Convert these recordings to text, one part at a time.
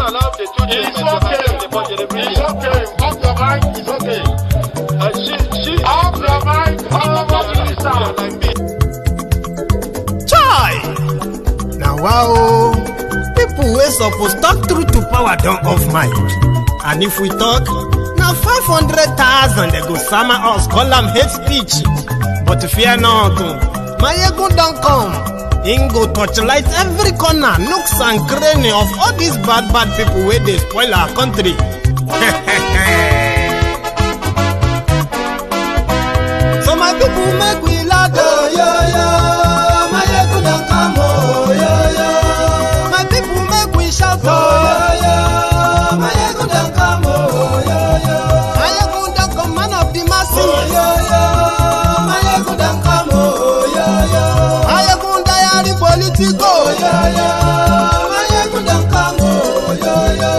allow the two It's okay. It's okay. Off your mic. It's okay. Off your mic. Chai! Now wow, people wey suppose talk truth to power don't off mic. And if we talk, now 500,000 they go summer us, call them hate speech. But fear not, my ego don't come. Him go torchlight every corner, nooks and cranny of all these bad people where they spoil our country. So my people make we laugh, oh, yo. My ego don't come, oh, yo. My people make we shout, oh, yo. My ego don't come, oh, yo. My ego don't come, man of the masses, oh, yo. My ego don't come, oh, yo. My ego diary politico, yo. My ego don't come, oh, yo.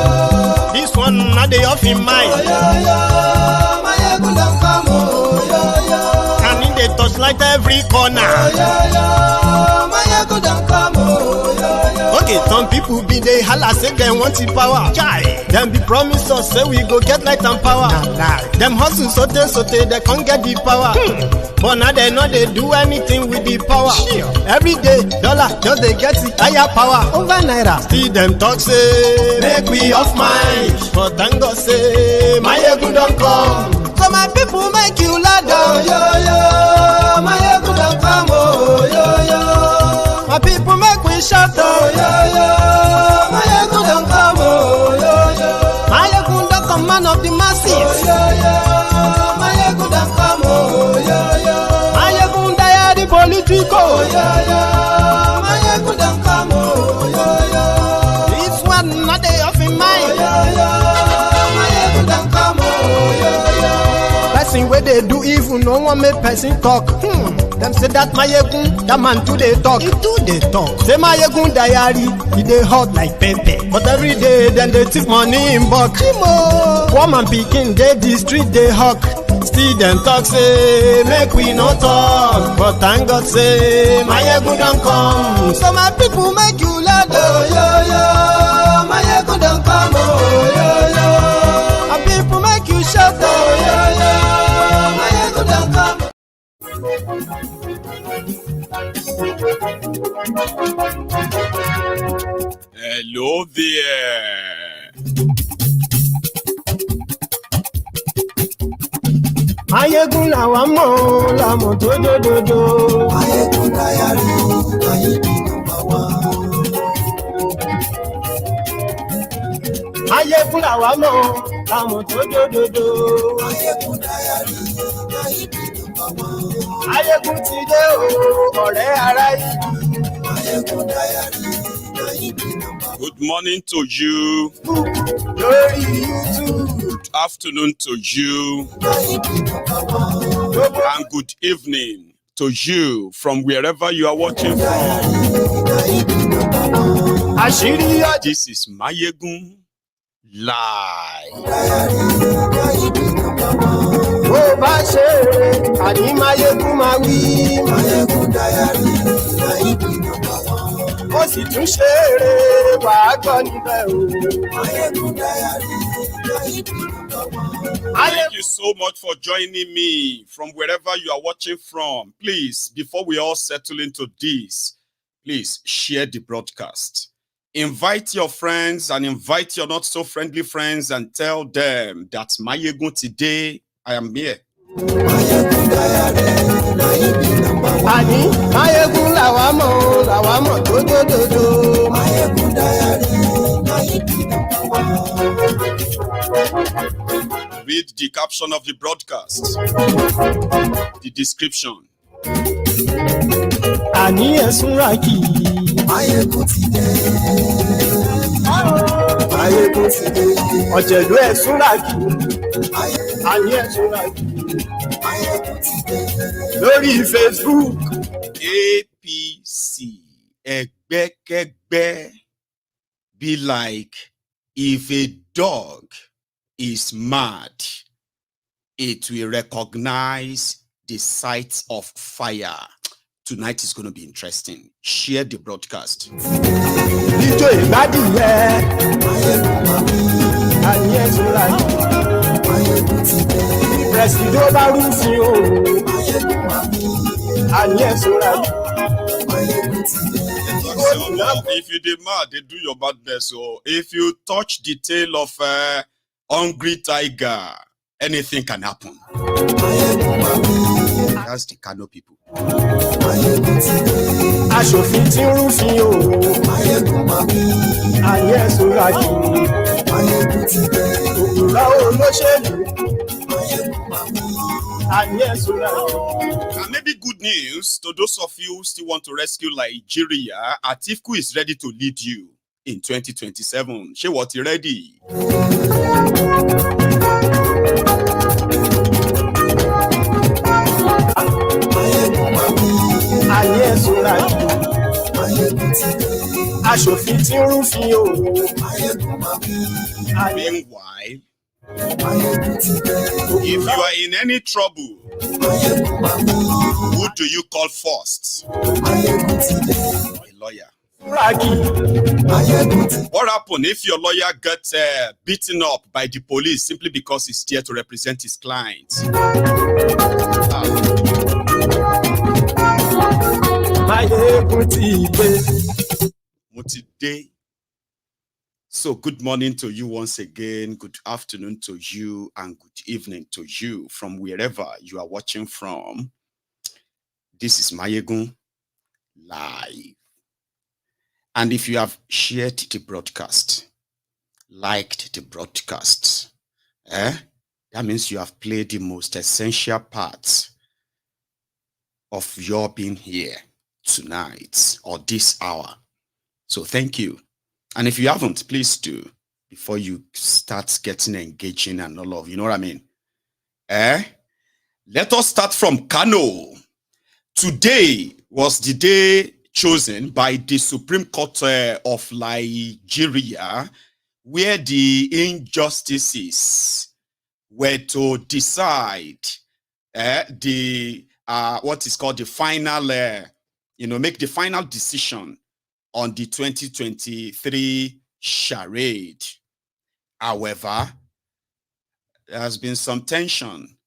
This one not the off in mind, oh, yo. My ego don't come, oh, yo. And in the touchlight every corner, oh, yo. My ego don't come, oh, yo. Okay, some people be they holla say they want the power. Chai, them be promise us say we go get light and power. Nah. Them hustle sote they can't get the power. But now they know they do anything with the power. Sure. Every day, dollar just they get the higher power over naira. See them talk say make we off mind, but thank God say my ego don't come. So my people make you laugh, oh, yo. My ego don't come, oh, yo. My people make we shout, oh, yo. My ego don't come, oh, yo. My ego don't come, man of the masses, oh, yo. My ego don't come, oh, yo. My ego diary politico, oh, yo. My ego don't come, oh, yo. This one not the off in mind, oh, yo. My ego don't come, oh, yo. Person where they do evil, no one make person talk. Them say that my egun, that man too they talk. He too they talk. Say my egun diary, he they hot like pepper. But every day then they take money in bulk. Woman picking, they the street they hawk. Still them talk say make we no talk. But thank God say my egun don't come. So my people make you laugh, oh, yo. My egun don't come, oh, yo. My people make you shout, oh, yo. My egun don't come. Hello there. Ayégun làwa mọ̀ làmọ̀ tó dòdòdò. Ayégun diary, Ayégun number one. Ayégun làwa mọ̀ làmọ̀ tó dòdòdò. Ayégun diary, Ayégun number one. Ayégun ti dé o, ọ̀rẹ́ ará yìí. Ayégun diary, Ayégun number one. Good morning to you. Lórí YouTube. Good afternoon to you. Ayégun number one. And good evening to you from wherever you are watching from. Ayégun number one. Àṣírí ọjà. This is Mayegun Live. Diary, Ayégun number one. Bó bá ṣe eré, àní Máyégún máa wí. Ayégun diary, Ayégun number one. Ó sì tún ṣe eré, wàá gbọ́ níbẹ̀ o. Ayégun diary, Ayégun number one. Thank you so much for joining me from wherever you are watching from. Please, before we all settle into this, please share the broadcast. Invite your friends and invite your not so friendly friends and tell them that Mayegun today, I am here. Ayégun diary, Ayégun number one. Àní Máyégún làwa mọ̀ tó dòdòdò. Ayégun diary, Ayégun number one. Read the caption of the broadcast, the description. Àní ẹ̀sùn rà kì í. Ayégun ti dé. Ayégun ti dé. Ọ̀jẹ̀lú ẹ̀sùn rà kì í. Àní ẹ̀sùn rà kì í. Ayégun ti dé. Lórí Facebook. APC ẹgbẹ́kẹ́gbẹ́ be like if a dog is mad, it will recognize the sight of fire. Tonight is going to be interesting. Share the broadcast. If you demand, they do your badness. So if you touch the tail of a hungry tiger, anything can happen. That's the Kano people. And maybe good news to those of you who still want to rescue Nigeria. Atiku is ready to lead you in 2027. She what you ready? Meanwhile, if you are in any trouble, who do you call first? A lawyer. What happens if your lawyer gets beaten up by the police simply because he's there to represent his client? So good morning to you once again, good afternoon to you, and good evening to you from wherever you are watching from. This is Mayegun live. And if you have shared the broadcast, liked the broadcast, that means you have played the most essential part of your being here tonight or this hour. So thank you. And if you haven't, please do before you start getting engaging and all of, you know what I mean? Let us start from Kano. Today was the day chosen by the Supreme Court of Nigeria, where the injustices were to decide what is called the final, make the final decision on the 2023 charade. However, there has been some tension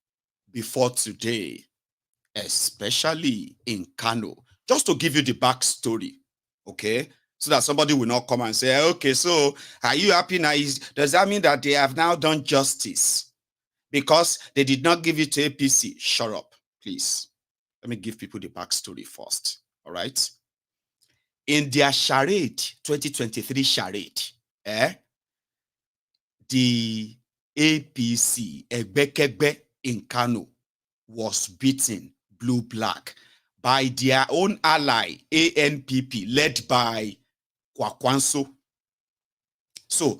before today, especially in Kano. Just to give you the backstory, okay? So that somebody will not come and say, okay, so are you happy now? Does that mean that they have now done justice because they did not give it to APC? Shut up, please. Let me give people the backstory first, all right? In their charade, 2023 charade, the APC, Egbekegbe in Kano, was beaten blue-black by their own ally, ANPP, led by Kwakwanso. So,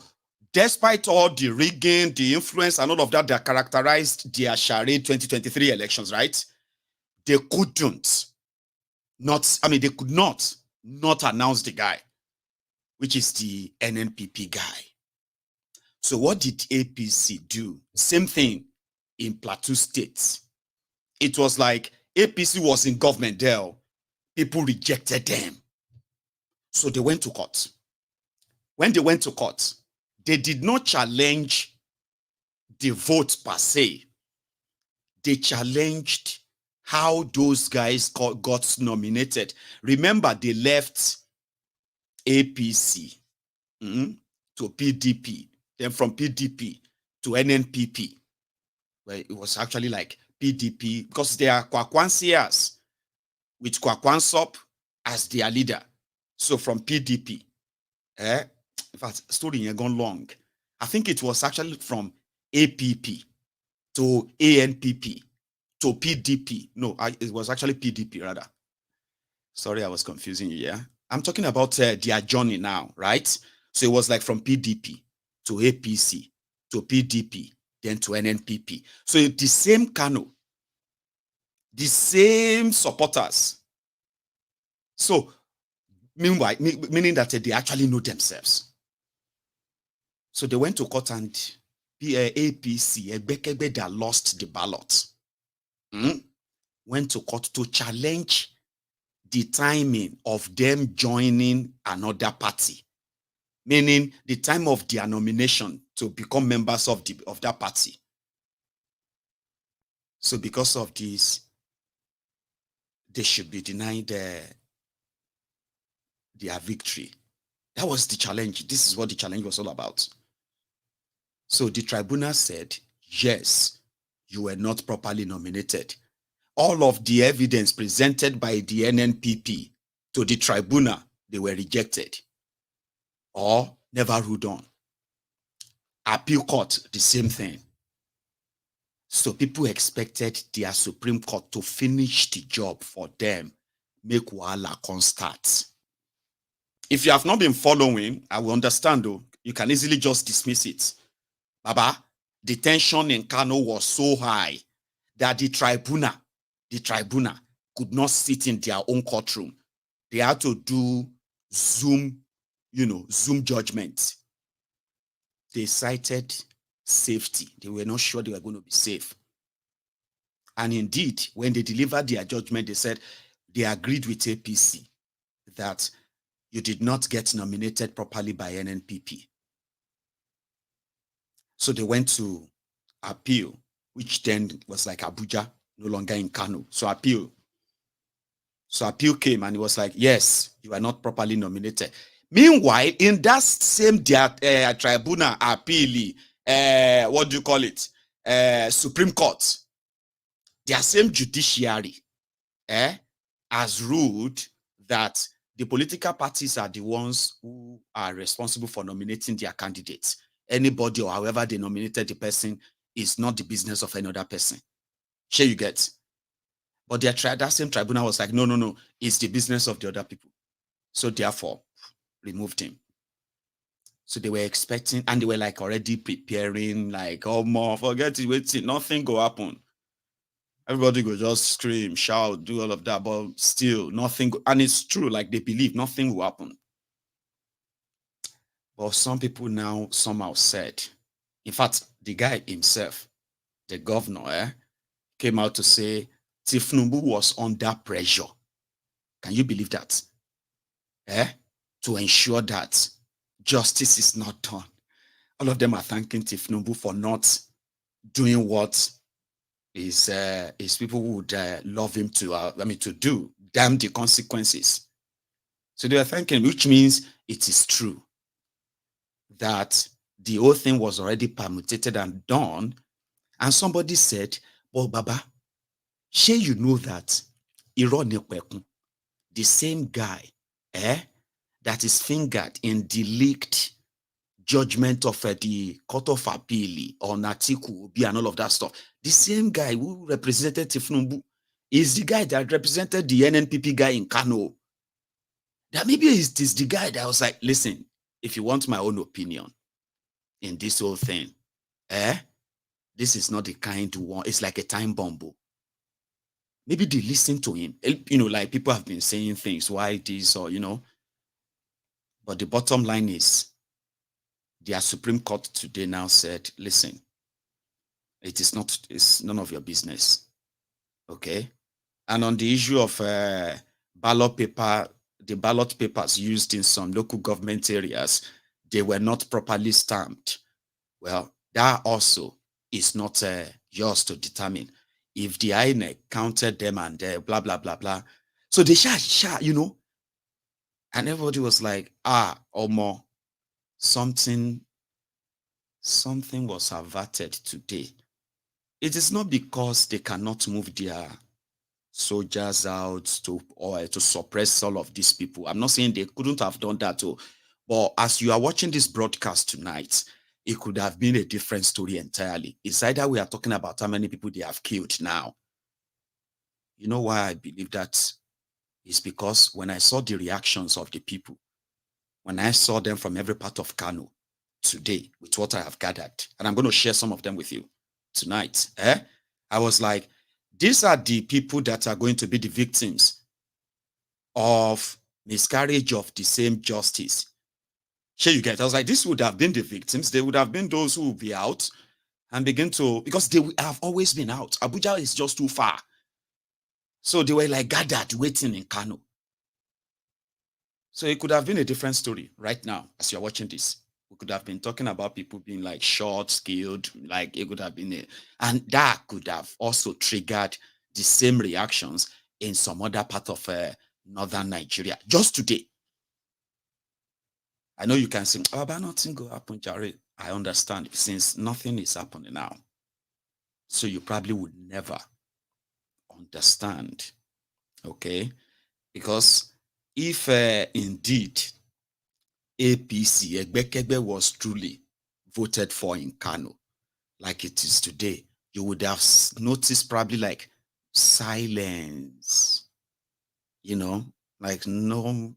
despite all the rigging, the influence, and all of that that characterized their charade 2023 elections, right? They could not announce the guy, which is the NNPP guy. So what did APC do? Same thing in Plateau State. It was like APC was in government there. People rejected them. So they went to court. When they went to court, they did not challenge the vote per se. They challenged how those guys got nominated. Remember, they left APC to PDP, then from PDP to NNPP, where it was actually like PDP, because they are Kwakwansias, with Kwakwansop as their leader. So from PDP, in fact, story has gone long. I think it was actually from APP to ANPP to PDP. No, it was actually PDP rather. Sorry, I was confusing you, yeah? I'm talking about their journey now, right? So it was like from PDP to APC to PDP, then to NNPP. So the same Kano, the same supporters. So meanwhile, meaning that they actually know themselves. So they went to court and APC, Egbekegbe that lost the ballot, went to court to challenge the timing of them joining another party, meaning the time of their nomination to become members of that party. So because of this, they should be denied their victory. That was the challenge. This is what the challenge was all about. So the tribunal said, yes, you were not properly nominated. All of the evidence presented by the NNPP to the tribunal, they were rejected or never ruled on. Appeal court, the same thing. So people expected their Supreme Court to finish the job for them, make wahala come start. If you have not been following, I will understand though. You can easily just dismiss it. Baba, the tension in Kano was so high that the tribunal could not sit in their own courtroom. They had to do Zoom judgment. They cited safety. They were not sure they were going to be safe. And indeed, when they delivered their judgment, they said they agreed with APC that you did not get nominated properly by NNPP. So they went to appeal, which then was like Abuja, no longer in Kano. So appeal came and it was like, yes, you are not properly nominated. Meanwhile, in that same tribunal appeal, what do you call it? Supreme Court, their same judiciary has ruled that the political parties are the ones who are responsible for nominating their candidates. Anybody or however they nominated the person is not the business of another person. Sure you get. But that same tribunal was like, no, it's the business of the other people. So therefore, removed him. So they were expecting, and they were like already preparing, like, oh, more, forget it, wait, nothing go happen. Everybody go just scream, shout, do all of that, but still nothing. And it's true, like they believe nothing will happen. But some people now somehow said, in fact, the guy himself, the governor, came out to say Tinubu was under pressure. Can you believe that? To ensure that justice is not done. All of them are thanking Tinubu for not doing what is people would love him to do. Damn the consequences. So they are thanking, which means it is true that the whole thing was already permutated and done. And somebody said, well, Baba, sure you know that the same guy that is fingered in the leaked judgment of the Court of Appeal on Atiku and all of that stuff, the same guy who represented Tinubu is the guy that represented the NNPP guy in Kano. That maybe is the guy that was like, listen, if you want my own opinion in this whole thing, this is not the kind one. It's like a time bomb. Maybe they listen to him. Like people have been saying things, why this or, But the bottom line is, their Supreme Court today now said, listen, it's none of your business. Okay? And on the issue of ballot paper, the ballot papers used in some local government areas, they were not properly stamped. Well, that also is not yours to determine. If the INEC counted them and blah, blah, blah, blah. So they and everybody was like, or more. Something was averted today. It is not because they cannot move their soldiers out to suppress all of these people. I'm not saying they couldn't have done that too. But as you are watching this broadcast tonight, it could have been a different story entirely. It's either we are talking about how many people they have killed now. You know why I believe that? It's because when I saw the reactions of the people, when I saw them from every part of Kano today with what I have gathered, and I'm going to share some of them with you tonight, I was like, these are the people that are going to be the victims of miscarriage of the same justice. Sure, you get. I was like, this would have been the victims. They would have been those who will be out and begin to, because they have always been out. Abuja is just too far. So they were like gathered, waiting in Kano. So it could have been a different story right now as you're watching this. We could have been talking about people being like short, skilled, like it could have been and that could have also triggered the same reactions in some other part of northern Nigeria. Just today, I know you can say, oh, but nothing go happen, Jared. I understand, since nothing is happening now. So you probably would never understand, okay? Because if indeed APC, Egbekegbe, was truly voted for in Kano, like it is today, you would have noticed probably like silence, you know, like no,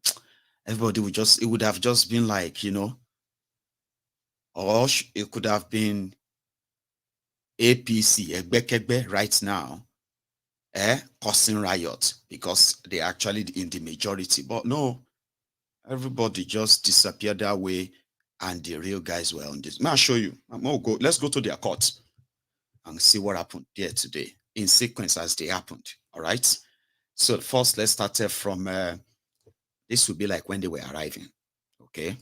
everybody would just, it would have just been like, you know, or it could have been APC, Egbekegbe right now, causing riot because they're actually in the majority. But no, everybody just disappeared that way, and the real guys were on this. I'll show you. Let's go to their court and see what happened there today in sequence as they happened. All right. So first, let's start from this would be like when they were arriving. Okay.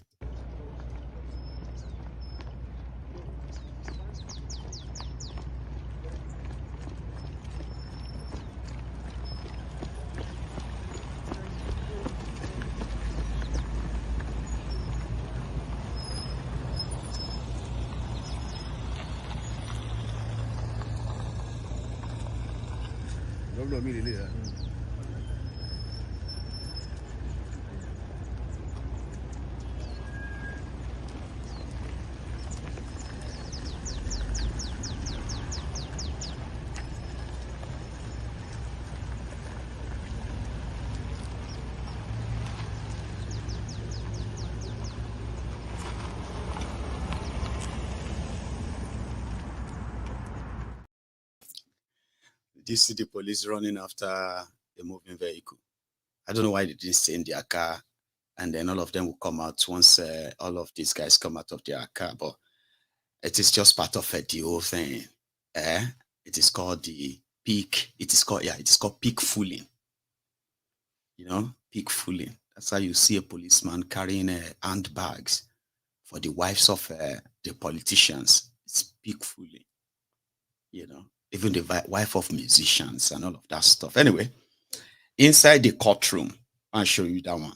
Did you see the police running after a moving vehicle? I don't know why they didn't stay in their car, and then all of them will come out once all of these guys come out of their car. But it is just part of the whole thing. It is called the peak. It is called peak fooling. You know, peak fooling. That's how you see a policeman carrying handbags for the wives of the politicians. It's peak fooling. You know, even the wife of musicians and all of that stuff. Anyway, inside the courtroom, I'll show you that one.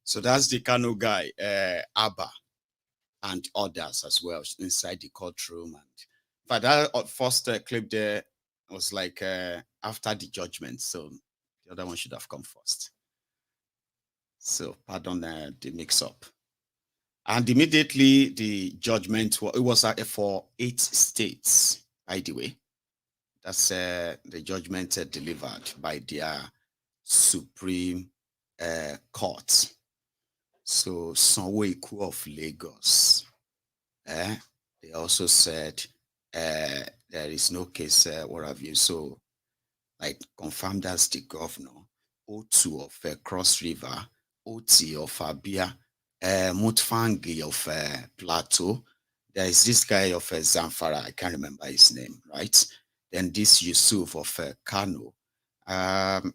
So that's the Kano guy, Abba, and others as well inside the courtroom. And but that first clip there was like after the judgment, so the other one should have come first. So pardon the mix-up. And immediately the judgment, it was for 8 states, by the way. That's the judgment delivered by their Supreme Court. So Sanwoolu of Lagos, they also said there is no case, what have you. So like confirmed as the governor, Otti of Cross River, Otti of Abia, Mutfangi of Plateau. There is this guy of Zamfara, I can't remember his name, right? Then this Yusuf of Kano, and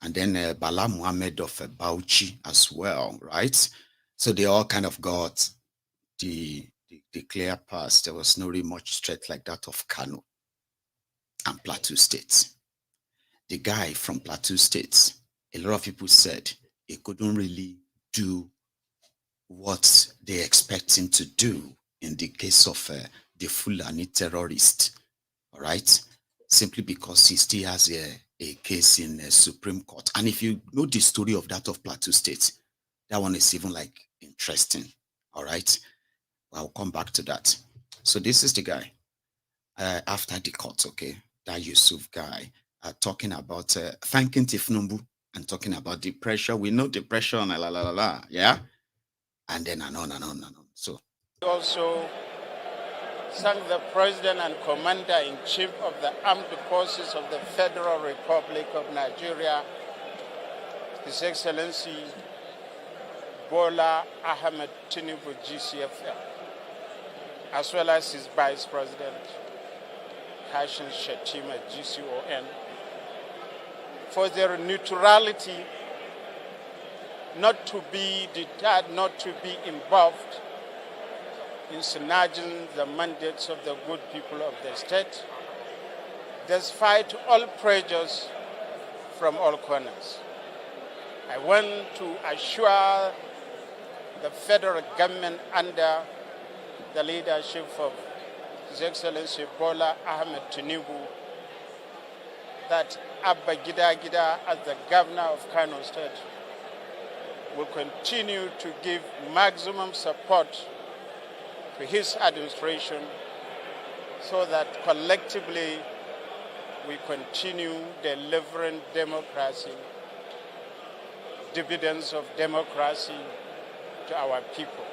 then Bala Mohammed of Bauchi as well, right? So they all kind of got the clear pass. There was no really much threat like that of Kano and Plateau State. The guy from Plateau State, a lot of people said he couldn't really do what they expect him to do in the case of the Fulani terrorist, all right? Simply because he still has a case in the Supreme Court. And if you know the story of that of Plateau State, that one is even like interesting, all right? I'll come back to that. So this is the guy after the court, okay? That Yusuf guy talking about thanking Tinubu and talking about the pressure. We know the pressure on yeah? And then and on and on and on. So also thank the President and Commander-in-Chief of the Armed Forces of the Federal Republic of Nigeria, His Excellency Bala Mohammed Tinubu GCFL, as well as his Vice President, Kashim Shettima GCON, for their neutrality, not to be deterred, not to be involved in snatching the mandates of the good people of the state, despite all pressures from all corners. I want to assure the federal government under the leadership of His Excellency Bala Mohammed Tinubu that Abba Gida Gida, as the governor of Kano State, will continue to give maximum support to his administration so that collectively we continue delivering democracy, dividends of democracy to our people.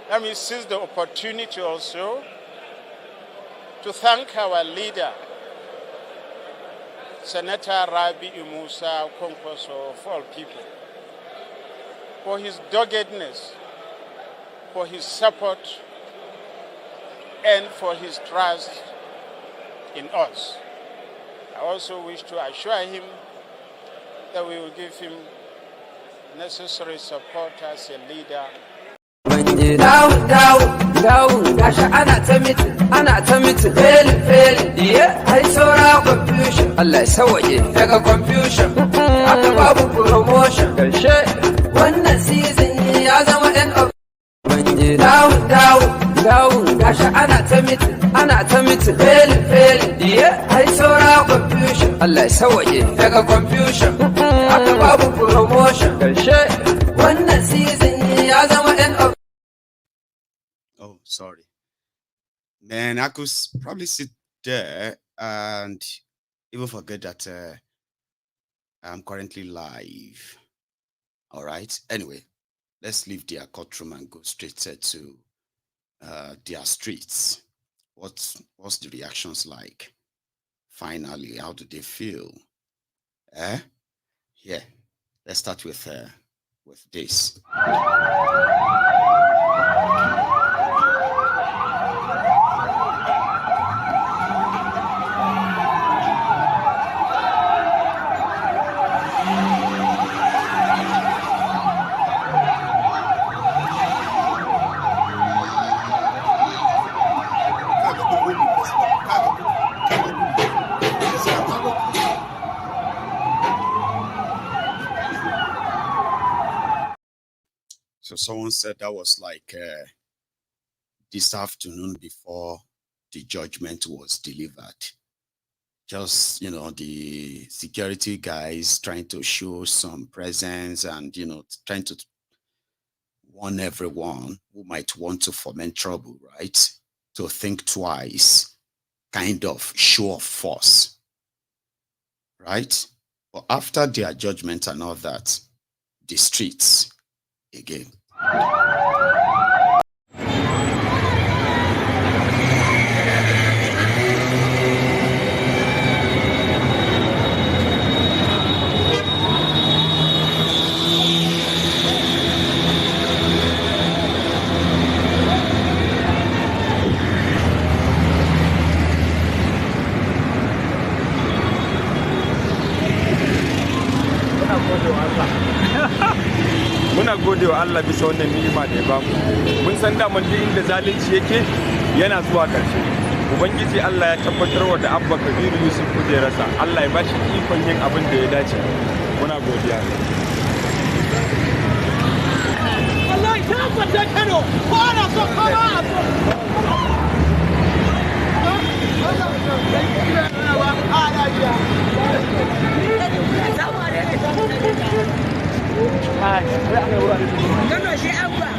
Let me seize the opportunity also to thank our leader, Senator Rabi Musa Kwankwaso of all people, for his doggedness, for his support, and for his trust in us. I also wish to assure him that we will give him necessary support as a leader. Allah sawaye daga confusion aka babu promotion karshe wannan season ya zama end of down gashi ana ta mitin fail ai saura confusion Allah sawaye daga confusion aka babu promotion karshe wannan season ya zama end of. Oh, sorry. Man, I could probably sit there and even forget that I'm currently live. All right. Anyway, let's leave their courtroom and go straight to their streets. What's the reactions like? Finally, how do they feel? Yeah. Let's start with this. So someone said that was like this afternoon before the judgment was delivered. Just, the security guys trying to show some presence and, trying to warn everyone who might want to foment trouble, right? To think twice, kind of show of force, right? But after their judgment and all that, the streets again. Muna gode wa Allah bisa wannan ni'ima da ya bamu. Mun san da mun inda zalunci yake yana zuwa ƙarshe. Ubangiji Allah ya tabbatar wa da Abba Kabiru Yusuf kujerarsa. Allah ya bashi ikon yin abin da ya dace. Muna godiya. Allah ya tabbata Kano. Ko ana so ko ba a so. Kano shi Abba.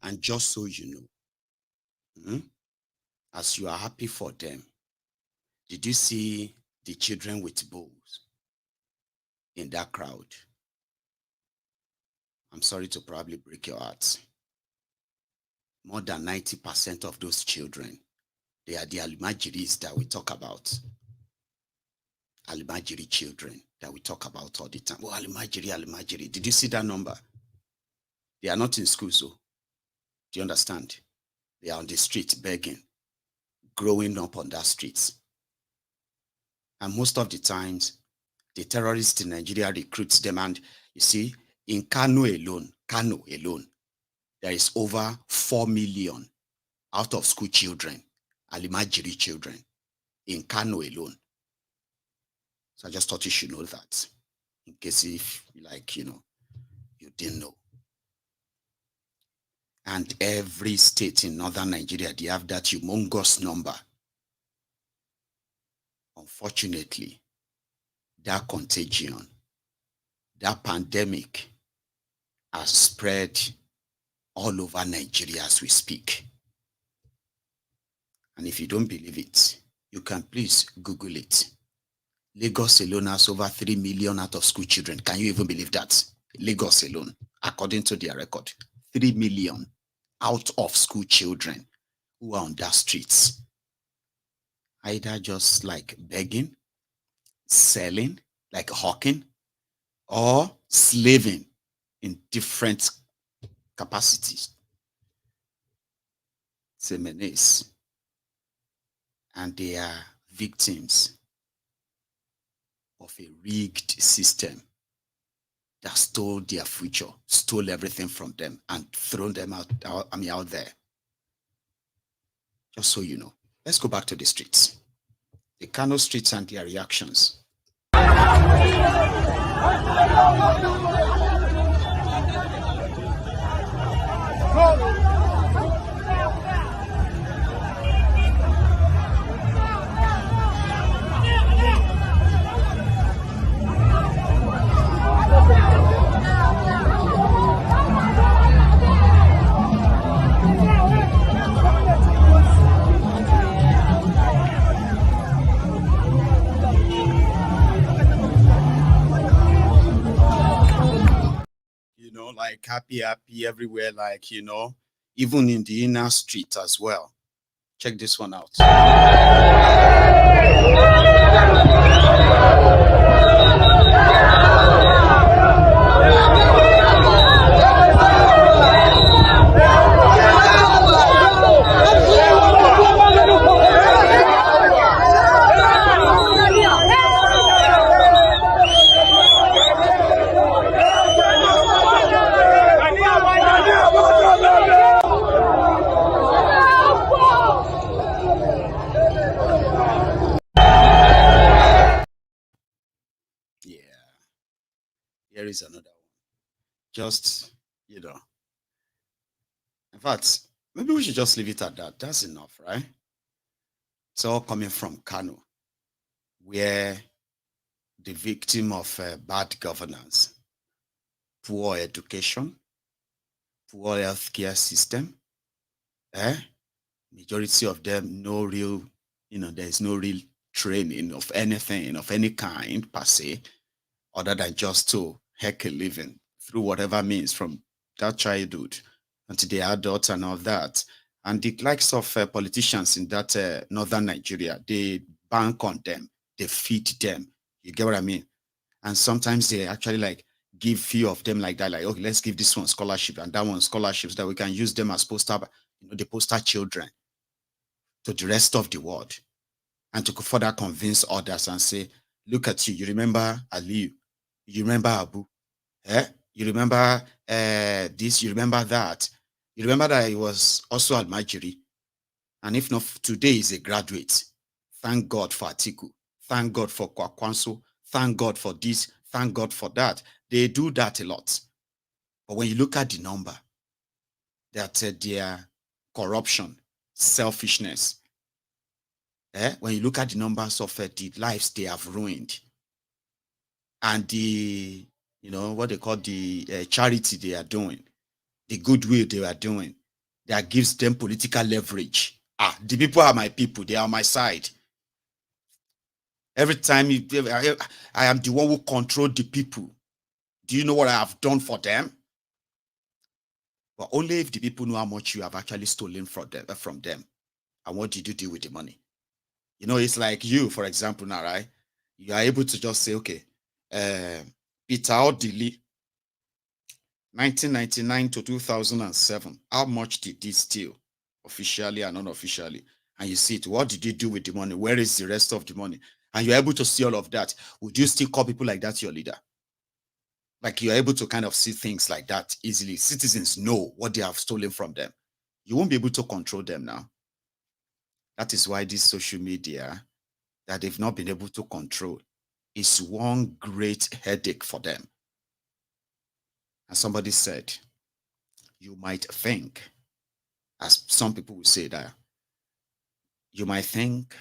And just so you know, as you are happy for them, did you see the children with bows in that crowd? I'm sorry to probably break your heart. More than 90% of those children, they are the Almajiris that we talk about. Almajiri children that we talk about all the time. Oh, Almajiri. Did you see that number? They are not in school, so. Do you understand? They are on the street begging, growing up on that street. And most of the times, the terrorists in Nigeria recruits them. And you see, in Kano alone, there is over 4 million out of school children, Almajiri children, in Kano alone. So I just thought you should know that, in case if, you didn't know. And every state in northern Nigeria, they have that humongous number. Unfortunately, that contagion, that pandemic has spread all over Nigeria as we speak. And if you don't believe it, you can please Google it. Lagos alone has over 3 million out of school children. Can you even believe that? Lagos alone, according to their record, 3 million out of school children who are on their streets. Either just like begging, selling, like hawking, or slaving in different capacities. It's a menace. And they are victims of a rigged system that stole their future, stole everything from them, and thrown them out there. Just so you know. Let's go back to the streets. The Kano streets and their reactions. Like happy everywhere, even in the inner street as well. Check this one out. Here is another one. Just, you know. In fact, maybe we should just leave it at that. That's enough, right? It's all coming from Kano, where the victim of bad governance, poor education, poor healthcare system, majority of them no real, there's no real training of anything, of any kind per se, other than just to heck a living through whatever means from that childhood until the adults and all that. And the likes of politicians in that northern Nigeria, they bank on them, they feed them. You get what I mean? And sometimes they actually like give few of them like that, like, okay, let's give this one scholarship and that one scholarships that we can use them as poster, the poster children to the rest of the world, and to further convince others and say, look at you, you remember Aliyu, you remember Abu, you remember this, you remember that, you remember that he was also Almajiri, and if not, today is a graduate. Thank God for Atiku, thank God for Kwakwanso, thank God for this, thank God for that. They do that a lot. But when you look at the number, that their corruption, selfishness, when you look at the numbers of the lives they have ruined, and the, what they call the charity they are doing, the goodwill they are doing, that gives them political leverage. The people are my people, they are on my side. Every time I am the one who control the people. Do you know what I have done for them? But only if the people know how much you have actually stolen from them. And what did you do with the money? It's like you, for example, now, right? You are able to just say, okay, Peter Odili, 1999 to 2007, how much did he steal, officially and unofficially? And you see it. What did you do with the money? Where is the rest of the money? And you're able to see all of that. Would you still call people like that your leader? Like, you're able to kind of see things like that easily. Citizens know what they have stolen from them. You won't be able to control them now. That is why this social media that they've not been able to control is one great headache for them. And somebody said, you might think, as some people will say that, you might think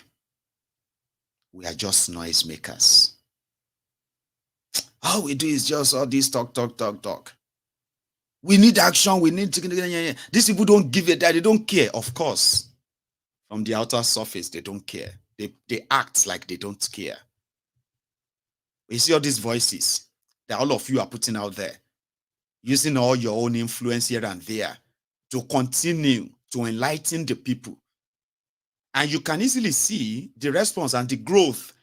we are just noisemakers. All we do is just all this talk. We need action. We need to. These people don't give it that. They don't care. Of course, from the outer surface, they don't care. They act like they don't care. You see all these voices that all of you are putting out there, using all your own influence here and there to continue to enlighten the people. And you can easily see the response and the growth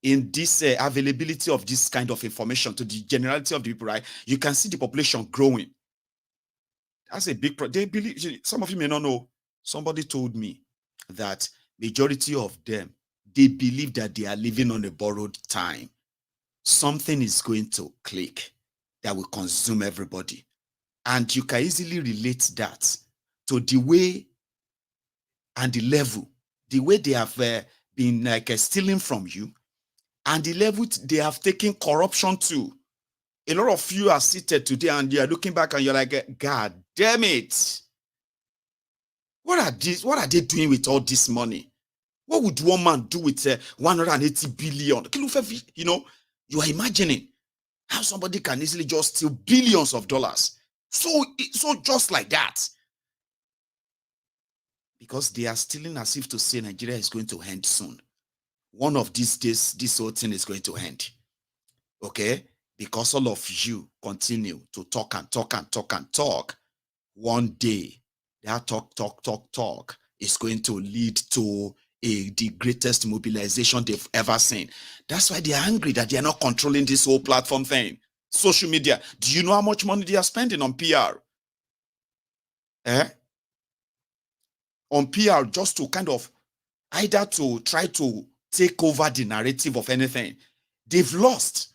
in this availability of this kind of information to the generality of the people, right? You can see the population growing. That's a big problem. They believe, some of you may not know, somebody told me that majority of them, they believe that they are living on a borrowed time. Something is going to click that will consume everybody. And you can easily relate that to the way and the level, the way they have been like stealing from you, and the level they have taken corruption to. A lot of you are seated today and you are looking back and you're like, God damn it. What are they doing with all this money? What would one man do with 180 billion? You are imagining how somebody can easily just steal billions of dollars. So just like that. Because they are stealing as if to say Nigeria is going to end soon. One of these days, this whole thing is going to end. Okay? Because all of you continue to talk and talk. One day, that talk is going to lead to the greatest mobilization they've ever seen. That's why they're angry that they're not controlling this whole platform thing. Social media. Do you know how much money they are spending on PR? On PR, just to kind of either to try to take over the narrative of anything. They've lost.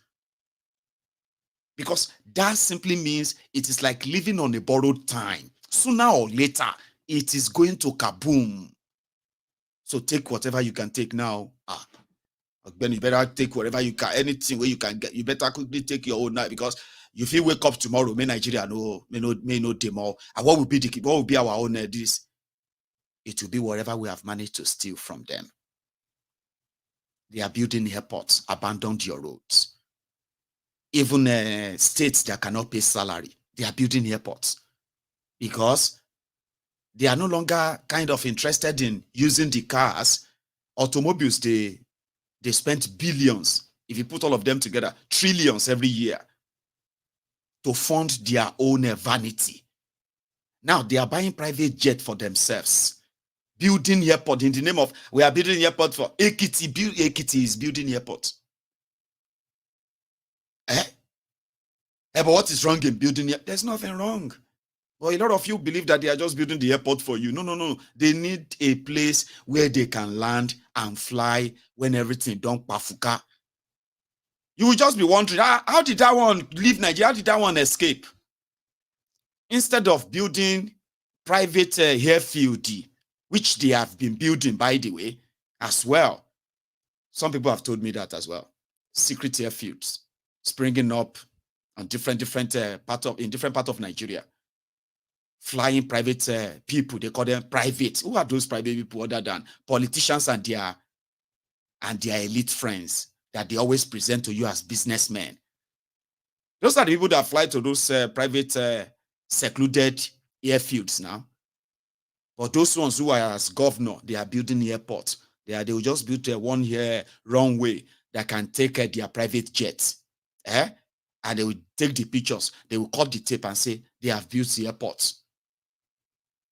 Because that simply means it is like living on a borrowed time. Sooner or later, it is going to kaboom. So take whatever you can take now. Then you better take whatever you can, anything where you can get. You better quickly take your own night because if you wake up tomorrow, may Nigeria may no demo. And what will be our own this? It will be whatever we have managed to steal from them. They are building airports, abandoned your roads. Even states that cannot pay salary, they are building airports because they are no longer kind of interested in using the cars. Automobiles, they spent billions. If you put all of them together, trillions every year to fund their own vanity. Now they are buying private jet for themselves, building airport in the name of, we are building airport for Ekiti. Ekiti is building airport. But what is wrong in building? There's nothing wrong. Well, a lot of you believe that they are just building the airport for you. No. They need a place where they can land and fly when everything done pafuka. You will just be wondering, how did that one leave Nigeria? How did that one escape? Instead of building private airfield, which they have been building, by the way, as well. Some people have told me that as well. Secret airfields springing up on different part of Nigeria. Flying private people, they call them private. Who are those private people other than politicians and their elite friends that they always present to you as businessmen? Those are the people that fly to those private secluded airfields now. But those ones who are as governor, they are building airports. They will just build a one-year runway that can take their private jets. And they will take the pictures. They will cut the tape and say they have built the airports.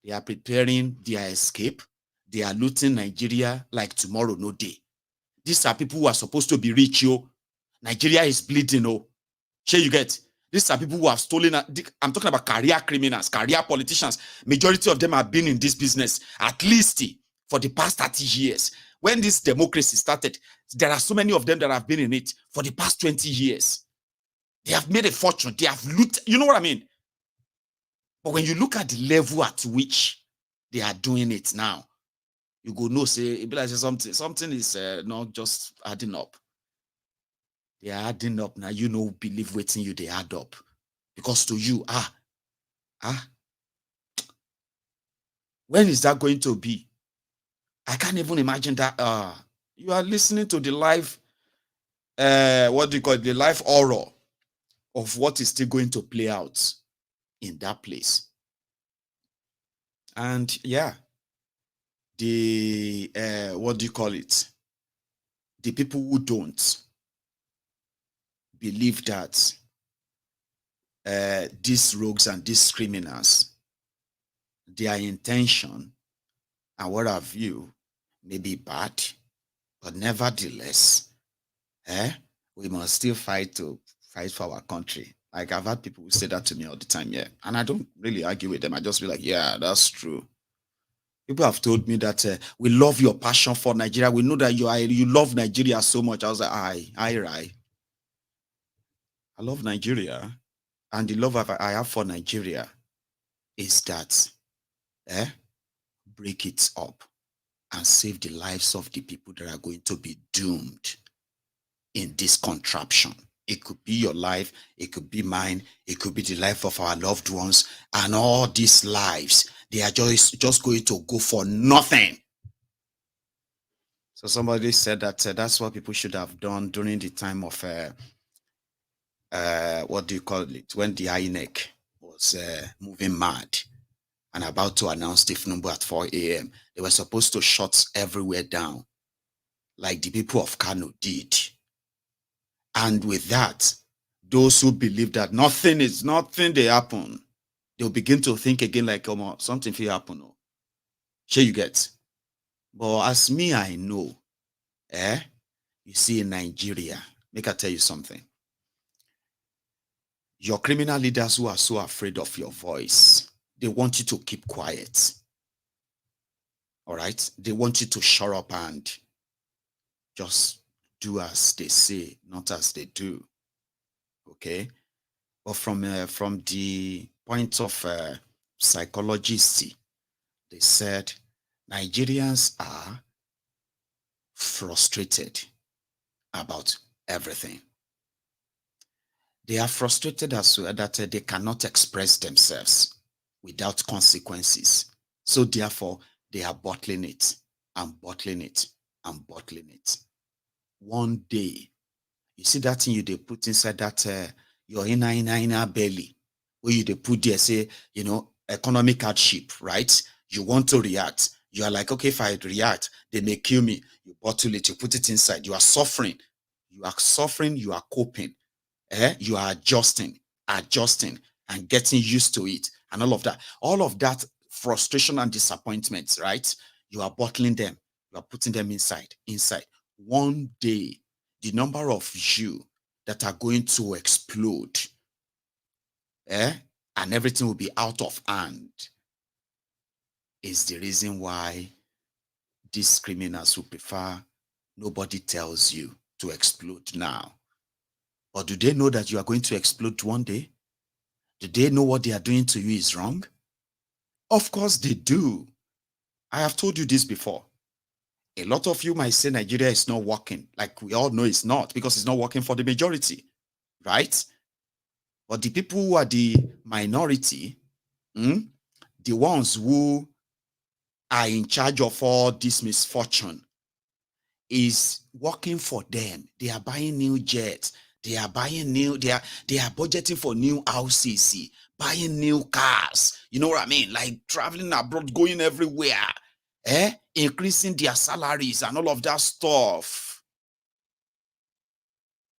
They are preparing their escape. They are looting Nigeria like tomorrow, no day. These are people who are supposed to be rich, yo. Nigeria is bleeding, oh. Sure, you get? These are people who have stolen. I'm talking about career criminals, career politicians. Majority of them have been in this business at least for the past 30 years. When this democracy started, there are so many of them that have been in it for the past 20 years. They have made a fortune. They have looted. You know what I mean? But when you look at the level at which they are doing it now, you go no say it be like something is not just adding up. They are adding up now. You know, believe waiting you they add up, because to you when is that going to be? I can't even imagine that. You are listening to the live what do you call it, the live horror of what is still going to play out in that place. And yeah, the what do you call it, the people who don't believe that these rogues and these criminals, their intention and what have you may be bad, but nevertheless we must still fight for our country. Like, I've had people who say that to me all the time, yeah. And I don't really argue with them. I just be like, yeah, that's true. People have told me that we love your passion for Nigeria. We know that you love Nigeria so much. I was like, I love Nigeria. And the love I have for Nigeria is that break it up and save the lives of the people that are going to be doomed in this contraption. It could be your life, it could be mine, it could be the life of our loved ones, and all these lives, they are just going to go for nothing. So somebody said that that's what people should have done during the time of what do you call it, when the INEC was moving mad and about to announce Tinubu at 4 a.m. They were supposed to shut everywhere down, like the people of Kano did. And with that, those who believe that nothing they happen, they'll begin to think again like, something will happen. Sure, you get. But as me, I know, you see, in Nigeria, make I tell you something. Your criminal leaders who are so afraid of your voice, they want you to keep quiet. All right? They want you to shut up and just do as they say, not as they do. Okay? But from the point of psychologists, they said Nigerians are frustrated about everything. They are frustrated as well that they cannot express themselves without consequences. So therefore, they are bottling it and bottling it and bottling it. One day, you see that thing they put inside that your inner belly, where they put there, say, economic hardship, right? You want to react. You are like, okay, if I react, they may kill me. You bottle it, you put it inside. You are suffering. You are suffering, you are coping. You are adjusting, and getting used to it, and all of that. All of that frustration and disappointments, right? You are bottling them. You are putting them inside. One day, the number of you that are going to explode, and everything will be out of hand, is the reason why these criminals who prefer nobody tells you to explode now. Or do they know that you are going to explode one day? Do they know what they are doing to you is wrong? Of course they do. I have told you this before. A lot of you might say Nigeria is not working. Like we all know it's not, because it's not working for the majority, right? But the people who are the minority, the ones who are in charge of all this misfortune, is working for them. They are buying new jets. They are buying they are budgeting for new houses, buying new cars. You know what I mean? Like traveling abroad, going everywhere, increasing their salaries and all of that stuff.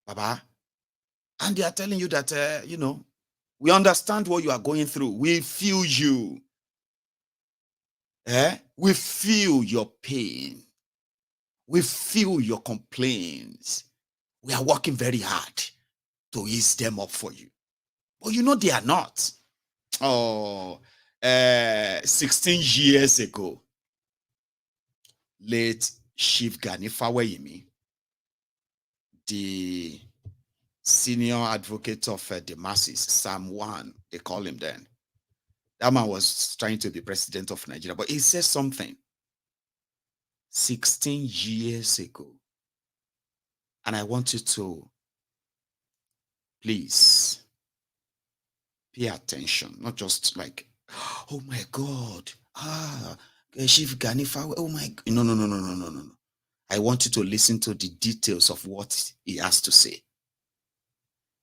Baba. And they are telling you that, we understand what you are going through. We feel you. We feel your pain. We feel your complaints. We are working very hard to ease them up for you. But they are not. 16 years ago, late Chief Gani Fawehinmi, the senior advocate of the masses, Sam 1, they call him then. That man was trying to be president of Nigeria, but he said something 16 years ago. And I want you to please pay attention, not just like, oh my God, Chief Gani Fawehinmi, oh my God. No. I want you to listen to the details of what he has to say.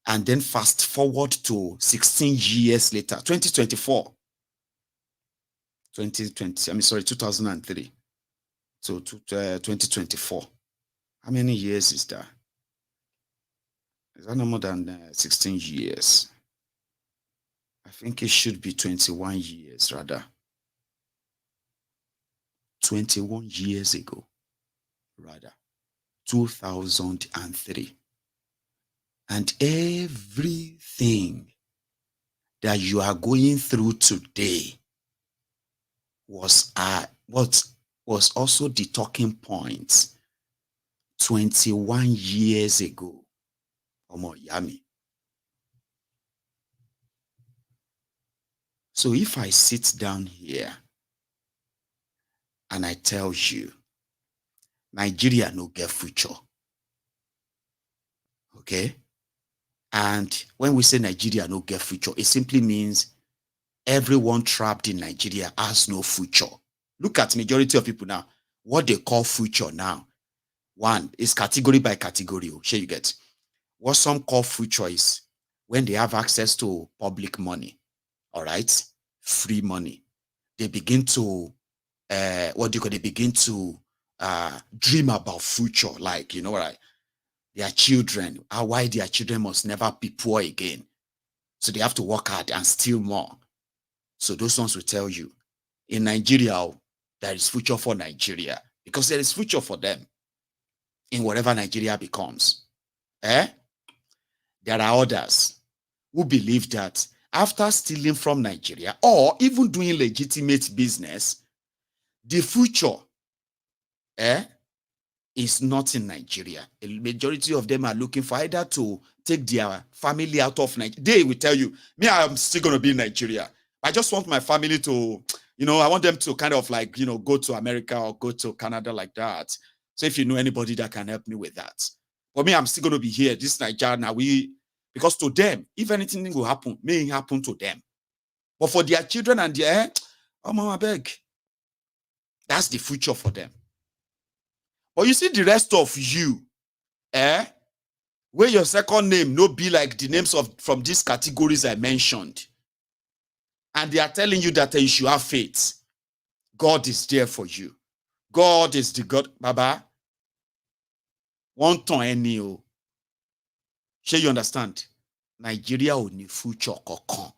And then fast forward to 16 years later, 2003. So 2024. How many years is that? Is that no more than 16 years? I think it should be 21 years rather. 21 years ago, rather. 2003. And everything that you are going through today was also the talking points 21 years ago. Omo Yami. So if I sit down here and I tell you, Nigeria no get future, okay? And when we say Nigeria no get future, it simply means everyone trapped in Nigeria has no future. Look at majority of people now. What they call future now, one is category by category. Sure, you get. What some call future is when they have access to public money, all right, free money. They begin to they begin to dream about future, like, right? Their children, why their children must never be poor again. So they have to work hard and steal more. So those ones will tell you, in Nigeria, there is future for Nigeria, because there is future for them in whatever Nigeria becomes. There are others who believe that after stealing from Nigeria or even doing legitimate business, the future is not in Nigeria. A majority of them are looking for either to take their family out of Nigeria. They will tell you, me, I'm still going to be in Nigeria. I just want my family to, I want them to kind of like, go to America or go to Canada like that. So if you know anybody that can help me with that. For me, I'm still going to be here. This Nigeria now, because to them, if anything will happen, may happen to them. But for their children and their, oh, mama beg. That's the future for them. But you see the rest of you, where your second name no be like the names from these categories I mentioned. And they are telling you that you should have faith. God is there for you. God is the God. Baba, one ton any o. Sure you understand? Nigeria will need future kokon.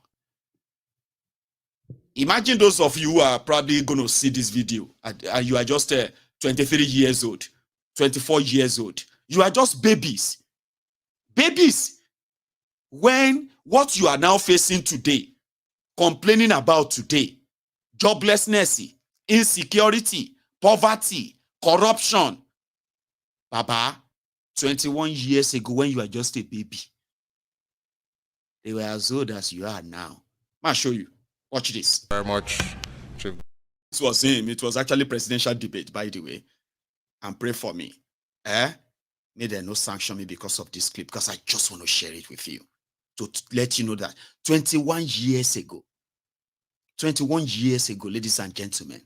Imagine those of you who are probably going to see this video and you are just 23 years old, 24 years old. You are just babies. Babies. When what you are now facing today, complaining about today, joblessness, insecurity, poverty, corruption. Baba, 21 years ago when you were just a baby, they were as old as you are now. I'll show you. Watch this. Very much. This was him. It was actually presidential debate, by the way. And pray for me. May they no sanction me because of this clip, because I just want to share it with you. To let you know that 21 years ago, ladies and gentlemen,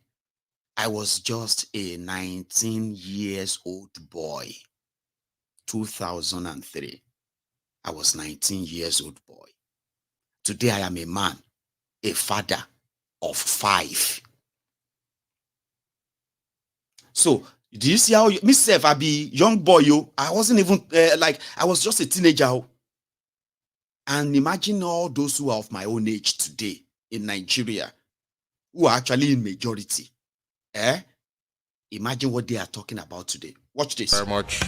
I was just a 19 years old boy. 2003. I was 19 years old boy. Today I am a man, a father of 5. So, do you see how myself, I be young boy, I wasn't even I was just a teenager. And imagine all those who are of my own age today in Nigeria, who are actually in majority. Imagine what they are talking about today. Watch this. Very much,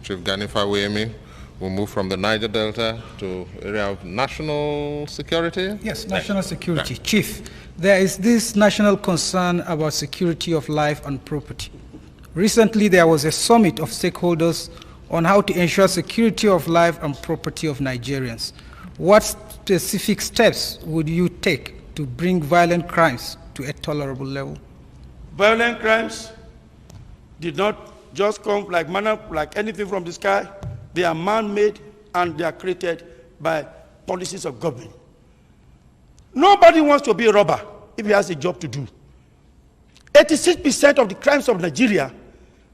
Chief Gani Fawehinmi. We'll move from the Niger Delta to area of national security. Yes, national security. Chief, there is this national concern about security of life and property. Recently, there was a summit of stakeholders on how to ensure security of life and property of Nigerians. What specific steps would you take to bring violent crimes to a tolerable level? Violent crimes did not just come like manna, like anything from the sky. They are man-made and they are created by policies of government. Nobody wants to be a robber if he has a job to do. 86% of the crimes of Nigeria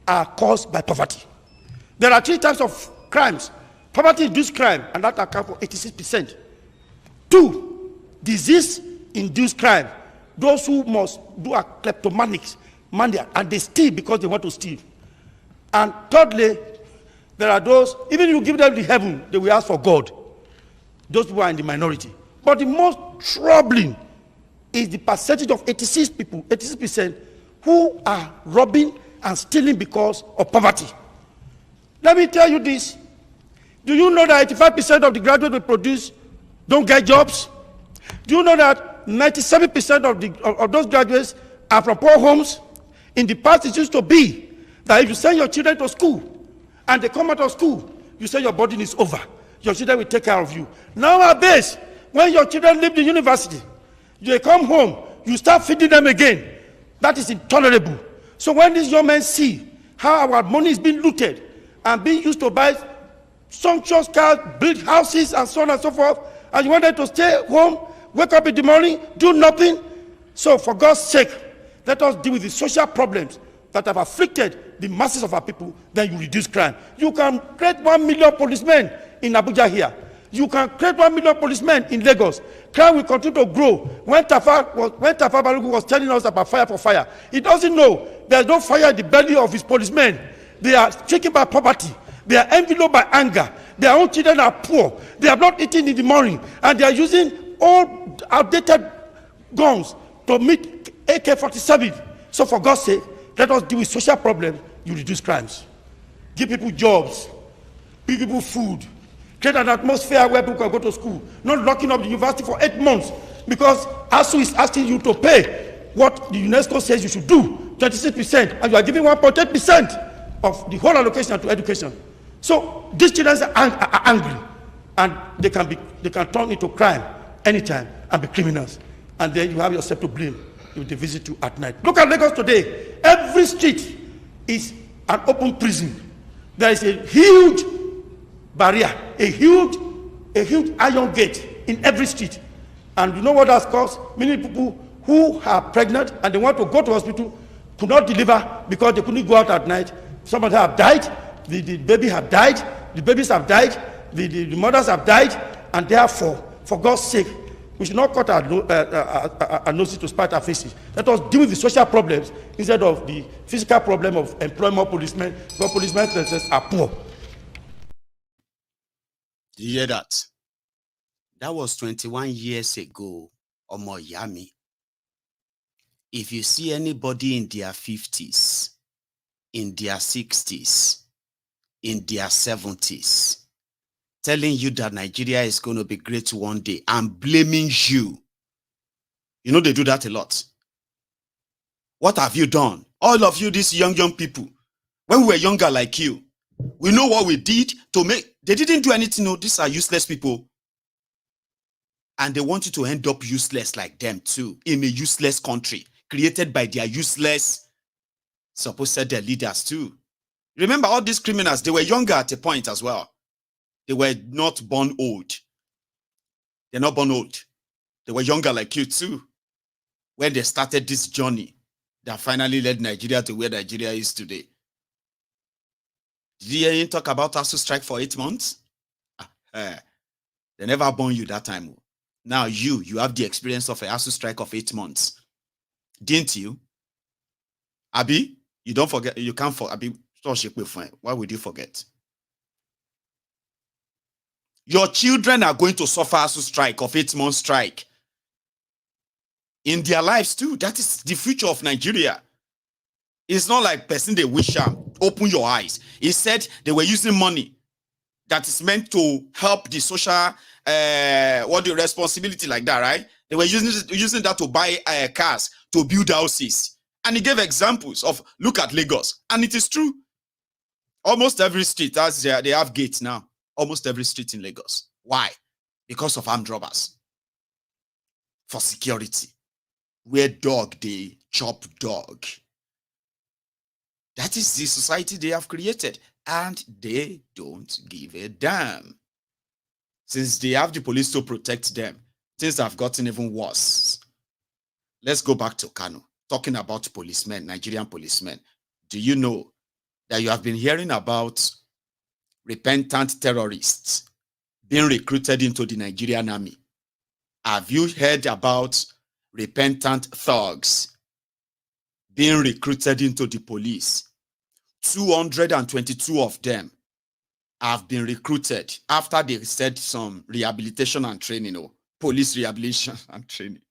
are caused by poverty. There are 3 types of crimes. Poverty-induced crime, and that accounts for 86%. 2, disease-induced crime. Those who must do a kleptomanic mania, and they steal because they want to steal. And thirdly, there are those, even if you give them the heaven, they will ask for God. Those people are in the minority. But the most troubling is the percentage of 86%, who are robbing and stealing because of poverty. Let me tell you this. Do you know that 85% of the graduates we produce don't get jobs? Do you know that 97% of those graduates are from poor homes? In the past, it used to be that if you send your children to school and they come out of school, you say your burden is over. Your children will take care of you. Nowadays, when your children leave the university, they come home, you start feeding them again. That is intolerable. So when these young men see how our money is being looted and being used to buy sumptuous cars, build houses, and so on and so forth, and you want them to stay home, wake up in the morning, do nothing. So for God's sake, let us deal with the social problems that have afflicted the masses of our people, then you reduce crime. You can create 1 million policemen in Abuja here. You can create 1 million policemen in Lagos. Crime will continue to grow. When Tafa Balogun was telling us about fire for fire, he doesn't know there's no fire in the belly of his policemen. They are stricken by poverty. They are enveloped by anger. Their own children are poor. They have not eaten in the morning. And they are using old, outdated guns to meet AK-47. So for God's sake, let us deal with social problems. You reduce crimes. Give people jobs. Give people food. Create an atmosphere where people can go to school. Not locking up the university for 8 months because ASU is asking you to pay what the UNESCO says you should do, 26%, and you are giving 1.8% of the whole allocation to education. So these children are angry, and they can turn into crime anytime and be criminals. And then you have yourself to blame if they visit you at night. Look at Lagos today. Every street is an open prison. There is a huge barrier, a huge iron gate in every street. And you know what that's caused? Many people who are pregnant and they want to go to hospital could not deliver because they couldn't go out at night. Some of them have died, the baby have died, the babies have died, the mothers have died, and therefore, for God's sake, we should not cut our noses to spite our faces. Let us deal with the social problems instead of the physical problem of employing more policemen, because policemen themselves are poor. Did you hear that? That was 21 years ago, Omo Yami. If you see anybody in their 50s, in their 60s, in their 70s, telling you that Nigeria is going to be great one day and blaming you, you know they do that a lot. What have you done? All of you, these young people, when we were younger like you, we know what we did to make, they didn't do anything. No, these are useless people. And they want you to end up useless like them too, in a useless country, created by their useless, supposed their leaders too. Remember all these criminals, they were younger at a point as well. They were not born old. They're not born old. They were younger like you too. When they started this journey that finally led Nigeria to where Nigeria is today. Did you hear him talk about ASU strike for 8 months? They never born you that time. Now you have the experience of a ASU strike of 8 months. Didn't you? Abi, you don't forget, you can't forget. Abi, why would you forget? Your children are going to suffer ASU strike of 8 month strike. In their lives too. That is the future of Nigeria. It's not like person they wish open your eyes. He said they were using money that is meant to help the social responsibility like that, right? They were using that to buy cars, to build houses. And he gave examples of, look at Lagos. And it is true. Almost every street, they have gates now. Almost every street in Lagos. Why? Because of armed robbers. For security. Where dog, they chop dog. That is the society they have created. And they don't give a damn. Since they have the police to protect them, things have gotten even worse. Let's go back to Kano. Talking about policemen, Nigerian policemen. Do you know that you have been hearing about repentant terrorists being recruited into the Nigerian army? Have you heard about repentant thugs being recruited into the police? 222 of them have been recruited after they said some rehabilitation and training, or police rehabilitation and training.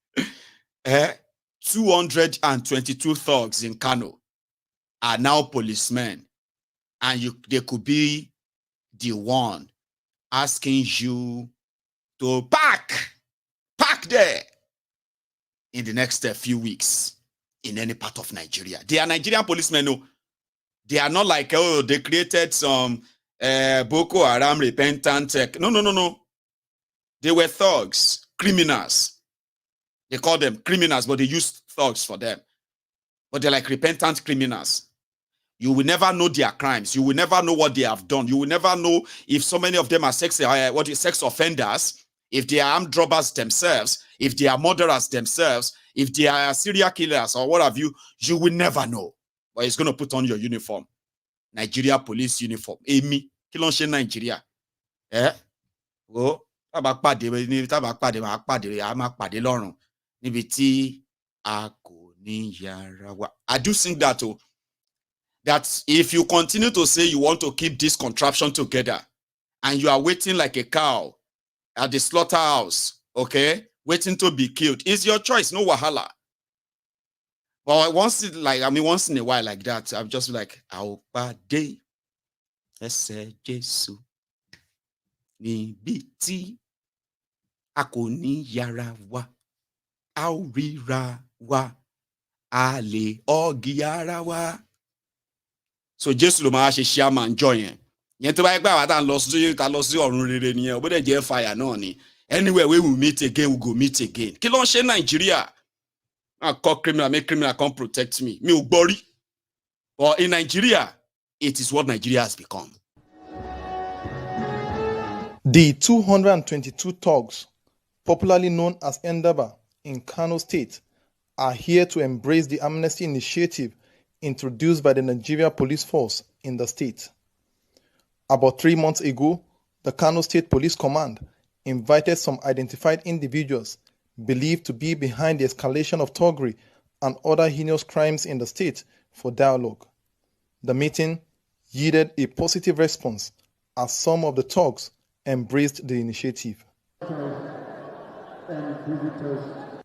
222 thugs in Kano are now policemen, and they could be the one asking you to park there in the next few weeks in any part of Nigeria. They are Nigerian policemen. No, they are not like, oh, they created some Boko Haram repentant. No. They were thugs, criminals. They call them criminals, but they use thugs for them. But they're like repentant criminals. You will never know their crimes. You will never know what they have done. You will never know if so many of them are sex offenders, if they are armed robbers themselves, if they are murderers themselves, if they are serial killers or what have you. You will never know. But it's going to put on your uniform. Nigeria police uniform. Emi, kilonche Nigeria. Oh, I do think that that if you continue to say you want to keep this contraption together and you are waiting like a cow at the slaughterhouse, okay, waiting to be killed, it's your choice, no wahala. But once in a while like that, I'm just like, I'll day. Ese Jesu ni biti akoni yara wa aurira wa ale ogiara wa. So Jesu lo ma se chairman join yen to ba gba wa ta lọ sí ọ̀run rere ni o bo de je fire náà ni. Anywhere we will meet again, we go meet again. Kí ló ń ṣe Nigeria? I call criminal, make criminal come protect me. Me ugbori. But in Nigeria, it is what Nigeria has become. The 222 thugs, popularly known as Endaba in Kano State, are here to embrace the amnesty initiative introduced by the Nigeria Police Force in the state. About 3 months ago, the Kano State Police Command invited some identified individuals believed to be behind the escalation of thuggery and other heinous crimes in the state for dialogue. The meeting yielded a positive response as some of the thugs embraced the initiative.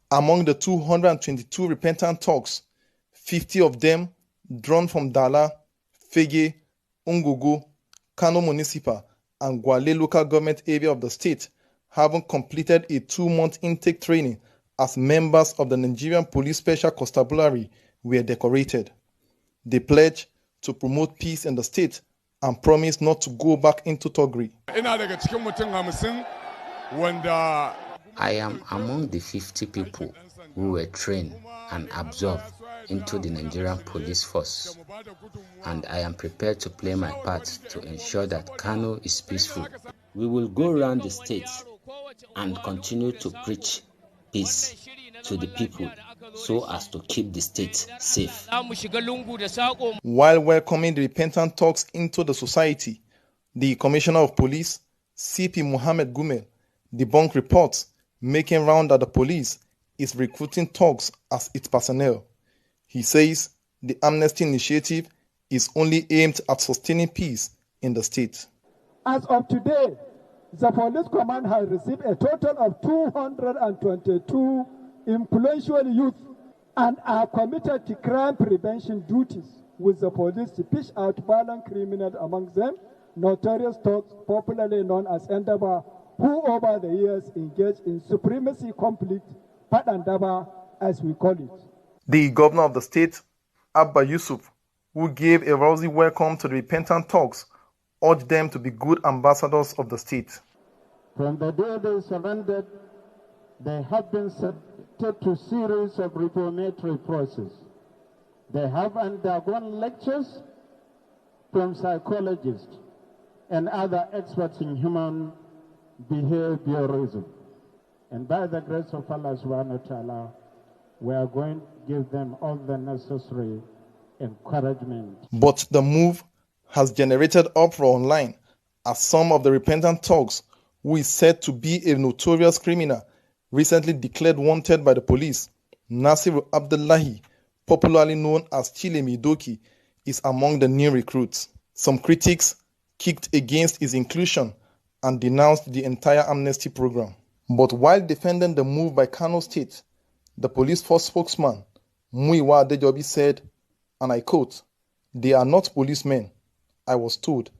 Among the 222 repentant thugs, 50 of them drawn from Dala, Fege, Ungugu, Kano Municipal, and Gwale local government area of the state, having completed a 2-month intake training as members of the Nigerian Police Special Constabulary, were decorated. They pledged to promote peace in the state and promised not to go back into thuggery. I am among the 50 people who were trained and absorbed into the Nigerian police force, and I am prepared to play my part to ensure that Kano is peaceful. We will go around the state and continue to preach peace to the people so as to keep the state safe. While welcoming the repentant thugs into the society, the Commissioner of Police, CP Mohammed Gumel, debunked reports making round that the police is recruiting thugs as its personnel. He says the amnesty initiative is only aimed at sustaining peace in the state. As of today, the police command has received a total of 222 influential youth and are committed to crime prevention duties with the police to fish out violent criminals among them, notorious thugs popularly known as Endaba, who over the years engaged in supremacy conflict, Padandaba as we call it. The governor of the state, Abba Yusuf, who gave a rousing welcome to the repentant thugs, urged them to be good ambassadors of the state. From the day they surrendered, they have been subjected to series of reformatory process. They have undergone lectures from psychologists and other experts in human behaviorism. And by the grace of Allah subhanahu wa ta'ala, we are going to give them all the necessary encouragement. But the move has generated uproar online as some of the repentant thugs, who is said to be a notorious criminal, recently declared wanted by the police. Nasir Abdullahi, popularly known as Chile Midoki, is among the new recruits. Some critics kicked against his inclusion and denounced the entire amnesty program. But while defending the move by Kano State, the police force spokesman, Muiwa Adejobi, said, and I quote, "They are not policemen, I was told,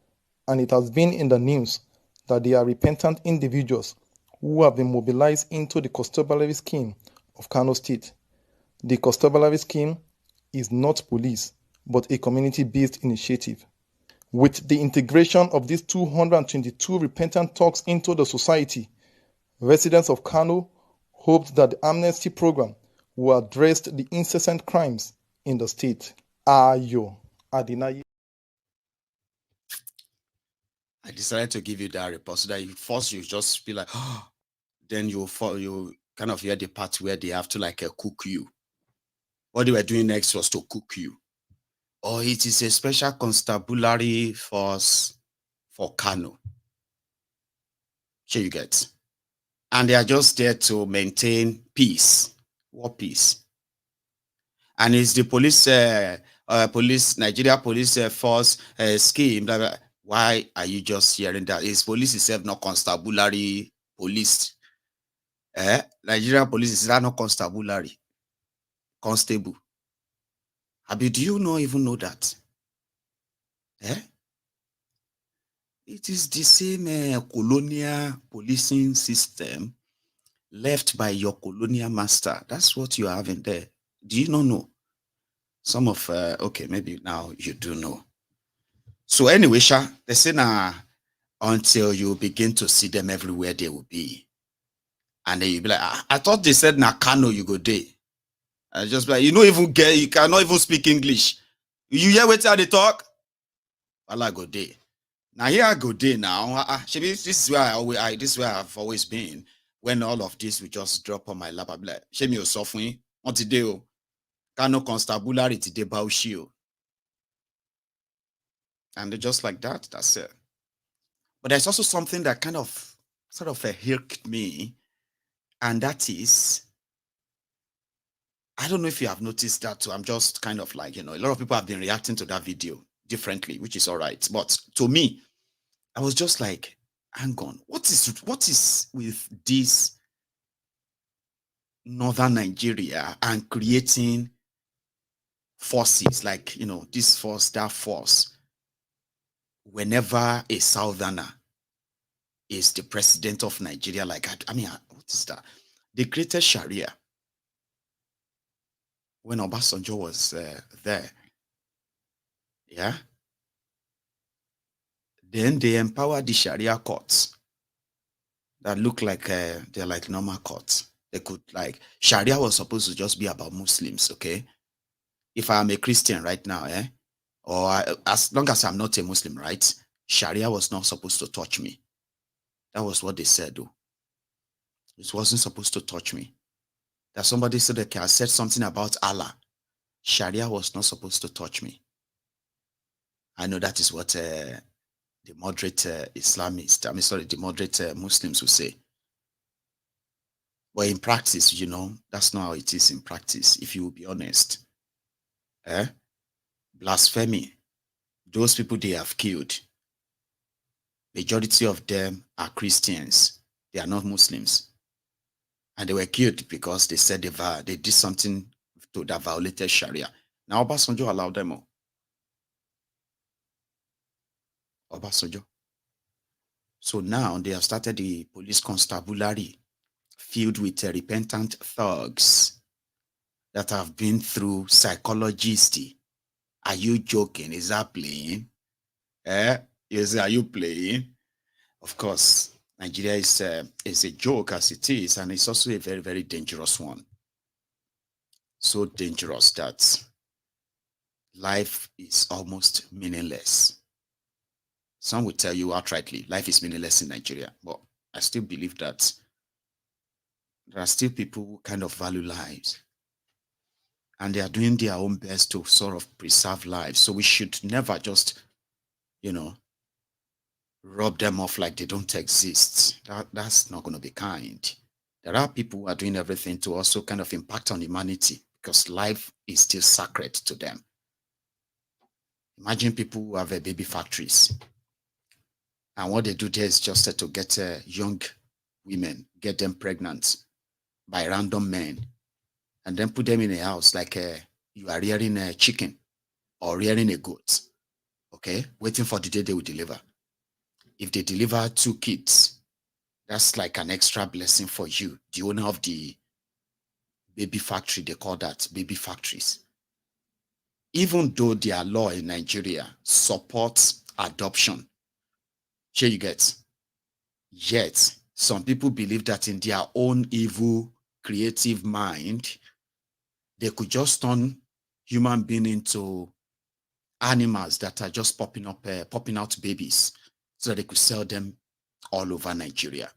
and it has been in the news that they are repentant individuals who have been mobilized into the constabulary scheme of Kano State. The constabulary scheme is not police, but a community-based initiative. With the integration of these 222 repentant thugs into the society, residents of Kano hoped that the amnesty program will address the incessant crimes in the state." Ayo Adinayi. I decided to give you that report so that first you just be like, oh, then you kind of hear the part where they have to cook you. What they were doing next was to cook you. Or it is a special constabulary force for Kano. Here you get. And they are just there to maintain peace. What peace? And it's the Nigeria police force scheme. Blah, blah. Why are you just hearing that? Is police itself not constabulary police? Nigeria police is that not constabulary? Constable. Abi, do you not even know that? It is the same colonial policing system left by your colonial master. That's what you are having there. Do you not know? Some of, okay, maybe now you do know. So anyway, Sha, they say now until you begin to see them everywhere they will be. And then you'll be like, I thought they said na Kano you go there. I just like, you cannot even speak English. You hear what they talk? Allah go there. Now here I go there now. This is where this is where I've always been. When all of this will just drop on my lap, I'm like, Shemi o suffering. On today, Kano constabulary today baushi. And just like that, that's it. But there's also something that kind of sort of irked me, and that is, I don't know if you have noticed that too. I'm just kind of like, a lot of people have been reacting to that video differently, which is all right. But to me, I was just like, hang on, what is with this northern Nigeria and creating forces like, this force, that force, whenever a southerner is the president of Nigeria, like, what is that? They created Sharia when Obasanjo was there. Yeah. Then they empowered the Sharia courts that look like they're like normal courts. They could, like, Sharia was supposed to just be about Muslims, okay? If I'm a Christian right now, or as long as I'm not a Muslim, right? Sharia was not supposed to touch me. That was what they said, though. It wasn't supposed to touch me. That somebody said, okay, I said something about Allah. Sharia was not supposed to touch me. I know that is what the moderate Islamists, the moderate Muslims will say. But in practice, that's not how it is in practice, if you will be honest. Blasphemy, those people they have killed, majority of them are Christians. They are not Muslims. And they were killed because they said they did something that violated Sharia. Now Obasanjo allowed them all. Obasanjo. So now they have started the police constabulary filled with repentant thugs that have been through psychologists. Are you joking? Is that playing? Yes, are you playing? Of course, Nigeria is a joke as it is, and it's also a very, very dangerous one. So dangerous that life is almost meaningless. Some will tell you outrightly, life is meaningless in Nigeria. But I still believe that there are still people who kind of value lives. And they are doing their own best to sort of preserve lives. So we should never just, rub them off like they don't exist. That's not going to be kind. There are people who are doing everything to also kind of impact on humanity because life is still sacred to them. Imagine people who have baby factories. And what they do there is just to get young women, get them pregnant by random men, and then put them in a house like you are rearing a chicken or rearing a goat, okay? Waiting for the day they will deliver. If they deliver 2 kids, that's like an extra blessing for you. The owner of the baby factory, they call that baby factories. Even though their law in Nigeria supports adoption, here you get. Yet, some people believe that in their own evil, creative mind, they could just turn human beings into animals that are just popping out babies so that they could sell them all over Nigeria.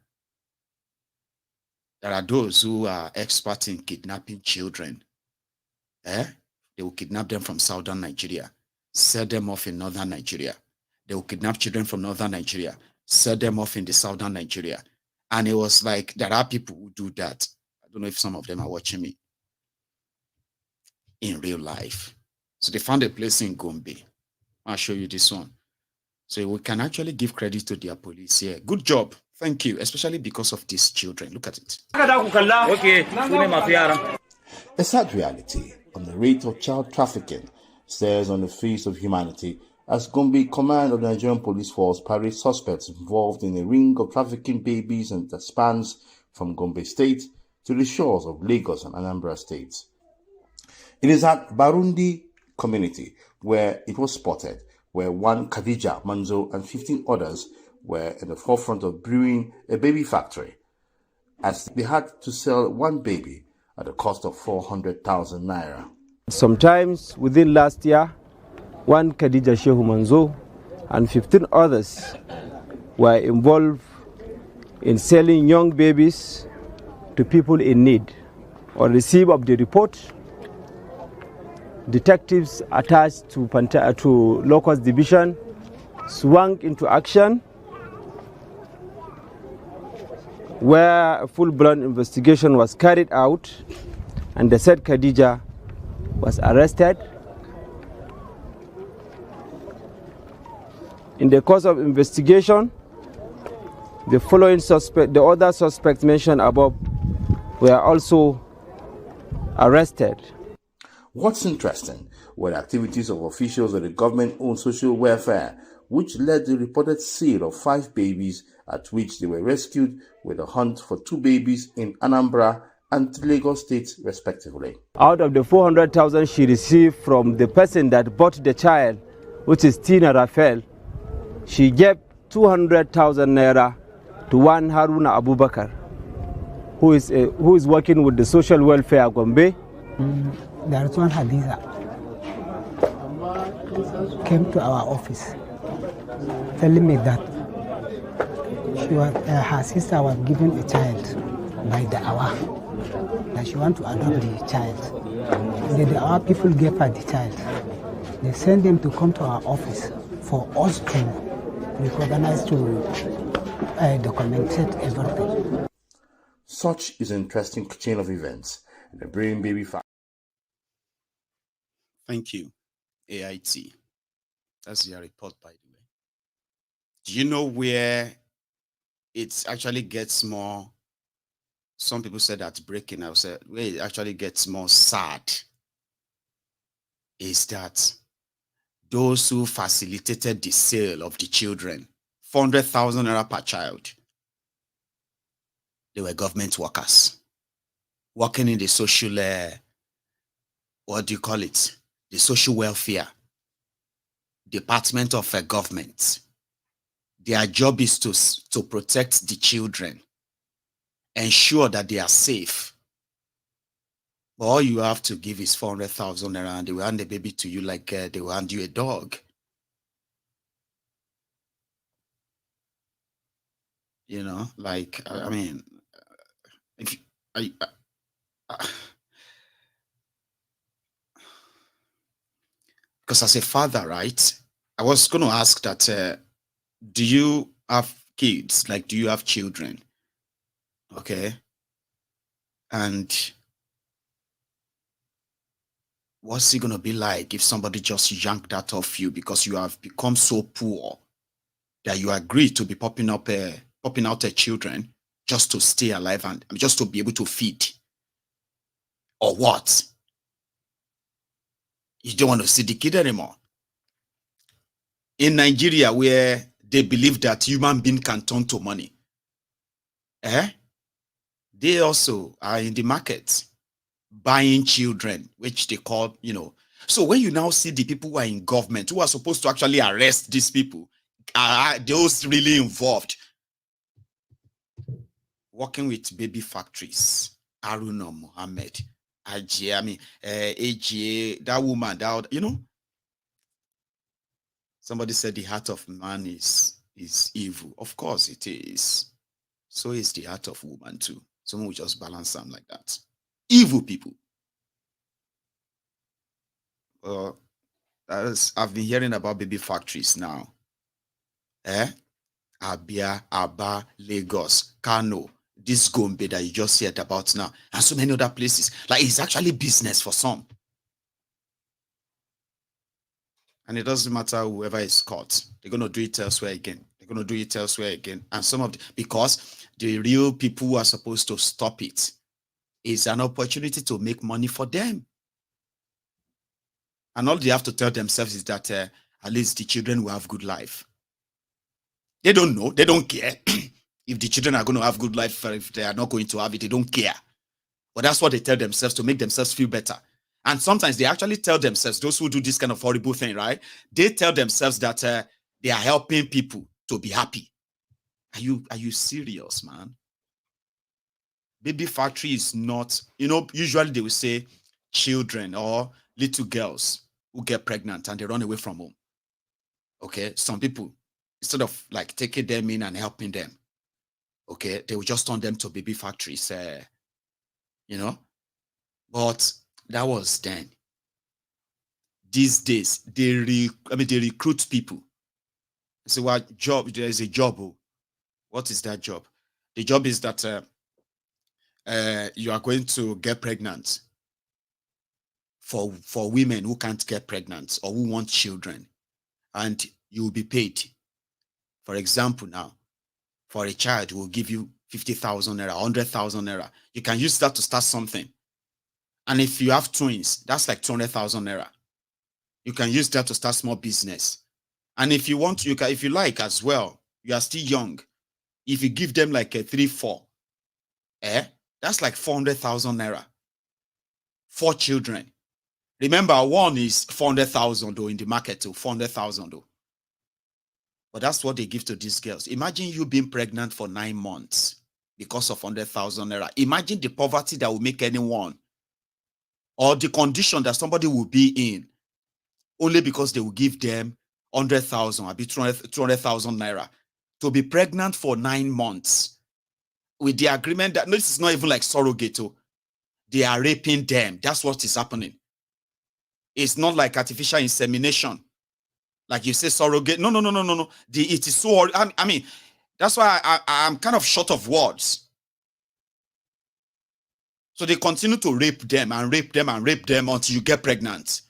There are those who are experts in kidnapping children. They will kidnap them from southern Nigeria, sell them off in northern Nigeria. They will kidnap children from northern Nigeria, sell them off in the southern Nigeria. And it was like, there are people who do that. I don't know if some of them are watching me in real life. So they found a place in Gombe. I'll show you this one. So we can actually give credit to their police here. Good job. Thank you, especially because of these children. Look at it. A sad reality on the rate of child trafficking stares on the face of humanity as Gombe command of the Nigerian police force parades suspects involved in a ring of trafficking babies and that spans from Gombe State to the shores of Lagos and Anambra states. It is at Barundi community where it was spotted, where one Khadija Manzo and 15 others were in the forefront of brewing a baby factory, as they had to sell one baby at a cost of 400,000 naira. Sometimes within last year, one Khadija Shehu Manzo and 15 others were involved in selling young babies to people in need. On receipt of the report, detectives attached to Locust Division swung into action, where a full-blown investigation was carried out, and the said Khadija was arrested. In the course of investigation, the other suspects mentioned above were also arrested. What's interesting were the activities of officials of the government-owned social welfare, which led the reported sale of 5 babies, at which they were rescued with a hunt for 2 babies in Anambra and Lagos State, respectively. Out of the 400,000 she received from the person that bought the child, which is Tina Raphael, she gave 200,000 naira to one Haruna Abubakar, who is working with the social welfare Gombe. There is one Hadiza came to our office telling me that her sister was given a child by the hour, that she want to adopt the child. The hour people gave her the child. They sent them to come to our office for us to recognize, to document everything. Such is an interesting chain of events in the Brain Baby family. Thank you, AIT. That's your report, by the way. Do you know where it actually gets more? Some people said that's breaking. I said where it actually gets more sad is that those who facilitated the sale of the children, 400,000 naira per child, they were government workers working in the social, what do you call it? The social welfare department of a government. Their job is to protect the children, ensure that they are safe. But all you have to give is 400,000 naira, and they will hand the baby to you like they will hand you a dog. You know, like, I mean, if because as a father, right, I was going to ask that, do you have kids? Like, do you have children? Okay. And what's it going to be like if somebody just yanked that off you because you have become so poor that you agree to be popping out their children just to stay alive and just to be able to feed? Or what? You don't want to see the kid anymore. In Nigeria, where they believe that human being can turn to money, they also are in the market buying children, which they call, you know. So when you now see the people who are in government, who are supposed to actually arrest these people, are those really involved? Working with baby factories, Bala Mohammed, AGA, that woman, you know. Somebody said the heart of man is evil. Of course it is. So is the heart of woman too. Someone will just balance them like that. Evil people. I've been hearing about baby factories now. Abia, Aba, Lagos, Kano, this Gombe that you just heard about now, and so many other places. Like, it's actually business for some. And it doesn't matter whoever is caught. They're going to do it elsewhere again. They're going to do it elsewhere again. And some of because the real people who are supposed to stop it is an opportunity to make money for them. And all they have to tell themselves is that at least the children will have good life. They don't know. They don't care. If the children are going to have good life, if they are not going to have it, they don't care. But that's what they tell themselves to make themselves feel better. And sometimes they actually tell themselves, those who do this kind of horrible thing, right? They tell themselves that they are helping people to be happy. Are you serious, man? Baby factory is not, you know, usually they will say children or little girls who get pregnant and they run away from home. Okay, some people, instead of like taking them in and helping them, okay, they will just turn them to baby factories, you know. But that was then. These days, they recruit people. So what job? There's a job. Oh. What is that job? The job is that you are going to get pregnant for women who can't get pregnant or who want children, and you will be paid. For example, now, for a child, we'll give you 50,000 naira, 100,000 naira. You can use that to start something. And if you have twins, that's like 200,000 naira. You can use that to start small business. And if you want, if you like as well, you are still young. If you give them like a 3-4, that's like 400,000 naira. 4 children. Remember, one is 400,000 though in the market, too, 400,000 though. But that's what they give to these girls. Imagine you being pregnant for 9 months because of 100,000 naira. Imagine the poverty that will make anyone, or the condition that somebody will be in, only because they will give them 100,000 or 200,000 naira to be pregnant for 9 months with the agreement that, no, this is not even like surrogate. They are raping them. That's what is happening. It's not like artificial insemination. Like you say surrogate. No. It is so, I mean, that's why I'm kind of short of words. So they continue to rape them and rape them and rape them until you get pregnant.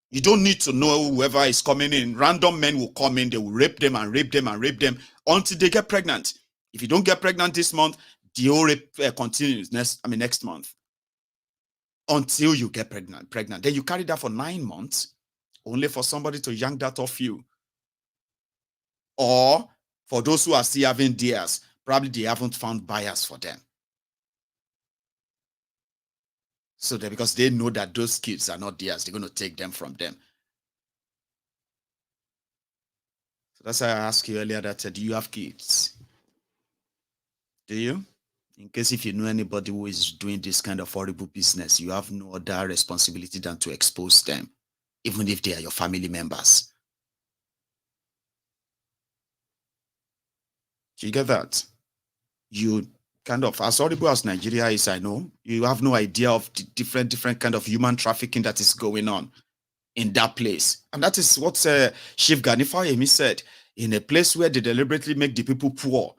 You don't need to know whoever is coming in. Random men will come in, they will rape them and rape them and rape them until they get pregnant. If you don't get pregnant this month, the whole rape continues next month. Until you get pregnant. Then you carry that for 9 months, only for somebody to yank that off you. Or for those who are still having theirs, probably they haven't found buyers for them. So that because they know that those kids are not theirs, they're going to take them from them. So that's why I asked you earlier that, do you have kids? Do you? In case if you know anybody who is doing this kind of horrible business, you have no other responsibility than to expose them, even if they are your family members. Do you get that? You kind of, as horrible as Nigeria is, I know, you have no idea of the different kind of human trafficking that is going on in that place. And that is what Chief Gani Fawehinmi said, in a place where they deliberately make the people poor.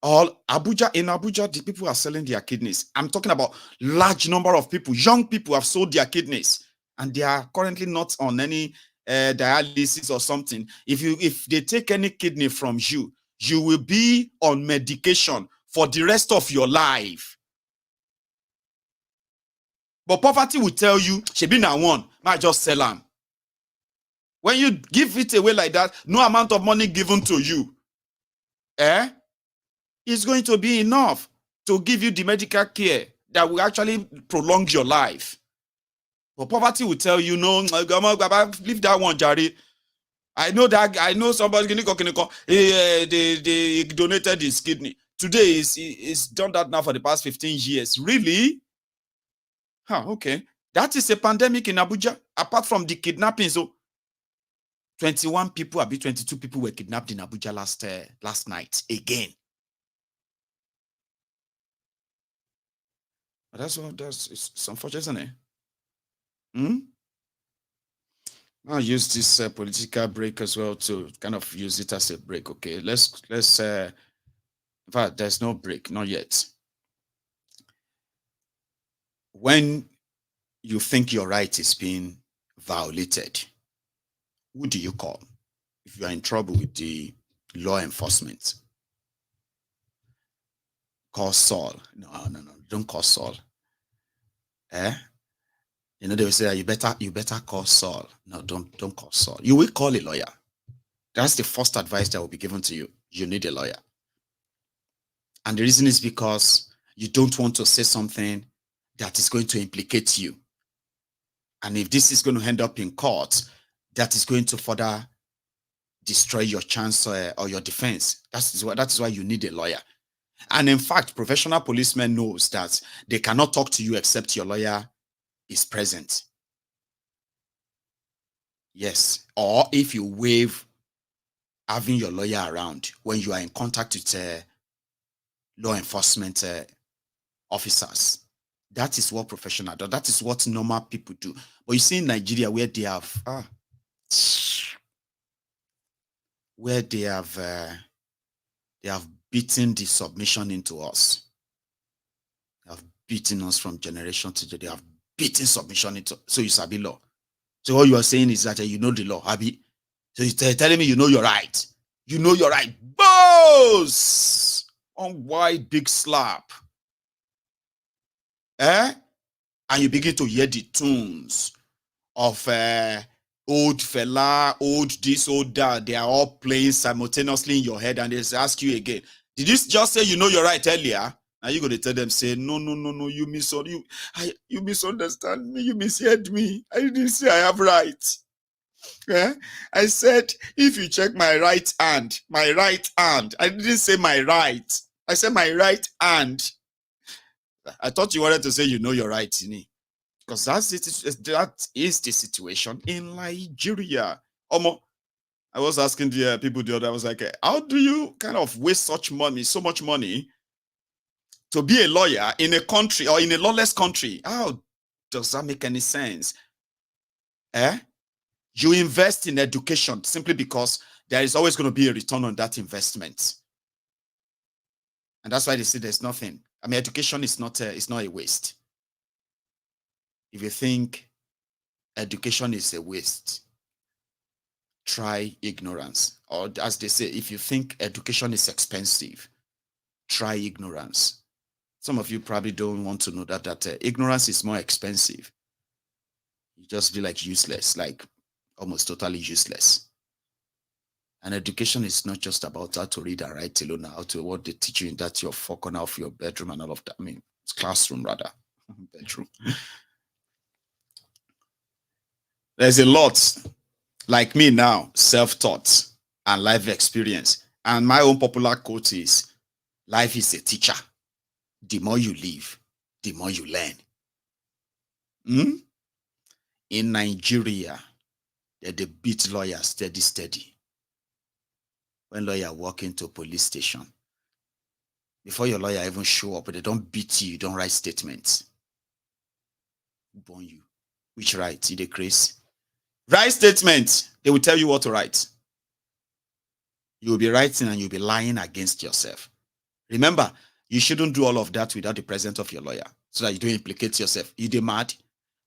In Abuja, the people are selling their kidneys. I'm talking about large number of people. Young people have sold their kidneys, and they are currently not on any dialysis or something. If they take any kidney from you, you will be on medication for the rest of your life. But poverty will tell you, shebi na one, might just sell them. When you give it away like that, no amount of money given to you, is going to be enough to give you the medical care that will actually prolong your life. But poverty will tell you, no, leave that one, Jari. I know somebody they donated his kidney. Today is done that now for the past 15 years. Really? Okay. That is a pandemic in Abuja, apart from the kidnapping. So 21 people, 22 people were kidnapped in Abuja last night again. But it's unfortunate, isn't it? I'll use this political break as well to kind of use it as a break. Okay, let's in fact, there's no break, not yet. When you think your right is being violated, who do you call? If you are in trouble with the law enforcement, call Saul. No, don't call Saul. You know, they will say, you better call Saul. No, don't call Saul. You will call a lawyer. That's the first advice that will be given to you. You need a lawyer. And the reason is because you don't want to say something that is going to implicate you. And if this is going to end up in court, that is going to further destroy your chance or your defense. That is why you need a lawyer. And in fact, professional policemen knows that they cannot talk to you except your lawyer is present. Yes. Or if you waive having your lawyer around when you are in contact with law enforcement officers. That is what professional do. That is what normal people do. But you see in Nigeria where they have beaten the submission into us. They have beaten us from generation to generation. They have beaten submission into. So you sabi law. So what you are saying is that you know the law, Abi. So you're telling me you know your right. You know your right. Boss! On wide big slap. And you begin to hear the tunes of old fella, old this, old that. They are all playing simultaneously in your head, and they ask you again, did you just say you know your right earlier? Are you going to tell them, say, no, you misunderstand me, you misheard me. I didn't say I have right. Yeah? I said, if you check my right hand. I didn't say my right. I said my right hand. I thought you wanted to say you know your right, because that is the situation in Nigeria. I was asking the people the other, I was like, how do you kind of waste so much money, to be a lawyer in a country or in a lawless country? How does that make any sense? You invest in education simply because there is always going to be a return on that investment. And that's why they say there's nothing. I mean, education is not a waste. If you think education is a waste, try ignorance. Or as they say, if you think education is expensive, try ignorance. Some of you probably don't want to know that ignorance is more expensive. You just be like useless, like almost totally useless. And education is not just about how to read and write alone, how to what they teach you in that your four corner of your bedroom and all of that. I mean, it's classroom rather, bedroom. There's a lot, like me now, self-taught and life experience. And my own popular quote is, life is a teacher. The more you live, the more you learn. In Nigeria, they beat lawyers steady. When lawyer walk into a police station, before your lawyer even show up, they don't beat you, don't write statements. Burn you. Which right? See the craze? Write statements. They will tell you what to write. You will be writing and you'll be lying against yourself. Remember, you shouldn't do all of that without the presence of your lawyer, so that you don't implicate yourself. You dey mad?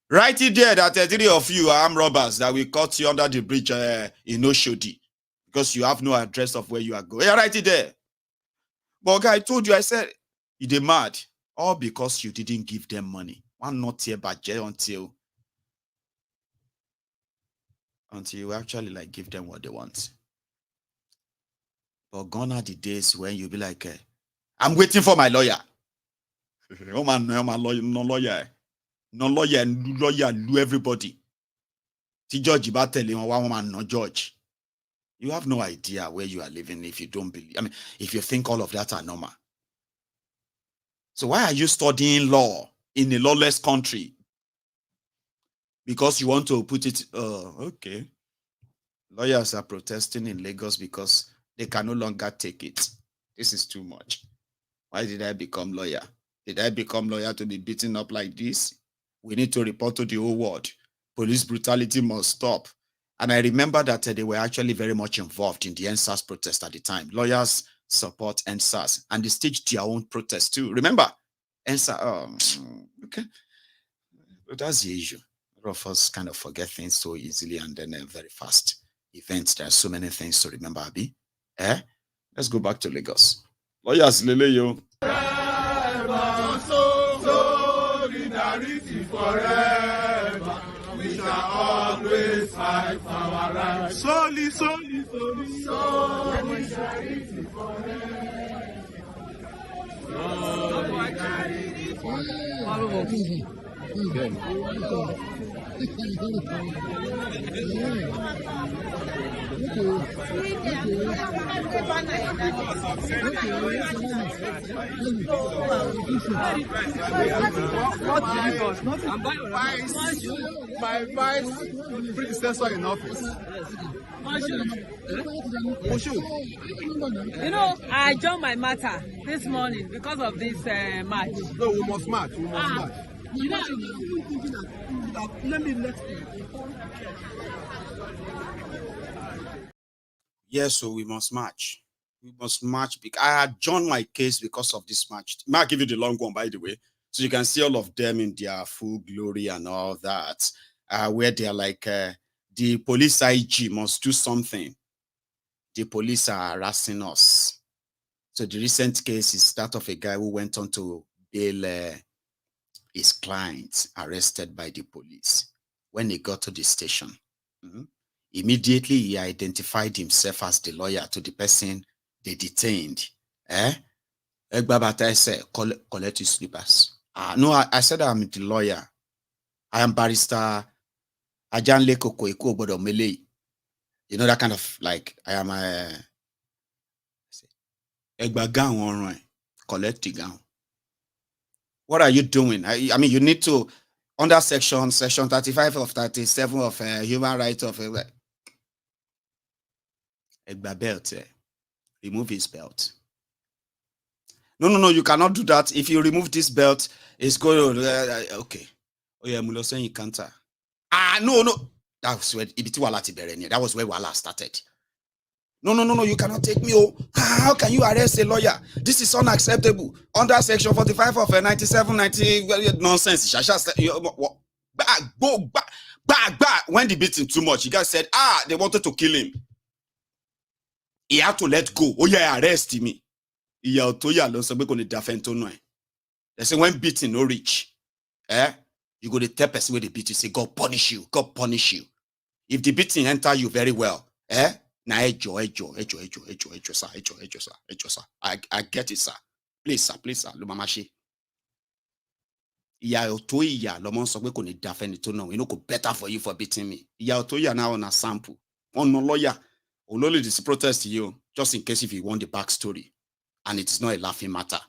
Write it there that 3 of you are armed robbers that will cut you under the bridge in Oshodi, because you have no address of where you are going. Yeah, write it there. But guy, I told you, I said, you dey mad. All because you didn't give them money. One not here, but until you actually like give them what they want. But gone are the days when you be like, I'm waiting for my lawyer. No man, no lawyer, do everybody. The judge about telling one man, no judge. You have no idea where you are living if you don't believe. I mean, if you think all of that are normal. So why are you studying law in a lawless country? Because you want to put it, okay. Lawyers are protesting in Lagos because they can no longer take it. This is too much. Why did I become lawyer? Did I become lawyer to be beaten up like this? We need to report to the whole world. Police brutality must stop. And I remember that they were actually very much involved in the NSAS protest at the time. Lawyers support NSAS, and they staged their own protest too. Remember, NSAS, okay. But that's the issue. A lot of us kind of forget things so easily and then very fast. Events, there are so many things to remember, Abi. Let's go back to Lagos. Lawyers, Lele, yo. Solidarity forever. We shall always fight for our rights. Solidarity forever. Solidarity forever. My vice predecessor in office. You know, I joined my matter this morning because of this match. No, we must march. We must march. Yes, so we must march. We must march. I had joined my case because of this match. I'll give you the long one, by the way, so you can see all of them in their full glory and all that, where they're like, the police IG must do something. The police are harassing us. So the recent case is that of a guy who went on to bail his clients arrested by the police. When he got to the station, immediately he identified himself as the lawyer to the person they detained. Egbabata said, collect his slippers. No, I said I'm the lawyer. I am barrister Ajanle Kokoeko Bodo Mele. You know, that kind of like, I am a Egbagan, collect the gown. What are you doing? I mean, you need to, under section 35 of 37 of human rights of Egba belt, remove his belt. No, you cannot do that. If you remove this belt, it's going to, okay. Oh yeah, Mulo saying you can't. No. That was where that was where Wala started. No, you cannot take me. Oh, how can you arrest a lawyer? This is unacceptable. Under section 45 of 97, 90, nonsense. Back. When they beat him too much, you guys said, they wanted to kill him. He had to let go. Oh yeah, arrest me. They say when beating no reach, you go to tell person where they beat you, say, God punish you. God punish you. If the beating enter you very well, na ejo, sir. I get it, sir. Please, sir. Lumamashi. Iya otoya, lomon so ko ni defend to no. You know, go better for you for beating me. Iya otoya now on a sample. On no lawyer. Only this protest to you, just in case if you want the backstory. And it's not a laughing matter.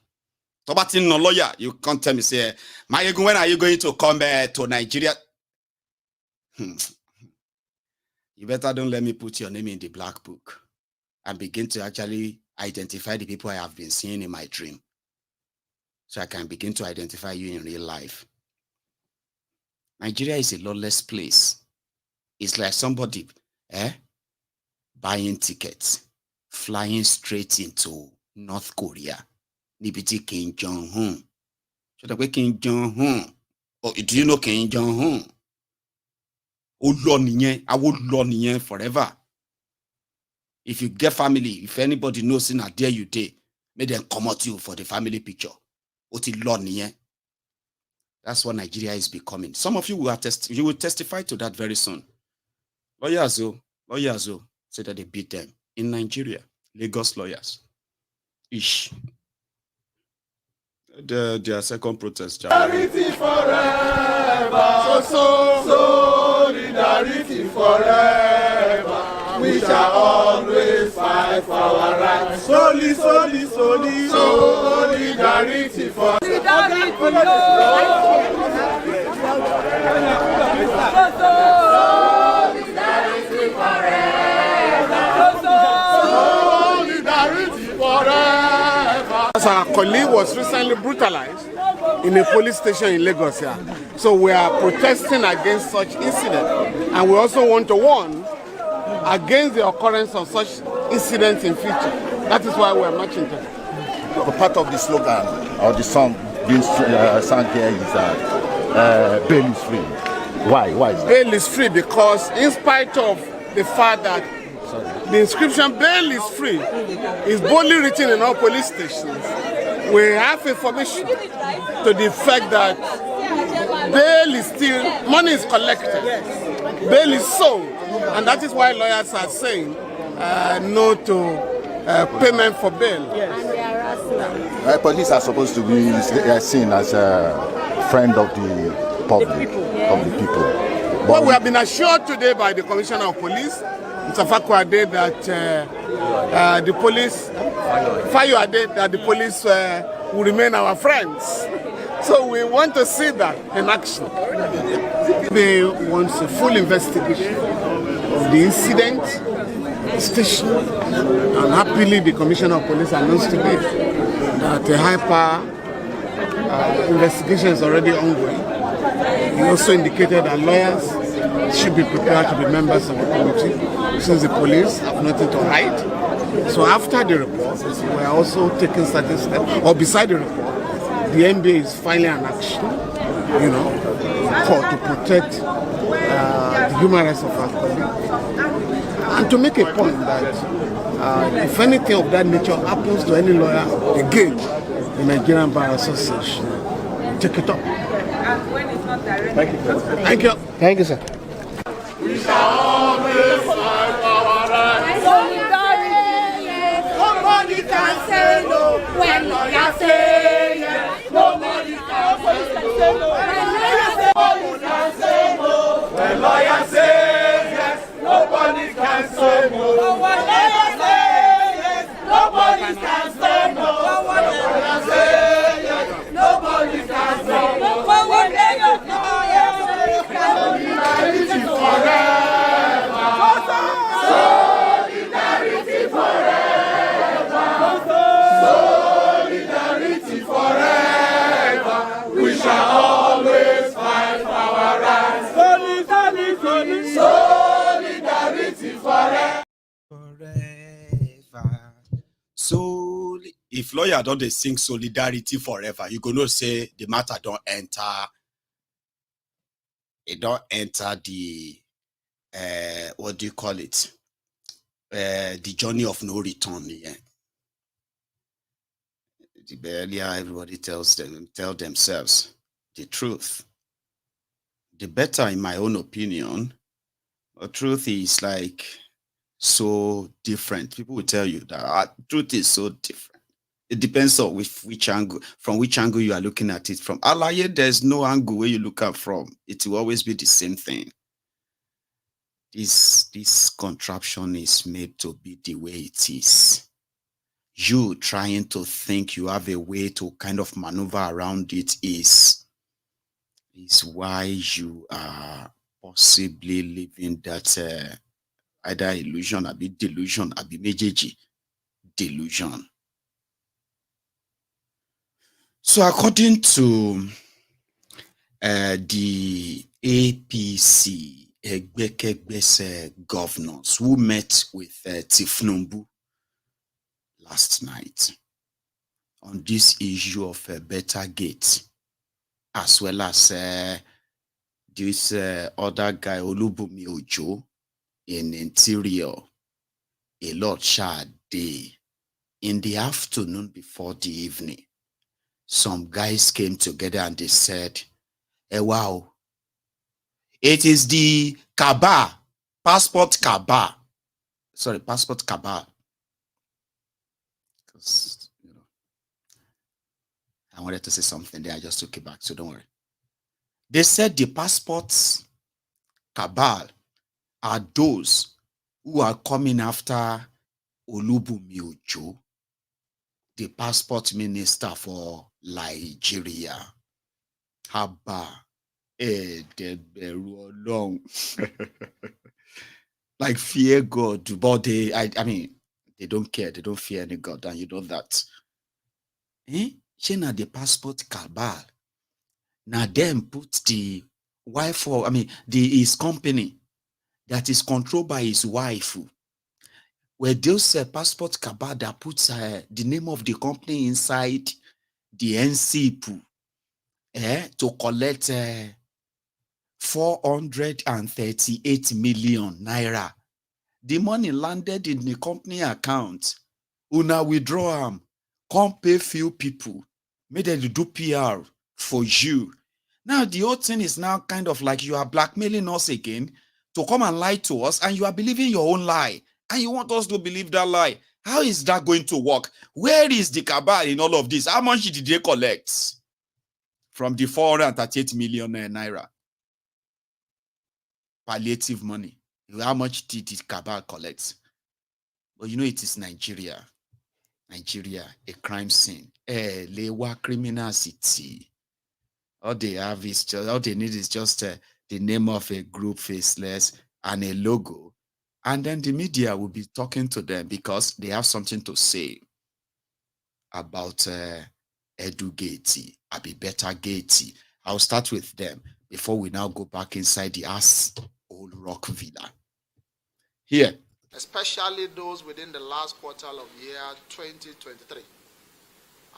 Tobatin no lawyer, you can't tell me, say, when are you going to come to Nigeria? You better don't let me put your name in the black book and begin to actually identify the people I have been seeing in my dream. So I can begin to identify you in real life. Nigeria is a lawless place. It's like somebody buying tickets, flying straight into North Korea. Nibiti Kim Jong-un. Should I Kim Jong-un? Oh, do you know Kim Jong-un? I would learn it forever. If you get family, if anybody knows in a dare you day, may them come at you for the family picture. That's what Nigeria is becoming. Some of you will testify to that very soon. Lawyers say that they beat them in Nigeria. Lagos lawyers. Ish. Their second protest. Solidarity forever. Solidarity forever. We shall always fight for our rights. Solidarity forever. Solidarity forever. As our colleague was recently brutalized in a police station in Lagos here. So we are protesting against such incidents. And we also want to warn against the occurrence of such incidents in future. That is why we are marching today. Part of the slogan or the song being sung here is bail is free. Why is that? Bail is free because in spite of the fact that the inscription bail is free is boldly written in all police stations, we have information to the fact that bail is still, money is collected, bail is sold, and that is why lawyers are saying no to payment for bail. Police are supposed to be seen as a friend of the public, of the people. Well, we have been assured today by the Commissioner of Police Mr. Fakwade that the police, Fayoade, that the police will remain our friends. So we want to see that in action. They want a full investigation of the incident, station, and happily the Commissioner of Police announced today that a high-power investigation is already ongoing. He also indicated that lawyers should be prepared to be members of the committee since the police have nothing to hide. So after the report, we are also taking certain steps, or beside the report, the NBA is filing an action, to protect the human rights of our colleagues. And to make a point that if anything of that nature happens to any lawyer again, the Nigerian Bar Association will take it up. Thank you, sir. Thank you. Thank you, sir. We shall always fight for our rights. Nobody can say no when lawyers say yes. Nobody can say no when lawyers say yes. Nobody can say no. Nobody can say no. Nobody say yes. Nobody can say no. Solidarity forever. Solidarity forever. Solidarity forever. We shall always fight for our rights. Solidarity forever. So if lawyer don't they sing solidarity forever, you gonna say the matter don't enter. It don't enter the what do you call it? The journey of no return. Yeah. Earlier, everybody tell themselves the truth. The better, in my own opinion, the truth is like so different. People will tell you that truth is so different. It depends on which angle, from which angle you are looking at it from. Alaye, there's no angle where you look at from. It will always be the same thing. This contraption is made to be the way it is. You trying to think you have a way to kind of maneuver around it is why you are possibly living that either illusion, a bit delusion, a bit mejeji delusion. So according to the APC Egbekegbese governors who met with Tinubu last night on this issue of a better gate, as well as this other guy Olubumi Ojo in interior, a lot shad day in the afternoon before the evening. Some guys came together and they said, wow, it is the cabal, passport cabal. Sorry, passport cabal. Because, I wanted to say something there, I just took it back, so don't worry. They said the passports cabal are those who are coming after Olubumi Ojo, the passport minister for Nigeria. Haba, long. Like fear God, but I mean, they don't care, they don't fear any God, and you know that. Shena the passport cabal. Now them put the wife or his company that is controlled by his wife. Where those passport cabal that puts the name of the company inside the NC to collect 438 million naira. The money landed in the company account. Una withdraw them, come pay few people, made them do PR for you. Now the whole thing is now kind of like you are blackmailing us again to come and lie to us, and you are believing your own lie, and you want us to believe that lie. How is that going to work? Where is the cabal in all of this? How much did they collect from the 438 million naira? Palliative money. How much did this cabal collect? But you know, it is Nigeria. Nigeria, a crime scene. Lewa criminality. All they have is just, all they need is just the name of a group, faceless, and a logo. And then the media will be talking to them because they have something to say about Edu Gate, Abibeta Gate. I'll start with them before we now go back inside the old rock villa. Here. Especially those within the last quarter of year 2023,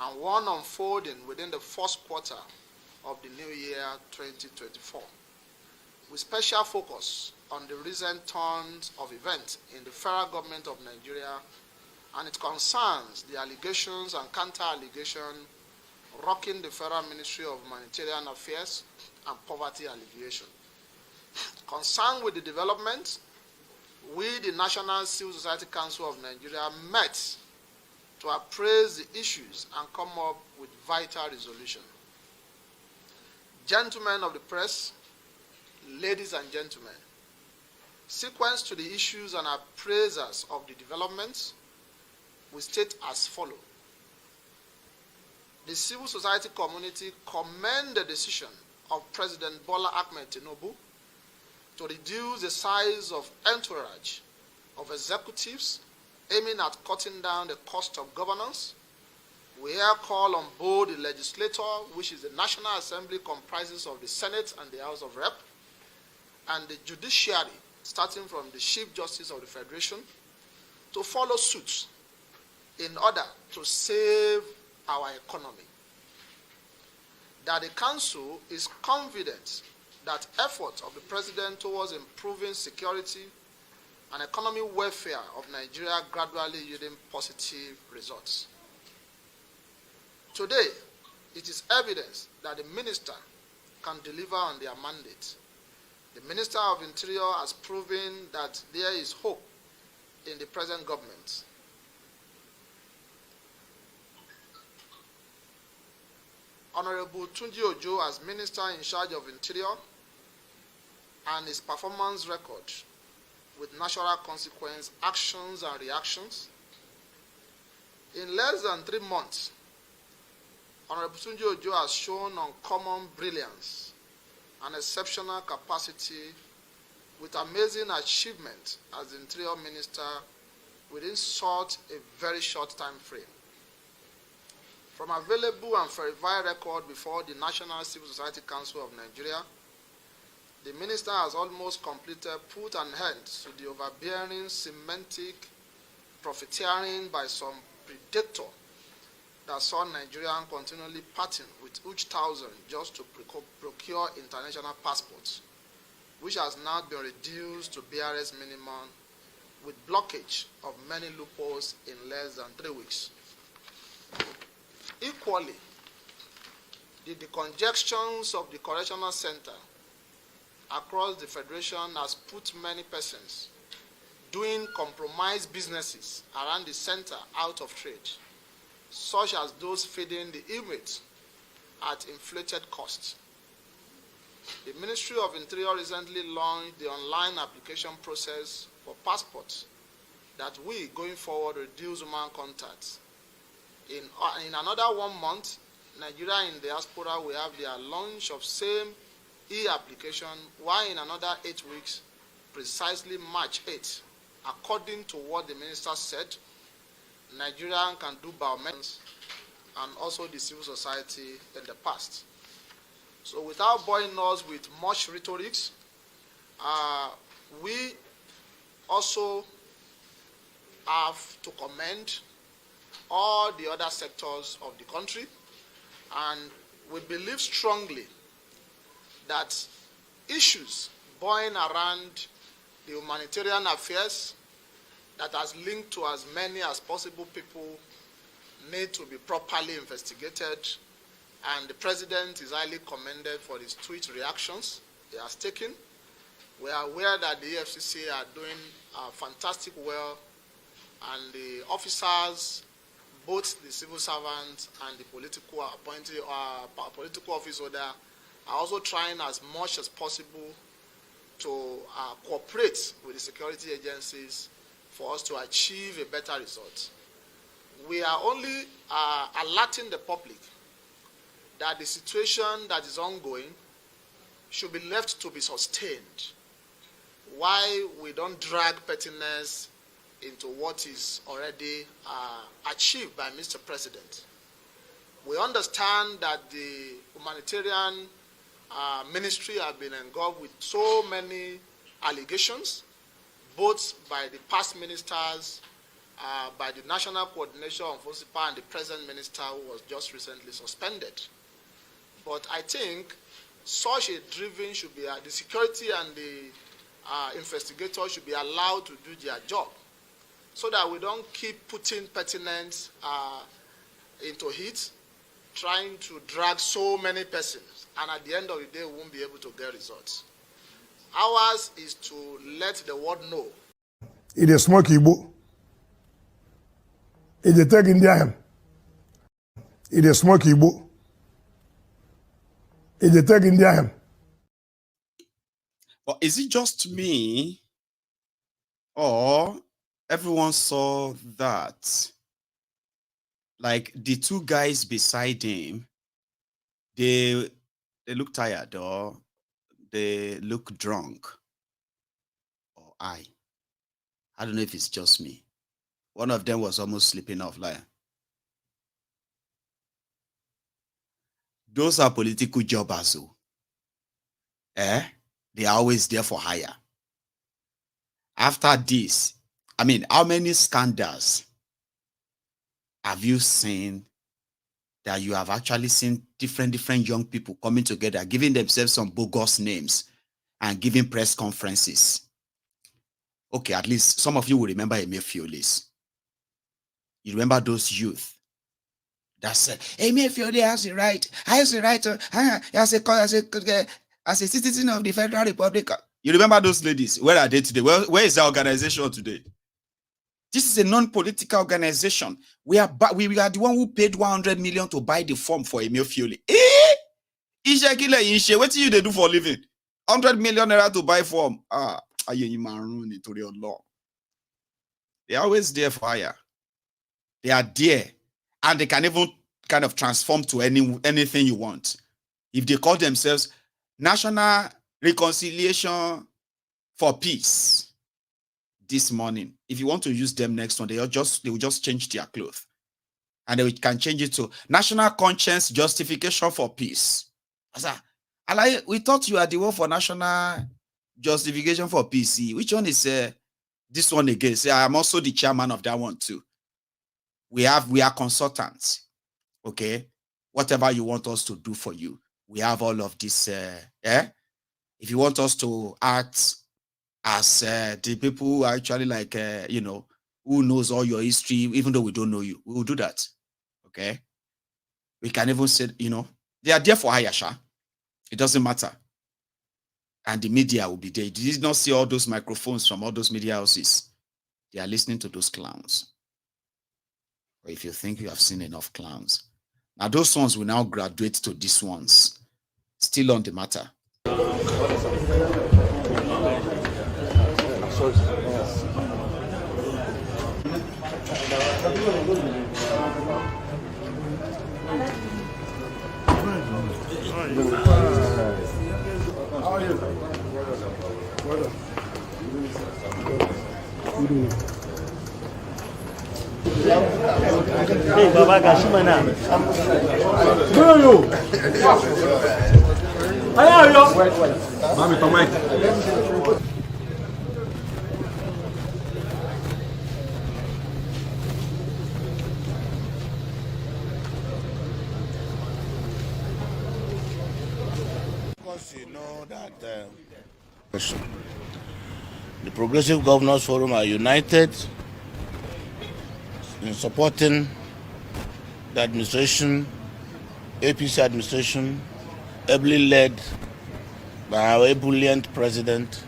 and one unfolding within the first quarter of the new year 2024, with special focus on the recent turns of events in the federal government of Nigeria, and it concerns the allegations and counter-allegations rocking the Federal Ministry of Humanitarian Affairs and Poverty Alleviation. Concerned with the development, we, the National Civil Society Council of Nigeria, met to appraise the issues and come up with vital resolution. Gentlemen of the press, ladies and gentlemen, sequence to the issues and appraisers of the developments, we state as follows. The civil society community commend the decision of President Bala Mohammed Tinubu to reduce the size of entourage of executives aiming at cutting down the cost of governance. We here call on both the legislature, which is the National Assembly, comprises of the Senate and the House of Rep, and the judiciary, starting from the Chief Justice of the Federation, to follow suit in order to save our economy. That the Council is confident that efforts of the President towards improving security and economic welfare of Nigeria gradually yielding positive results. Today, it is evidence that the Minister can deliver on their mandate. The Minister of Interior has proven that there is hope in the present government. Honorable Tunji Ojo, as Minister in charge of Interior, and his performance record with natural consequence actions and reactions. In less than 3 months, Honorable Tunji Ojo has shown uncommon brilliance and exceptional capacity with amazing achievement as the Interior Minister within such a very short time frame. From available and verified record before the National Civil Society Council of Nigeria, the Minister has almost completed put an end to the overbearing, semantic profiteering by some predator that saw Nigerians continually parting with each thousand just to procure international passports, which has now been reduced to BRS minimum with blockage of many loopholes in less than 3 weeks. Equally, the decongestions of the correctional center across the Federation has put many persons doing compromised businesses around the center out of trade, such as those feeding the inmates at inflated costs. The Ministry of Interior recently launched the online application process for passports that we, going forward, reduce human contacts. In another 1 month, Nigeria in diaspora will have their launch of same e-application, while in another 8 weeks, precisely March 8, according to what the minister said, Nigeria can do biometrics and also the civil society in the past. So without boring us with much rhetorics, we also have to commend all the other sectors of the country, and we believe strongly that issues boiling around the humanitarian affairs that has linked to as many as possible people need to be properly investigated, and the President is highly commended for his tweet reactions he has taken. We are aware that the EFCC are doing fantastic well, and the officers, both the civil servants and the political appointee, political office holder, are also trying as much as possible to cooperate with the security agencies for us to achieve a better result. We are only alerting the public that the situation that is ongoing should be left to be sustained. Why we don't drag pettiness into what is already achieved by Mr. President. We understand that the humanitarian ministry have been engulfed with so many allegations, both by the past ministers, by the National Coordination of FOSIPA and the present minister who was just recently suspended. But I think such a driven should be, the security and the investigators should be allowed to do their job so that we don't keep putting pertinence into it, trying to drag so many persons, and at the end of the day, we won't be able to get results. Ours is to let the world know. It is smoke Igbo. It is take Indian. It is smoke Igbo. It is take Indian. But is it just me, or everyone saw that? Like the two guys beside him, they look tired or they look drunk. Or I don't know if it's just me. One of them was almost sleeping off like. Those are political jobbers. They are always there for hire. After this, I mean, how many scandals have you seen that you have actually seen different young people coming together, giving themselves some bogus names and giving press conferences? Okay, at least some of you will remember Emefiole. You remember those youth that said, Emefiole has the right, has the right to, as a citizen of the Federal Republic. You remember those ladies? Where are they today? Where is the organization today? This is a non-political organization. We are the one who paid 100 million to buy the form for Emefiole. What do you do for a living? 100 million naira to buy form. They're always there for hire. They are there, and they can even kind of transform to anything you want. If they call themselves National Reconciliation for Peace this morning, if you want to use them next one, they will just change their clothes, and they can change it to National Conscience Justification for Peace. We thought you are the one for National Justification for Peace. Which one is this one again? Say, I am also the chairman of that one too. We are consultants. Okay, whatever you want us to do for you, we have all of this. If you want us to act as the people who actually who knows all your history, even though we don't know you, we will do that. Okay, we can even say, they are there for Ayasha. It doesn't matter. And the media will be there. Did you not see all those microphones from all those media houses? They are listening to those clowns. Or if you think you have seen enough clowns. Now those ones will now graduate to these ones. Still on the matter. How are you? Well Hey, Baba Gashimana. Where are you? How are you? Mami, come on. Because you know that the Progressive Governors Forum are united in supporting the administration, APC administration, ably led by our ebullient President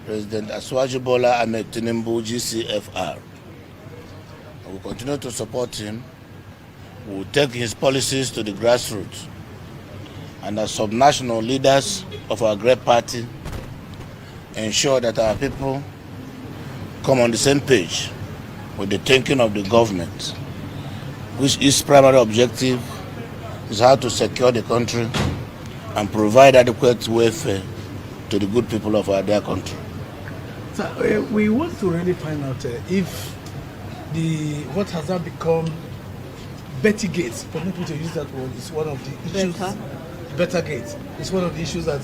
Asiwaju Bola Tinubu, GCFR. We will continue to support him. We will take his policies to the grassroots. And as subnational leaders of our great party, ensure that our people come on the same page with the thinking of the government, which its primary objective is how to secure the country and provide adequate welfare to the good people of our dear country. So we want to really find out if what has now become Betty Gates, for people to use that word, is one of the issues. Better Gates is one of the issues that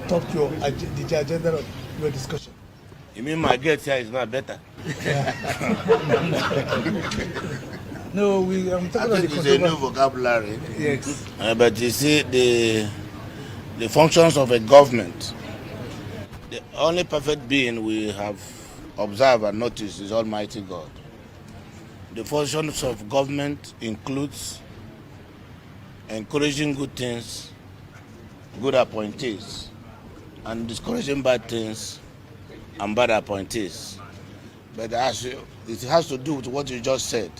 topped the agenda of your discussion. You mean my gate here is not better? No, I'm talking about it's a new vocabulary. Yes. But you see, the functions of a government, the only perfect being we have observed and noticed is Almighty God. The functions of government includes encouraging good things, good appointees, and discouraging bad things and bad appointees. But it has to do with what you just said.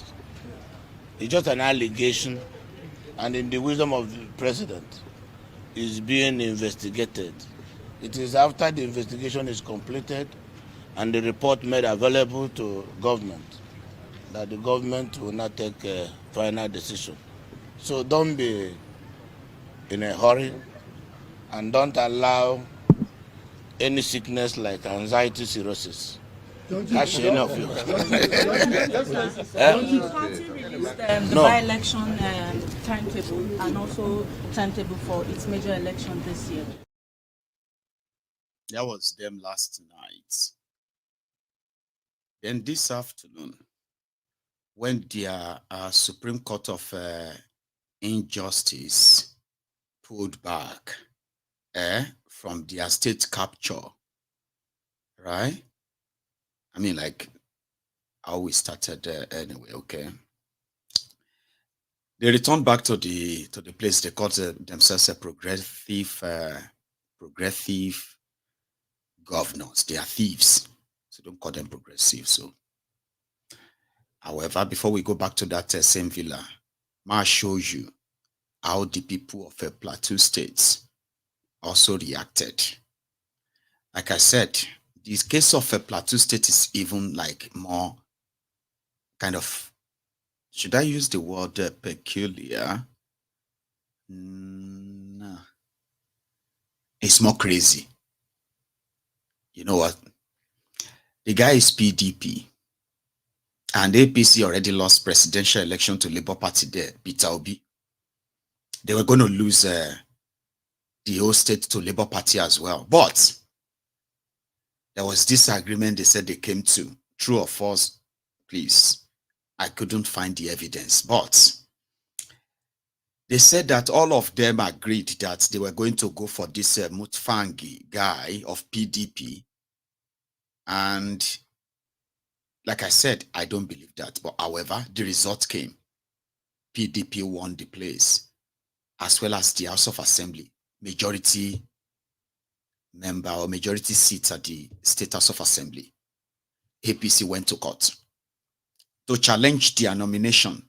It's just an allegation, and in the wisdom of the president, is being investigated. It is after the investigation is completed and the report made available to government that the government will not take a final decision. So don't be in a hurry and don't allow any sickness like anxiety, cirrhosis. That's enough of you. The by-election timetable and also timetable for its major election this year. That was them last night. Then this afternoon, when their Supreme Court of Injustice pulled back from their state capture, right? I mean, like how we started anyway, okay? They returned back to the place they called themselves a progressive governors. They are thieves, so don't call them progressive. So, however, before we go back to that same villa, I'll show you how the people of Plateau states also reacted. Like I said, this case of a Plateau state is even like more kind of, should I use the word peculiar? No. It's more crazy. You know what? The guy is PDP. And APC already lost presidential election to Labour Party there, Peter Obi. They were going to lose the whole state to Labour Party as well. But there was this agreement they said they came to. True or false, please. I couldn't find the evidence. But they said that all of them agreed that they were going to go for this Mutfangi guy of PDP. And like I said, I don't believe that. But however, the result came. PDP won the place, as well as the House of Assembly. Majority member or majority seats at the State House of Assembly. APC went to court to challenge their nomination.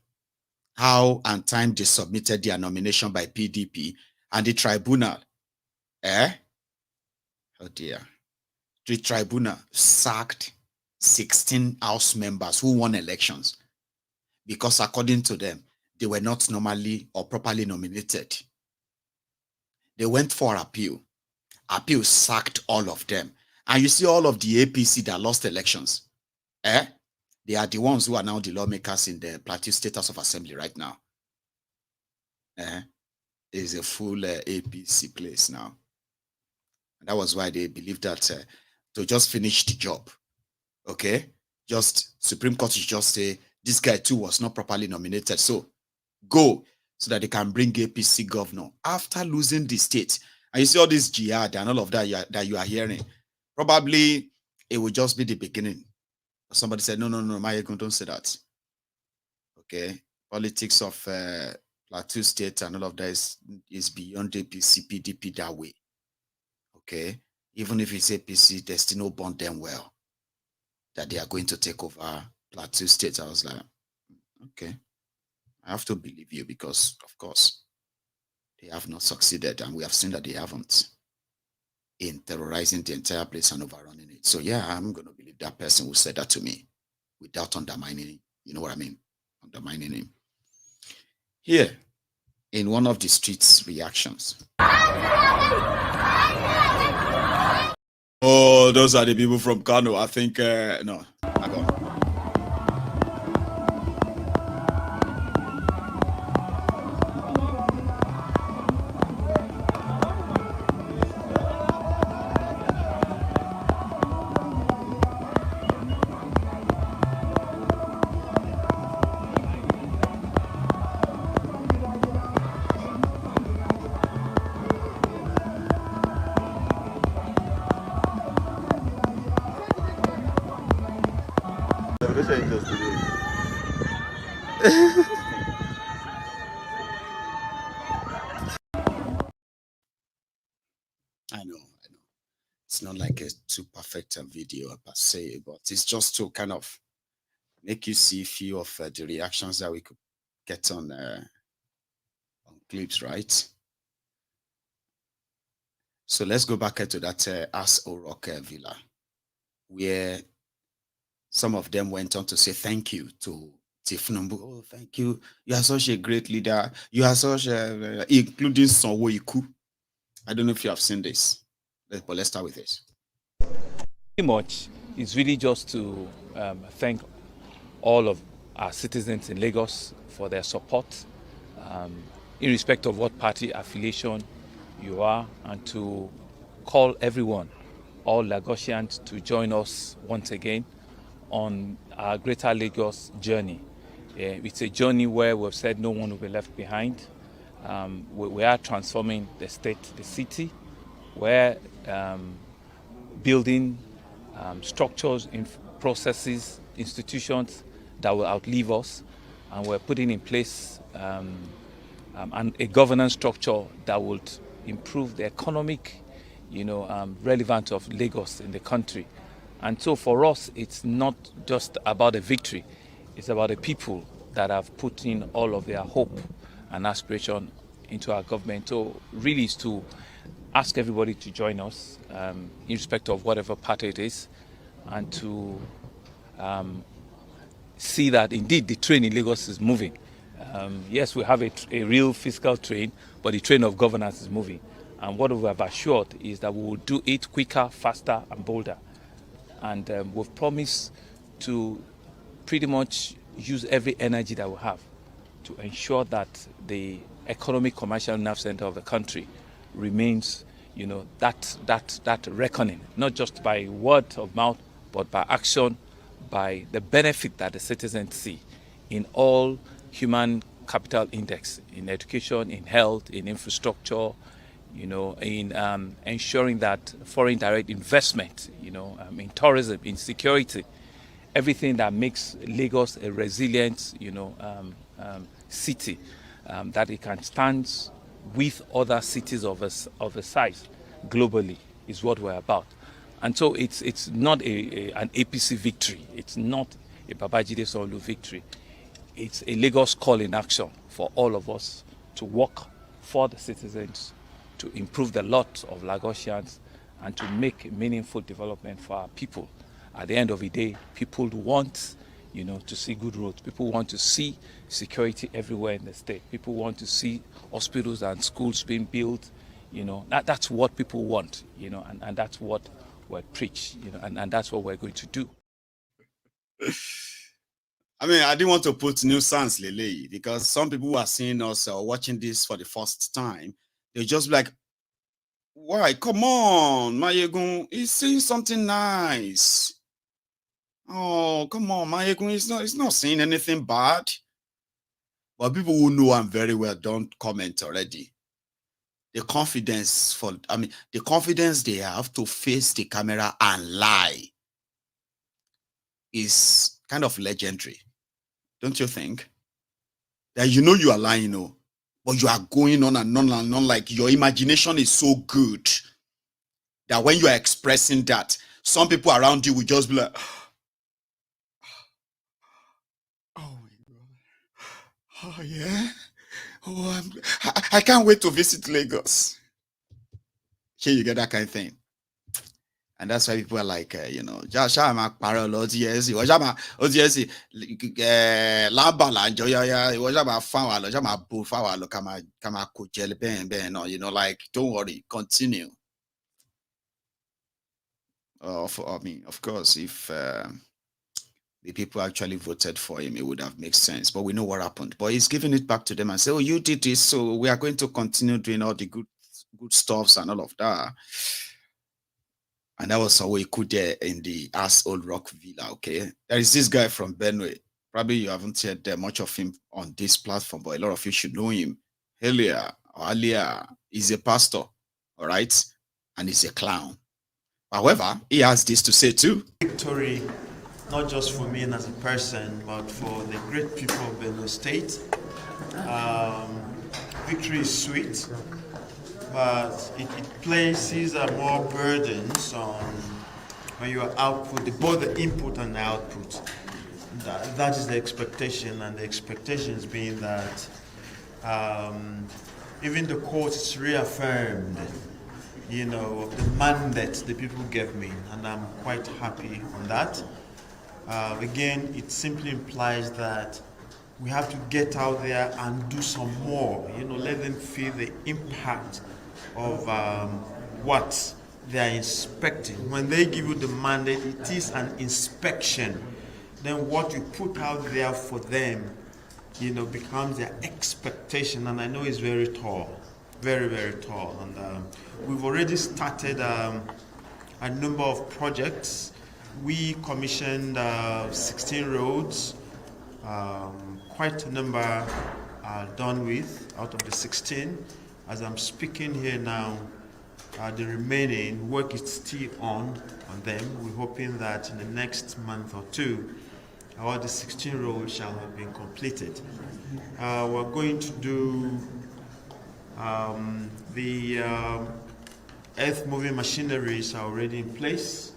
How and time they submitted their nomination by PDP, and the tribunal, oh dear, the tribunal sacked 16 House members who won elections because according to them, they were not normally or properly nominated. They went for appeal. Appeal sacked all of them. And you see all of the APC that lost elections, they are the ones who are now the lawmakers in the Plateau State House of Assembly right now. It's a full APC place now. And that was why they believed that to just finish the job, okay? Just Supreme Court should just say, this guy too was not properly nominated. So go, so that they can bring APC governor after losing the state. And you see all this jihad and all of that that you are hearing. Probably it will just be the beginning. Somebody said, no, Mayegun, don't say that. Okay. Politics of Plateau State and all of that is beyond APC, PDP that way. Okay. Even if it's APC, they still not bond them well that they are going to take over Plateau State. I was like, okay. I have to believe you because, of course, they have not succeeded and we have seen that they haven't. in terrorizing the entire place and overrunning it. So yeah, I'm going to believe that person who said that to me without undermining him. You know what I mean? Undermining him. Here, in one of the streets reactions. Oh, those are the people from Kano. I think, no, I don't. I know. It's not like a too perfect video per se, but it's just to kind of make you see a few of the reactions that we could get on clips, right? So let's go back to that As Rock Villa, where some of them went on to say thank you to Tifnumbu. Oh, thank you. You are such a great leader. You are such a, including Sanwoolu. I don't know if you have seen this, but let's start with this. Pretty much, it's really just to thank all of our citizens in Lagos for their support, in respect of what party affiliation you are, and to call everyone, all Lagosians, to join us once again on our Greater Lagos journey. It's a journey where we've said no one will be left behind. We are transforming the state, the city. We're building structures, processes, institutions that will outlive us, and we're putting in place a governance structure that would improve the economic, relevance of Lagos in the country. And so for us, it's not just about a victory, it's about the people that have put in all of their hope and aspiration into our government. So really is to ask everybody to join us in respect of whatever party it is, and to see that indeed the train in Lagos is moving. Yes, we have a real fiscal train, but the train of governance is moving. And what we have assured is that we will do it quicker, faster, and bolder. And we've promised to pretty much use every energy that we have to ensure that the economic commercial nerve center of the country remains, that reckoning, not just by word of mouth, but by action, by the benefit that the citizens see in all human capital index, in education, in health, in infrastructure, in ensuring that foreign direct investment, in tourism, in security, everything that makes Lagos a resilient, city, that it can stand with other cities of a size globally is what we're about. And so it's not an APC victory. It's not a Babajide Sanwo-Olu victory. It's a Lagos call in action for all of us to work for the citizens, to improve the lot of Lagosians, and to make meaningful development for our people. At the end of the day, people want, to see good roads. People want to see security everywhere in the state. People want to see hospitals and schools being built. That's what people want, and that's what we preach, and that's what we're going to do. I mean, I didn't want to put nuisance, Lele, because some people who are seeing us or watching this for the first time, they just be like, why? Come on, Mayegun, he's saying something nice. Oh, come on, Mayegun, he's not saying anything bad. But people who know him very well don't comment already. The confidence they have to face the camera and lie is kind of legendary. Don't you think? That you are lying, but you are going on and on and on, like your imagination is so good that when you are expressing that, some people around you will just be like, oh my God. Oh yeah. Oh, I can't wait to visit Lagos. Here you get that kind of thing. And that's why people are like, you know, Jashama parallel OTSC, Wajama OTSC, Labala, Joya, Wajama Fawa, Jama Bufawa, Kama Kuchel Ben, or, you know, like, don't worry, continue. I mean, of course, if the people actually voted for him, it would have made sense. But we know what happened. But he's giving it back to them and say, oh, you did this, so we are going to continue doing all the good stuffs and all of that. And that was how he could there in the Old Rock Villa, okay? There is this guy from Benue. Probably you haven't heard much of him on this platform, but a lot of you should know him. Alia is a pastor, all right? And he's a clown. However, he has this to say too. Victory, not just for me as a person, but for the great people of Benue State. Victory is sweet, but it places more burdens on your output, both the input and the output. That is the expectation, and the expectations being that even the court is reaffirmed, you know, the mandate the people gave me, and I'm quite happy on that. Again, it simply implies that we have to get out there and do some more, you know, let them feel the impact of what they are inspecting. When they give you the mandate, it is an inspection. Then what you put out there for them, you know, becomes their expectation, and I know it's very tall, very, very tall. And we've already started a number of projects. We commissioned 16 roads. Quite a number are done with out of the 16. As I'm speaking here now, the remaining work is still on them. We're hoping that in the next month or two, all the 16 roads shall have been completed. We're going to do the earth-moving machineries are already in place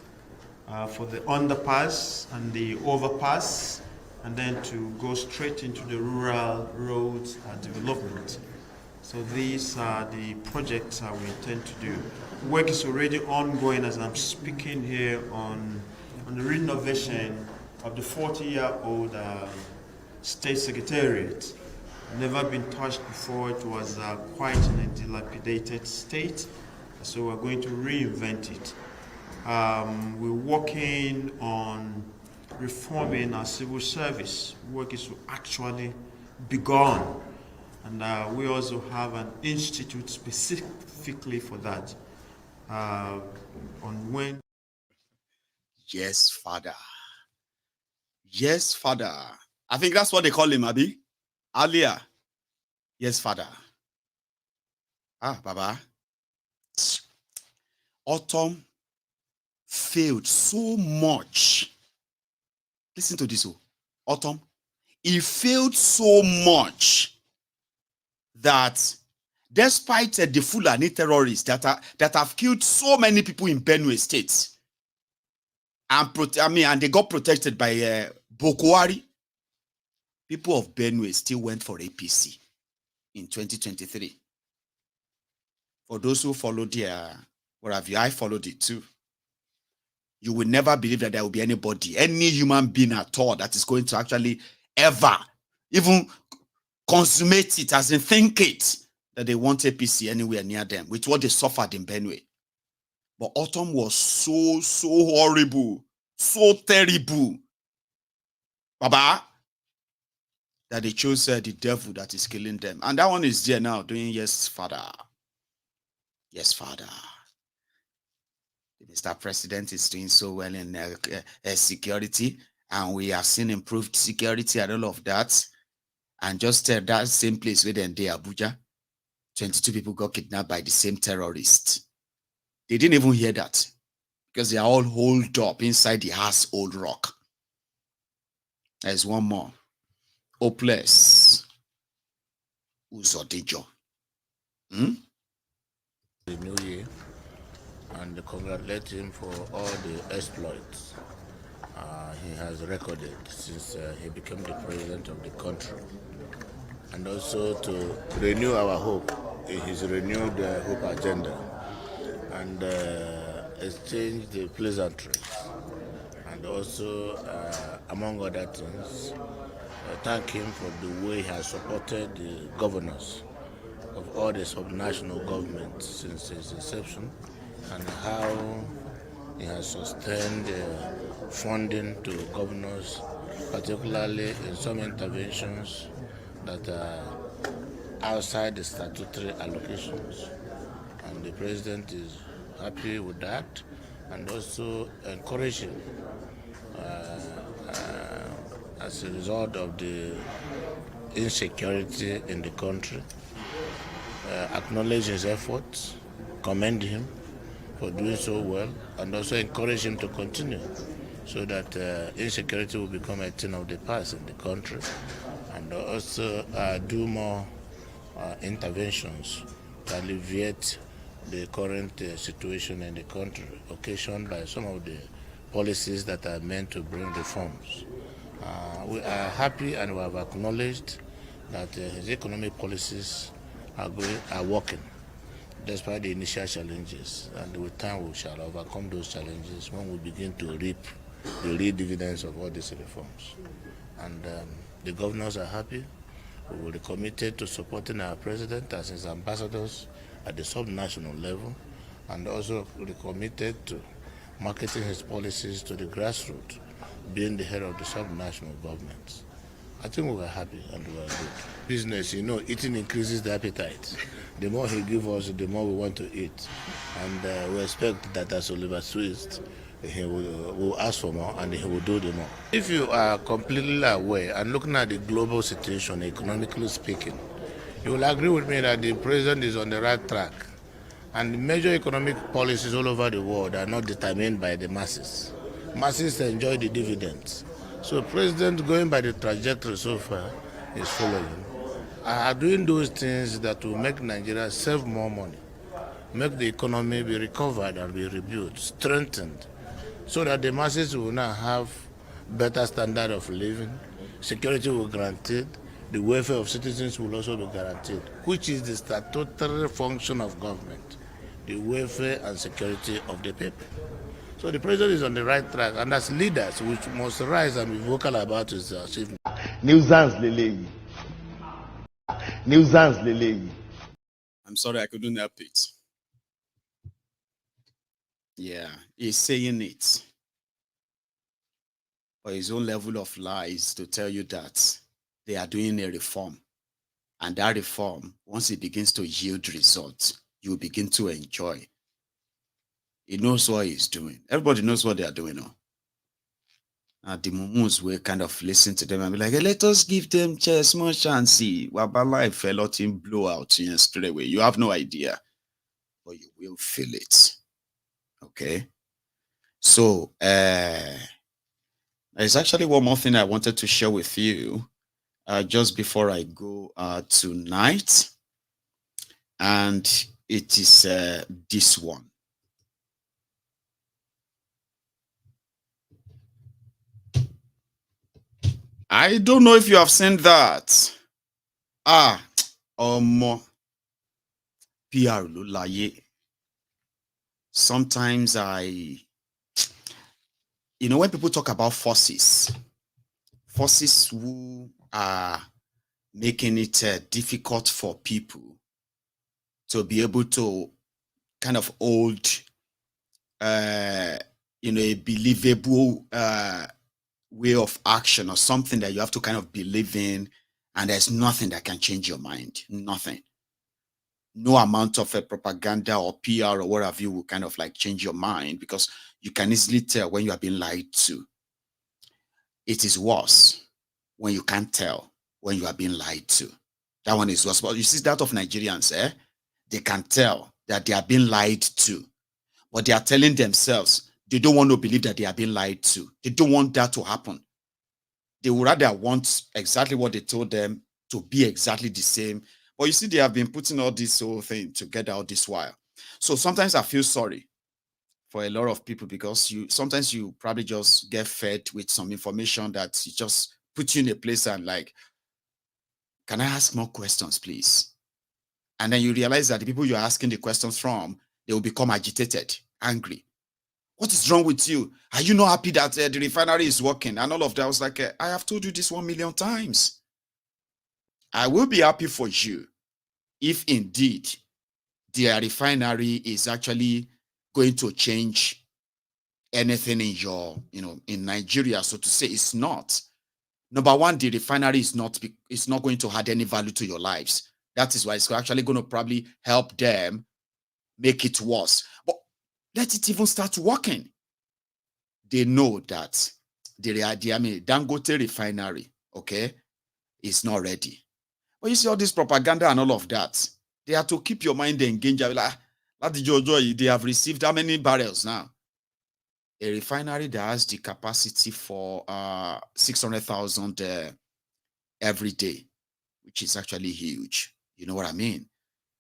for the underpass and the overpass, and then to go straight into the rural roads development. So these are the projects we intend to do. Work is already ongoing as I'm speaking here on the renovation of the 40-year-old State Secretariat. Never been touched before. It was quite in a dilapidated state, so we're going to reinvent it. We're working on reforming our civil service. Work is actually begun, and we also have an institute specifically for that. On when? Yes, Father. Yes, Father. I think that's what they call him, Abi. Alia. Yes, Father. Baba. Autumn failed so much. Listen to this, Autumn. He failed so much that despite the Fulani terrorists that have killed so many people in Benue State, and they got protected by Boko Haram, people of Benue still went for APC in 2023. For those who followed I followed it too. You will never believe that there will be anybody, any human being at all, that is going to actually ever even consummate it, as in think it, that they want APC anywhere near them, with what they suffered in Benue. But Autumn was so horrible, so terrible, Baba, that they chose the devil that is killing them. And that one is there now doing yes, Father. Yes, Father. Mr. President is doing so well in security, and we have seen improved security and all of that. And just that same place where they Abuja, 22 people got kidnapped by the same terrorists. They didn't even hear that because they are all holed up inside the house, Old Rock. There's one more. Hopeless. Uzodejo. The new year, and congratulate him for all the exploits he has recorded since he became the president of the country. And also to renew our hope, his renewed hope agenda. And exchange the pleasantries and also, among other things, thank him for the way he has supported the governors of all the subnational governments since its inception and how he has sustained funding to governors, particularly in some interventions that are outside the statutory allocations. And the president is happy with that and also encouraging as a result of the insecurity in the country. Acknowledge his efforts, commend him for doing so well, and also encourage him to continue so that insecurity will become a thing of the past in the country, and also do more interventions to alleviate the current situation in the country, occasioned by some of the policies that are meant to bring reforms. We are happy and we have acknowledged that his economic policies are working despite the initial challenges, and with time we shall overcome those challenges when we begin to reap the real dividends of all these reforms. And the governors are happy. We will be committed to supporting our president as his ambassadors at the subnational level, and also we're committed to marketing his policies to the grassroots, being the head of the subnational governments. I think we were happy and we were good. Business, you know, eating increases the appetite. The more he gives us, the more we want to eat. And we expect that as Oliver Twist, he will ask for more and he will do the more. If you are completely aware and looking at the global situation, economically speaking, you will agree with me that the president is on the right track. And major economic policies all over the world are not determined by the masses. Masses enjoy the dividends. So president, going by the trajectory so far, is following, are doing those things that will make Nigeria save more money, make the economy be recovered and be rebuilt, strengthened, so that the masses will now have better standard of living, security will be granted, the welfare of citizens will also be guaranteed, which is the statutory function of government, the welfare and security of the people. So the president is on the right track, and as leaders, we must rise and be vocal about his achievement. I'm sorry, I couldn't help it. Yeah, he's saying it for his own level of lies to tell you that they are doing a reform. And that reform, once it begins to yield results, you begin to enjoy. He knows what he's doing. Everybody knows what they are doing now. The Mumus will kind of listen to them and be like, hey, let us give them more chance. See, Wabala fell out in blowout straight away. You have no idea, but you will feel it. Okay? So, there's actually one more thing I wanted to share with you just before I go tonight. And it is this one. I don't know if you have seen that. PR Lulaye. Sometimes when people talk about forces who are making it difficult for people to be able to kind of hold, a believable way of action or something that you have to kind of believe in, and there's nothing that can change your mind. Nothing. No amount of propaganda or PR or whatever you will kind of like change your mind, because you can easily tell when you are being lied to. It is worse when you can't tell when you are being lied to. That one is worse. But you see that of Nigerians, they can tell that they are being lied to, but they are telling themselves they don't want to believe that they are being lied to. They don't want that to happen. They would rather want exactly what they told them to be exactly the same. But you see, they have been putting all this whole thing together all this while. So sometimes I feel sorry for a lot of people, because sometimes you probably just get fed with some information that you just put you in a place and like, can I ask more questions, please? And then you realize that the people you're asking the questions from, they will become agitated, angry. What is wrong with you? Are you not happy that the refinery is working? And all of that. I was like, I have told you this 1 million times. I will be happy for you if indeed the refinery is actually going to change anything in your, in Nigeria. So to say, it's not. Number one, the refinery is not going to add any value to your lives. That is why it's actually going to probably help them make it worse. But let it even start working. They know that the Dangote refinery, okay, is not ready. But you see all this propaganda and all of that, they have to keep your mind engaged. Like, they have received how many barrels now? A refinery that has the capacity for 600,000 every day, which is actually huge. You know what I mean?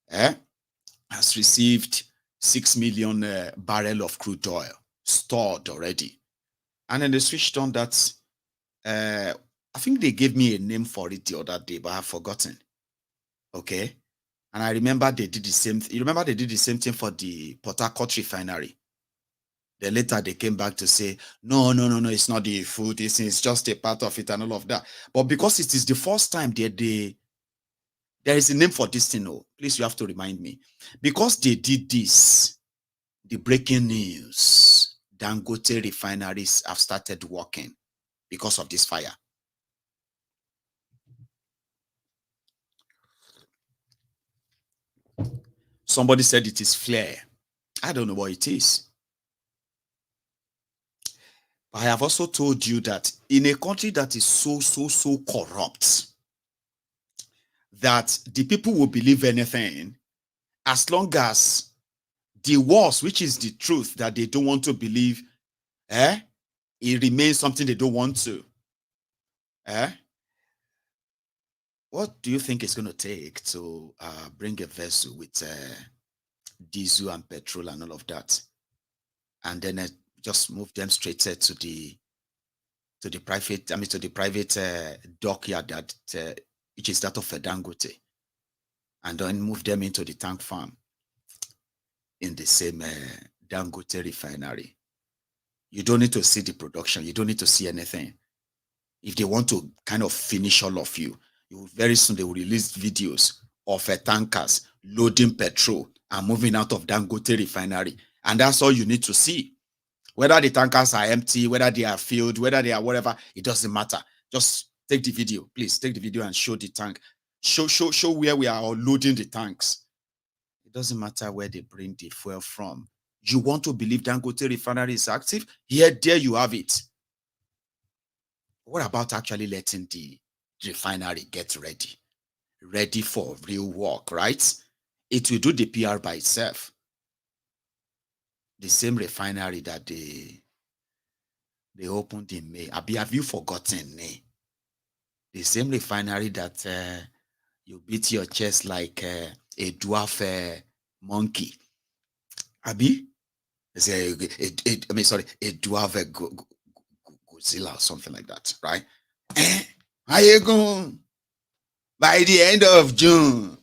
Has received 6 million barrel of crude oil stored already. And then they switched on that. I think they gave me a name for it the other day, but I've forgotten. Okay. And I remember they did the same. You remember they did the same thing for the Port Harcourt refinery. Then later they came back to say, no, it's not the food. It's just a part of it and all of that. But because it is the first time there is a name for this thing. Oh, please, you have to remind me. Because they did this, the breaking news, Dangote refineries have started working because of this fire. Somebody said it is flare. I don't know what it is. But I have also told you that in a country that is so corrupt, that the people will believe anything as long as the worst, which is the truth that they don't want to believe, it remains something they don't want to. What do you think it's going to take to bring a vessel with diesel and petrol and all of that, and then just move them straight to the private dockyard that which is that of Dangote, and then move them into the tank farm in the same Dangote refinery? You don't need to see the production. You don't need to see anything. If they want to kind of finish all of you, very soon they will release videos of tankers loading petrol and moving out of Dangote refinery. And that's all you need to see. Whether the tankers are empty, whether they are filled, whether they are whatever, it doesn't matter. Just take the video. Please take the video and show the tank. Show where we are loading the tanks. It doesn't matter where they bring the fuel from. You want to believe Dangote refinery is active? There you have it. What about actually letting the refinery get ready for real work, right? It will do the PR by itself. The same refinery that they opened in May. Have you forgotten? The same refinery that you beat your chest like a dwarf monkey. Abi? A dwarf Godzilla or something like that, right? How you going? By the end of June,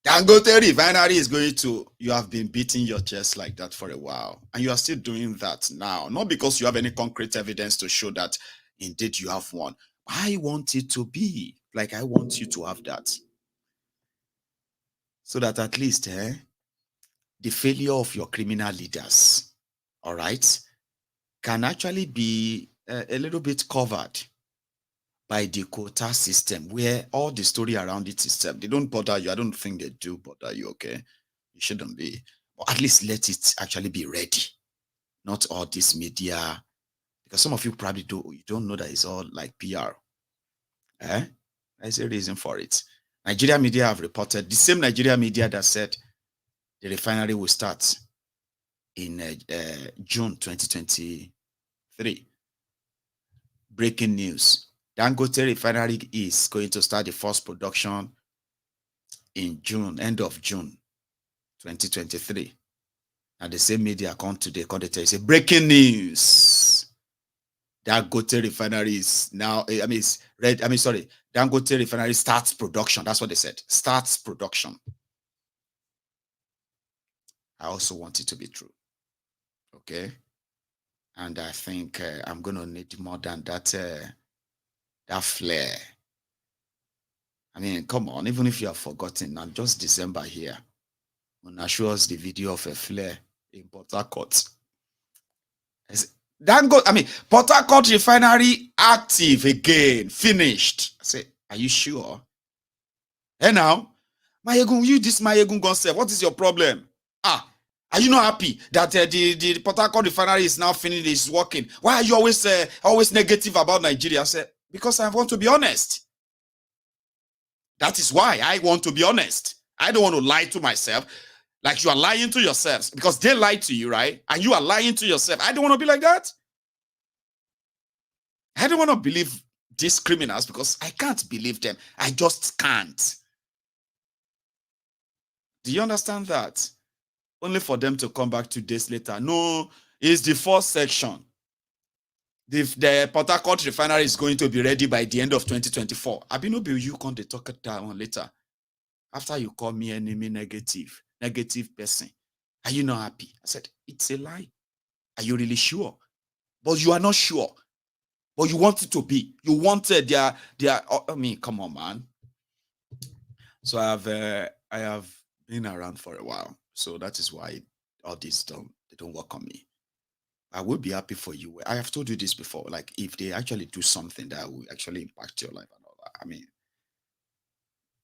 Dangote refinery is going to, you have been beating your chest like that for a while. And you are still doing that now. Not because you have any concrete evidence to show that indeed you have one. I want it to be like I want you to have that. So that at least the failure of your criminal leaders, all right, can actually be a little bit covered by the quota system, where all the story around it is they don't bother you. I don't think they do bother you, okay? You shouldn't be. But at least let it actually be ready. Not all this media, because some of you probably don't know that it's all like PR. There's a reason for it. Nigeria media have reported, the same Nigeria media that said the refinery will start in June 2023. Breaking news. Dangote refinery is going to start the first production in June, end of June 2023. And the same media come today, say breaking news. Dangote refinery is now, Dangote refinery starts production. That's what they said. Starts production. I also want it to be true. Okay. And I think I'm going to need more than that, that flair. I mean, come on, even if you have forgotten, now just December here, when I show us the video of a flare in Port Harcourt. Dangote, I mean, Port Harcourt refinery active again, finished. I say, are you sure? Hey now, Mayegun, you this Mayegun gonna say, what is your problem? Ah, are you not happy that the Port Harcourt refinery is now finished, is working? Why are you always negative about Nigeria? I said, because I want to be honest. That is why I want to be honest. I don't want to lie to myself like you are lying to yourselves because they lied to you, right? And you are lying to yourself. I don't want to be like that. I don't want to believe these criminals because I can't believe them. I just can't. Do you understand that? Only for them to come back 2 days later. No, it's the first section. The Port Harcourt refinery is going to be ready by the end of 2024. Abinobi, you can't talk it down later. After you call me enemy negative person. Are you not happy? I said, it's a lie. Are you really sure? But you are not sure. But you want it to be. You wanted their I mean, come on, man. So I have been around for a while. So that is why all this they don't work on me. I will be happy for you. I have told you this before. Like if they actually do something that will actually impact your life and all that. I mean,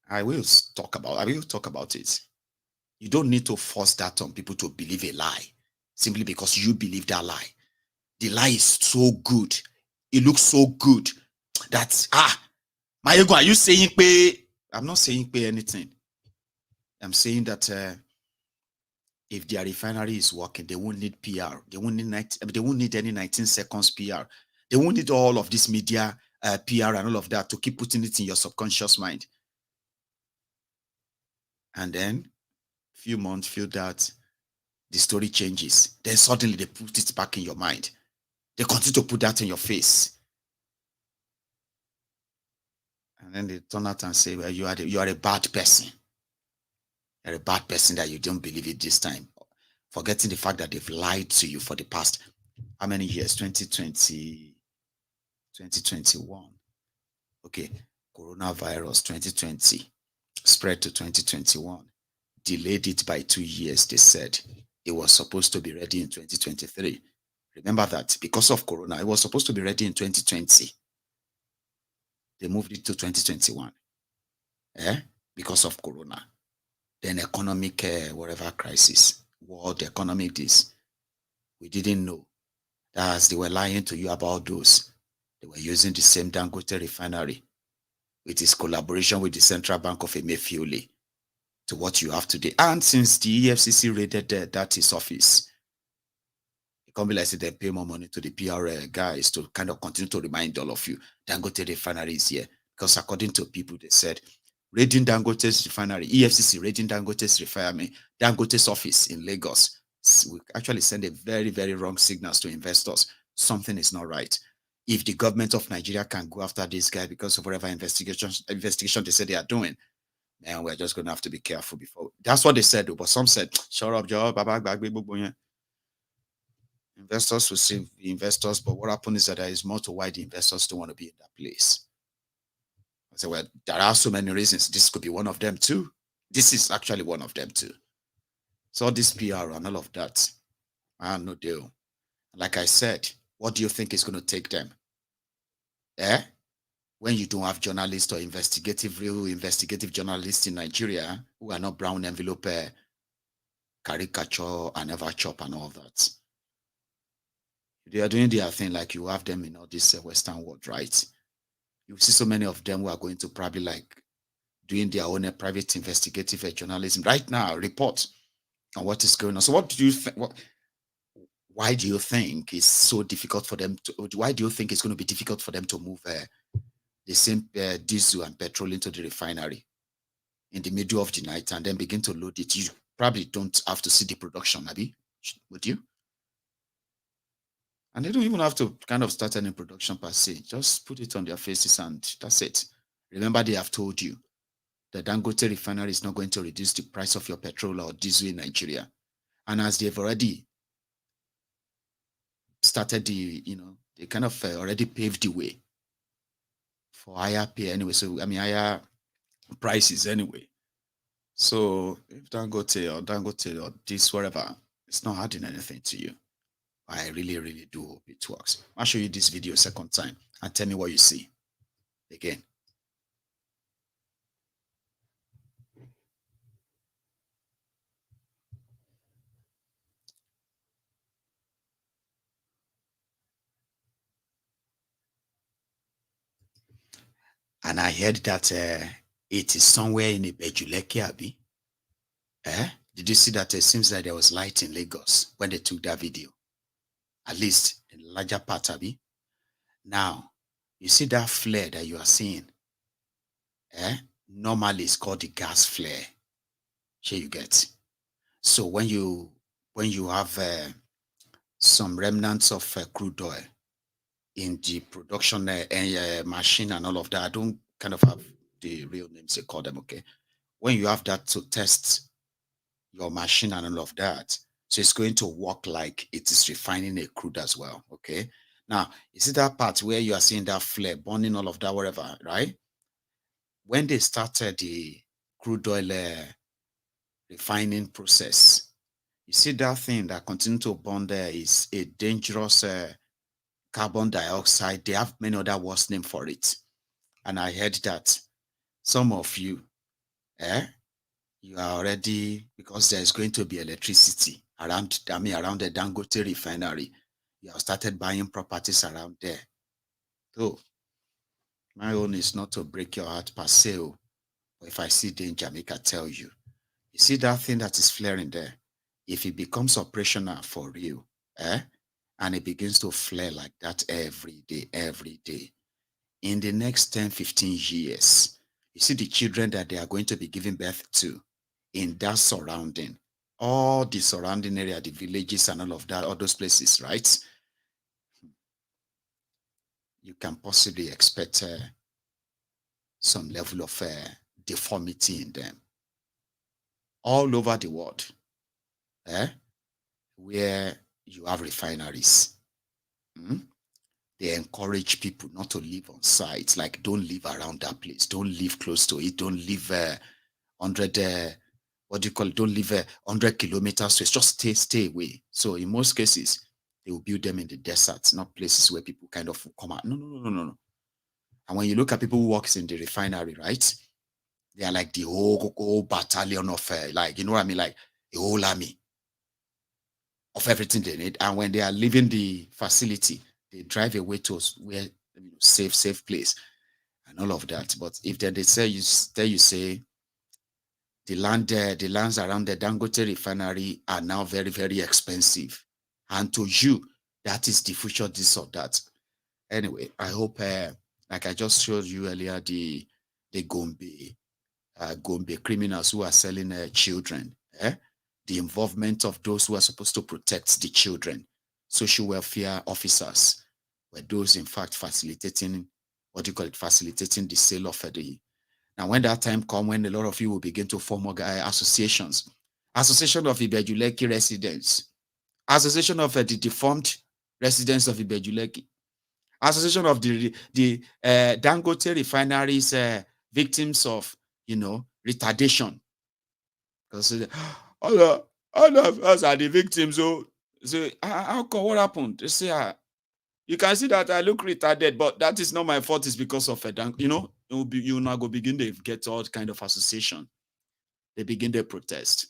I will talk about it. You don't need to force that on people to believe a lie simply because you believe that lie. The lie is so good. It looks so good that, Mayego, are you saying pay? I'm not saying pay anything. I'm saying that if their refinery is working, they won't need PR. They won't need any 19 seconds PR. They won't need all of this media PR and all of that to keep putting it in your subconscious mind. And then, few months, feel that the story changes. Then suddenly they put it back in your mind. They continue to put that in your face. And then they turn out and say, well, you are a bad person. You're a bad person that you don't believe it this time. Forgetting the fact that they've lied to you for the past, how many years? 2020, 2021. Okay, coronavirus 2020, spread to 2021. Delayed it by 2 years, they said. It was supposed to be ready in 2023. Remember that because of Corona, it was supposed to be ready in 2020. They moved it to 2021. Because of Corona. Then economic, whatever crisis, world economic this. We didn't know. As they were lying to you about those, they were using the same Dangote refinery with its collaboration with the Central Bank of Emefiele to what you have today. And since the EFCC raided that his office, it can't be like they pay more money to the PR guys to kind of continue to remind all of you, Dangote refinery is here. Because according to people, they said, raiding Dangote's refinery, EFCC raiding Dangote's refinery, Dangote's office in Lagos, we actually send a very, very wrong signals to investors. Something is not right. If the government of Nigeria can go after this guy because of whatever investigation they say they are doing, and we're just going to have to be careful before. That's what they said, but some said, shut up, Joe, investors will see the investors, but what happened is that there is more to why the investors don't want to be in that place. I said, well, there are so many reasons. This could be one of them too. This is actually one of them too. So this PR and all of that, no deal. Like I said, what do you think is going to take them? When you don't have journalists or real investigative journalists in Nigeria who are not brown envelope caricature and never chop and all that. They are doing their thing like you have them in all this Western world, right? You see so many of them who are going to probably like doing their own private investigative journalism right now, report on what is going on. So what do you think? Why do you think it's so difficult for them to, why do you think it's going to be difficult for them to move the same diesel and petrol into the refinery in the middle of the night and then begin to load it? You probably don't have to see the production, Abby, would you? And they don't even have to kind of start any production per se. Just put it on their faces and that's it. Remember, they have told you the Dangote refinery is not going to reduce the price of your petrol or diesel in Nigeria. And as they've already started the, they kind of already paved the way for higher pay anyway. So, I mean, higher prices anyway. So if Dangote or this, whatever, it's not adding anything to you. I really, really do hope it works. I'll show you this video a second time and tell me what you see. Again. And I heard that it is somewhere in Ibejuleke, Abi. Did you see that it seems like there was light in Lagos when they took that video? At least in the larger part, Abi. Now, you see that flare that you are seeing? Normally it's called the gas flare. Here you get. So when you have some remnants of crude oil in the production machine and all of that, I don't kind of have the real names they call them, okay? When you have that to test your machine and all of that, so it's going to work like it is refining a crude as well, okay? Now, you see that part where you are seeing that flare, burning all of that, whatever, right? When they started the crude oil refining process, you see that thing that continues to burn there is a dangerous carbon dioxide. They have many other worse names for it. And I heard that some of you, you are already, because there's going to be electricity around the Dangote refinery, you have started buying properties around there. So my own is not to break your heart per se, but if I see danger, make I tell you. You see that thing that is flaring there? If it becomes operational for real, and it begins to flare like that every day, in the next 10, 15 years, you see the children that they are going to be giving birth to in that surrounding, all the surrounding area, the villages and all of that, all those places, right? You can possibly expect some level of deformity in them. All over the world, where you have refineries, they encourage people not to live on site. Like, don't live around that place. Don't live close to it. Don't live 100, don't live 100 kilometers. So it's just stay away. So in most cases, they will build them in the desert, not places where people kind of come out. No. And when you look at people who work in the refinery, right? They are like the whole battalion of, like, you know what I mean? Like a whole army of everything they need. And when they are leaving the facility, they drive away to where, safe place and all of that. But if then they say say the lands around the Dangote refinery are now very, very expensive, and to you, that is the future, this or that. Anyway, I hope, like I just showed you earlier, the Gombe criminals who are selling children, the involvement of those who are supposed to protect the children, social welfare officers, were those in fact facilitating, facilitating the sale of the. Now, when that time comes, when a lot of you will begin to form associations, Association of Ibejuleki residents, Association of the deformed residents of Ibejuleki, Association of the Dangote refineries victims of, retardation. Because all of us are the victims. So how come, what happened? They say, you can see that I look retarded, but that is not my fault. It's because of you now go begin to get all kind of association. They begin to protest.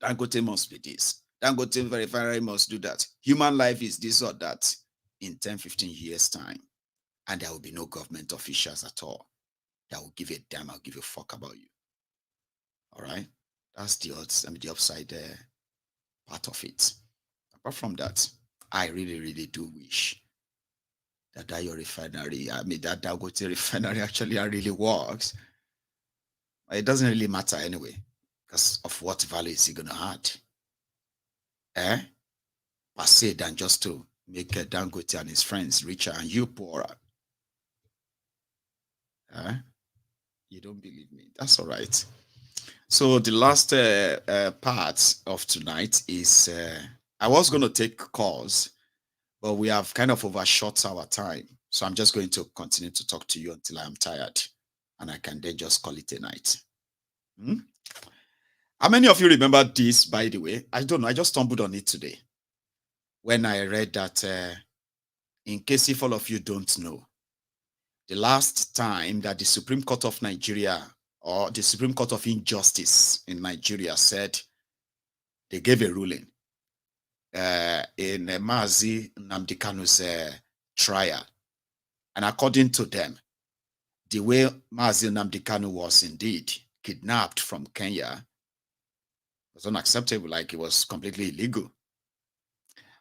Dangote must be this. Dangote refinery must do that. Human life is this or that in 10, 15 years' time. And there will be no government officials at all that will give a damn, I'll give a fuck about you. All right? That's the upside part of it. Apart from that, I really, really do wish that your refinery, that Dangote refinery actually really works. It doesn't really matter anyway, because of what value is he going to add? Per se, than just to make Dangote and his friends richer and you poorer. You don't believe me? That's all right. So the last part of tonight is I was going to take calls, But we have kind of overshot our time. So I'm just going to continue to talk to you until I'm tired. And I can then just call it a night. How many of you remember this, by the way? I don't know. I just stumbled on it today. When I read that, in case if all of you don't know, the last time that the Supreme Court of Nigeria or the Supreme Court of Injustice in Nigeria said they gave a ruling in Mazi Nnamdi Kanu's trial. And according to them, the way Mazi Nnamdi Kanu was indeed kidnapped from Kenya was unacceptable, like it was completely illegal.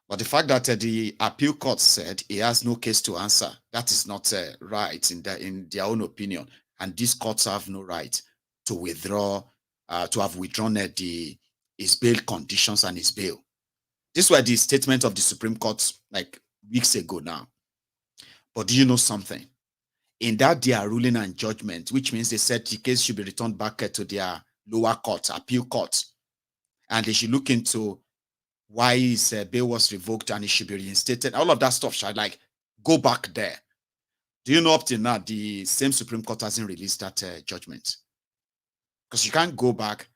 But the fact that the appeal court said he has no case to answer, that is not right in their own opinion. And these courts have no right to withdraw, to have withdrawn his bail conditions and his bail. These were the statement of the Supreme Court like weeks ago now. But do you know something? In that their ruling and judgment, which means they said the case should be returned back to their lower court, appeal court, and they should look into why his bail was revoked and it should be reinstated. All of that stuff should like go back there. Do you know up till now, the same Supreme Court hasn't released that judgment? Because you can't go back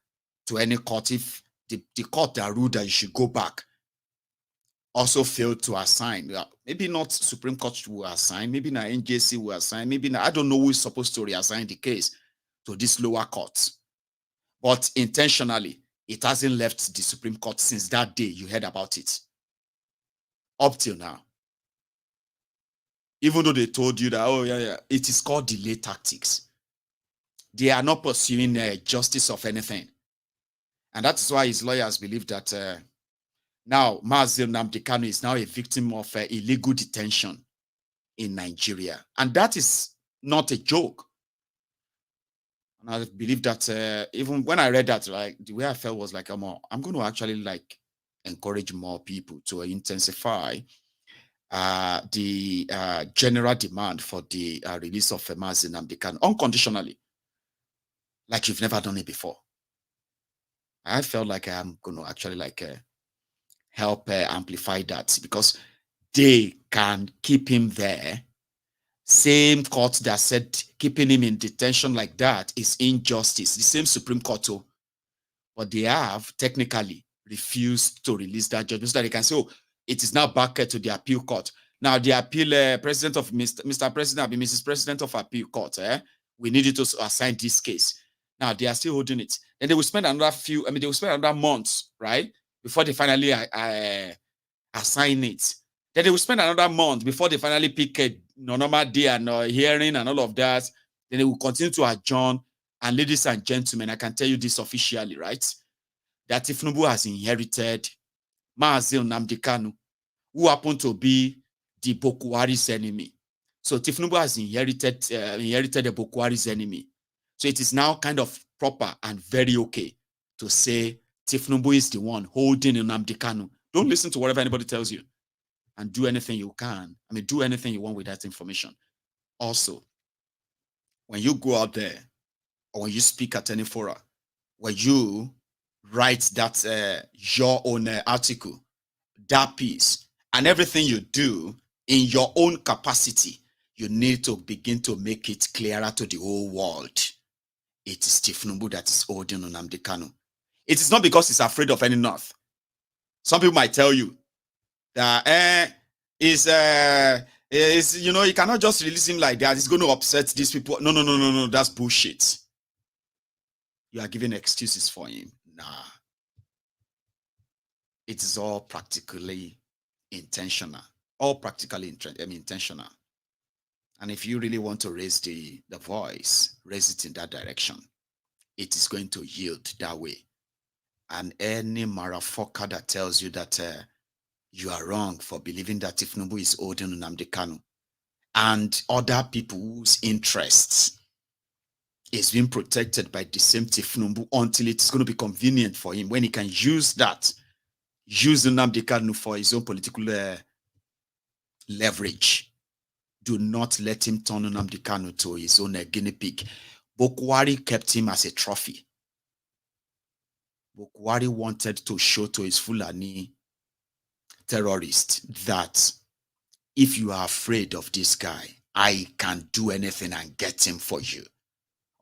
to any court if the court that ruled that you should go back also failed to assign. Maybe not Supreme Court will assign, maybe not NJC will assign, maybe not, I don't know who is supposed to reassign the case to this lower court. But intentionally, it hasn't left the Supreme Court since that day you heard about it. Up till now. Even though they told you that, oh yeah, it is called delay tactics. They are not pursuing justice of anything. And that's why his lawyers believe that now Mazi Nnamdi Kanu is now a victim of illegal detention in Nigeria. And that is not a joke. And I believe that even when I read that, like the way I felt was like, I'm going to actually like encourage more people to intensify the general demand for the release of Mazi Nnamdi Kanu unconditionally, like you've never done it before. I felt like I'm going to actually like help amplify that, because they can keep him there. Same court that said keeping him in detention like that is injustice. The same Supreme Court, too. But they have technically refused to release that judgment so that they can say, oh, it is now back to the appeal court. Now, the appeal president of Mr. President, Mrs. President of Appeal Court, we need you to assign this case. Now, they are still holding it. Then they will spend another they will spend another month, right, before they finally assign it. Then they will spend another month before they finally pick a normal day and hearing and all of that. Then they will continue to adjourn. And ladies and gentlemen, I can tell you this officially, right? That Tinubu has inherited Mazi Nnamdi Kanu, who happened to be the Boko Haram's enemy. So Tinubu has inherited the Boko Haram's enemy. So it is now kind of proper and very okay to say Tinubu is the one holding Nnamdi Kanu. Don't listen to whatever anybody tells you. And do anything you can. Do anything you want with that information. Also, when you go out there, or when you speak at any forum, when you write that your own article, that piece, and everything you do in your own capacity, you need to begin to make it clearer to the whole world. It is Tinubu that is holding Nnamdi Kanu. It is not because he's afraid of any North. Some people might tell you that you cannot just release him like that. It's going to upset these people. No. That's bullshit. You are giving excuses for him. Nah. It is all practically intentional. All practically intentional. And if you really want to raise the voice, raise it in that direction. It is going to yield that way. And any motherfucker that tells you that you are wrong for believing that Tinubu is holding Nnamdi Kanu and other people's interests is being protected by the same Tinubu until it's going to be convenient for him, when he can use Nnamdi Kanu for his own political leverage. Do not let him turn Nnamdi Kanu to his own guinea pig. Boko Haram kept him as a trophy. Boko Haram wanted to show to his Fulani terrorists that if you are afraid of this guy, I can do anything and get him for you.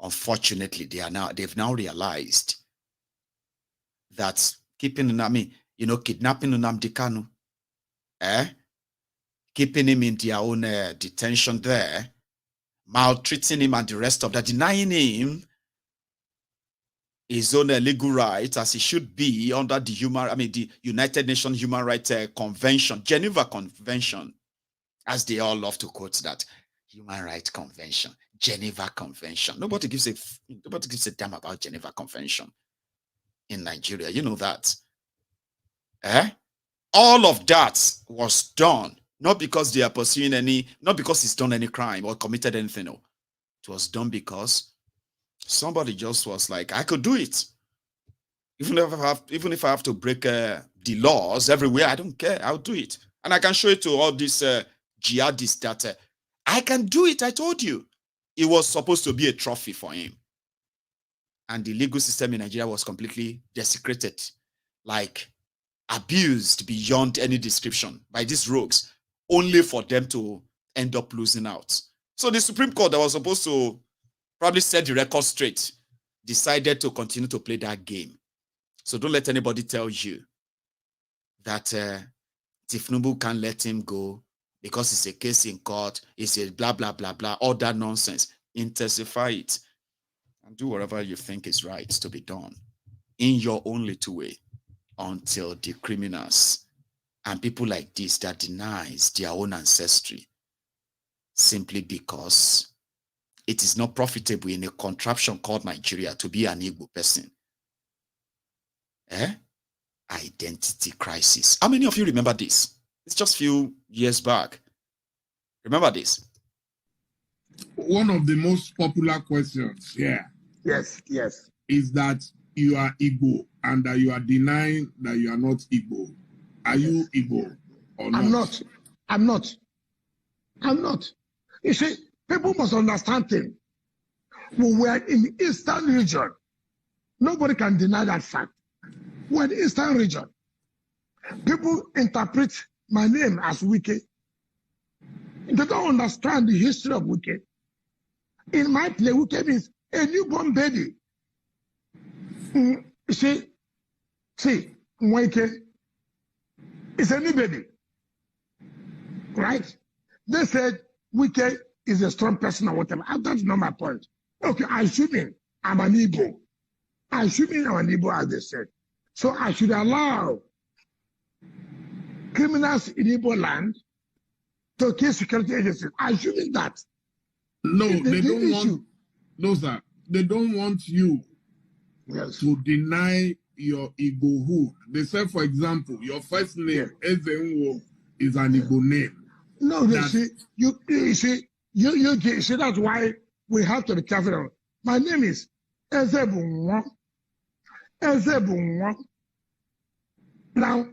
Unfortunately, they've now realized that kidnapping Nnamdi Kanu, keeping him in their own detention there, maltreating him and the rest of that, denying him his own legal rights as he should be under the United Nations Human Rights Convention, Geneva Convention, as they all love to quote that Human Rights Convention, Geneva Convention. Nobody gives a damn about Geneva Convention in Nigeria. You know that. All of that was done not because they are pursuing not because he's done any crime or committed anything. No. It was done because somebody just was like, I could do it. Even if I have to break the laws everywhere, I don't care. I'll do it. And I can show it to all these jihadists that I can do it. I told you. It was supposed to be a trophy for him. And the legal system in Nigeria was completely desecrated, like abused beyond any description by these rogues, only for them to end up losing out. So the Supreme Court that was supposed to probably set the record straight decided to continue to play that game. So don't let anybody tell you that Tinubu can't let him go because it's a case in court, it's a blah, blah, blah, blah, all that nonsense. Intensify it and do whatever you think is right to be done in your own little way until the criminals and people like this that denies their own ancestry simply because it is not profitable in a contraption called Nigeria to be an Igbo person. Identity crisis. How many of you remember this? It's just a few years back. Remember this? One of the most popular questions here. Yes. Is that you are Igbo and that you are denying that you are not Igbo. Are you Igbo or not? I'm not. You see, people must understand things. When we are in the eastern region, nobody can deny that fact. We're in the eastern region. People interpret my name as Wike. They don't understand the history of Wike. In my play, Wike means a newborn baby. See, Wike is a new baby. Right? They said Wike is a strong person or whatever. That's not my point. Okay, assuming I'm an Igbo. Assuming I'm an Igbo, as they said. So I should allow criminals in Igbo land to kill security agencies. Assuming that. No, they don't want. No, sir. They don't want you to deny your Igbohood. They said, for example, your first name, Ezenwo, is an Igbo name. No, you see, that's why we have to be careful. My name is Ezebunwa. Now,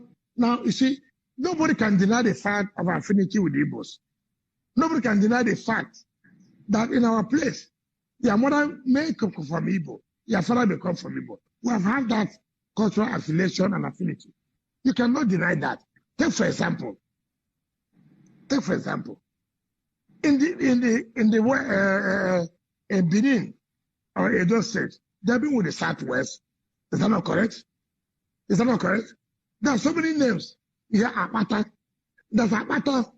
you see, nobody can deny the fact of affinity with Igbos. Nobody can deny the fact that in our place, your mother may come from Igbo, your father may come from Igbo. We have had that cultural affiliation and affinity. You cannot deny that. Take for example, in Benin or Edo State, they've been with the Southwest. Is that not correct? There are so many names. Here, Apata. There's Apata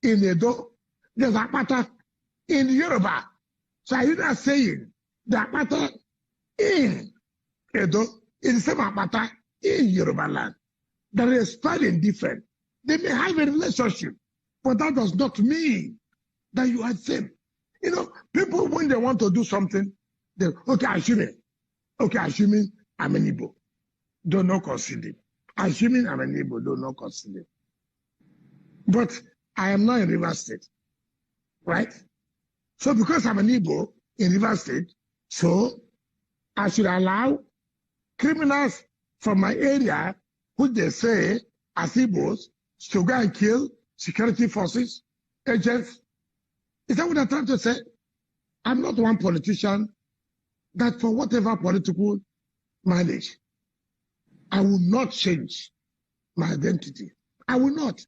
in Edo. There's Apata in Yoruba. So are you not saying the Apata in Edo is the same Apata in Yoruba land? That is spelling different. They may have a relationship, but that does not mean that you are the same. You know, people, when they want to do something, they, assuming I'm an Igbo, do not consider. Assuming I'm an Igbo, do not consider. But I am not in River State, right? So because I'm an Igbo in River State, so I should allow criminals from my area, who they say as Igbos, to go and kill security forces, agents. Is that what I'm trying to say? I'm not one politician that for whatever political mileage, I will not change my identity. I will not.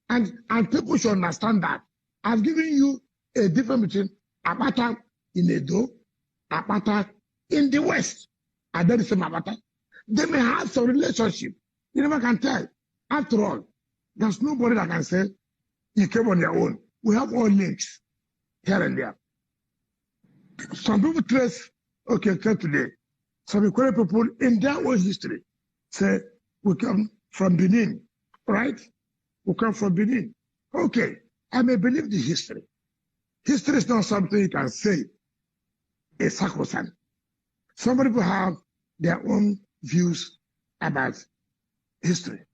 And people should understand that. I've given you a difference between Abata in Edo, Abata in the West. And that is the same Abata. They may have some relationship. You never can tell. After all, there's nobody that can say you came on your own. We have all links here and there. Some people trace, today. Some Equatorial people in their own history say we come from Benin, right? We come from Benin. Okay, I may believe the history. History is not something you can say is sacrosanct. Some people have their own views about history.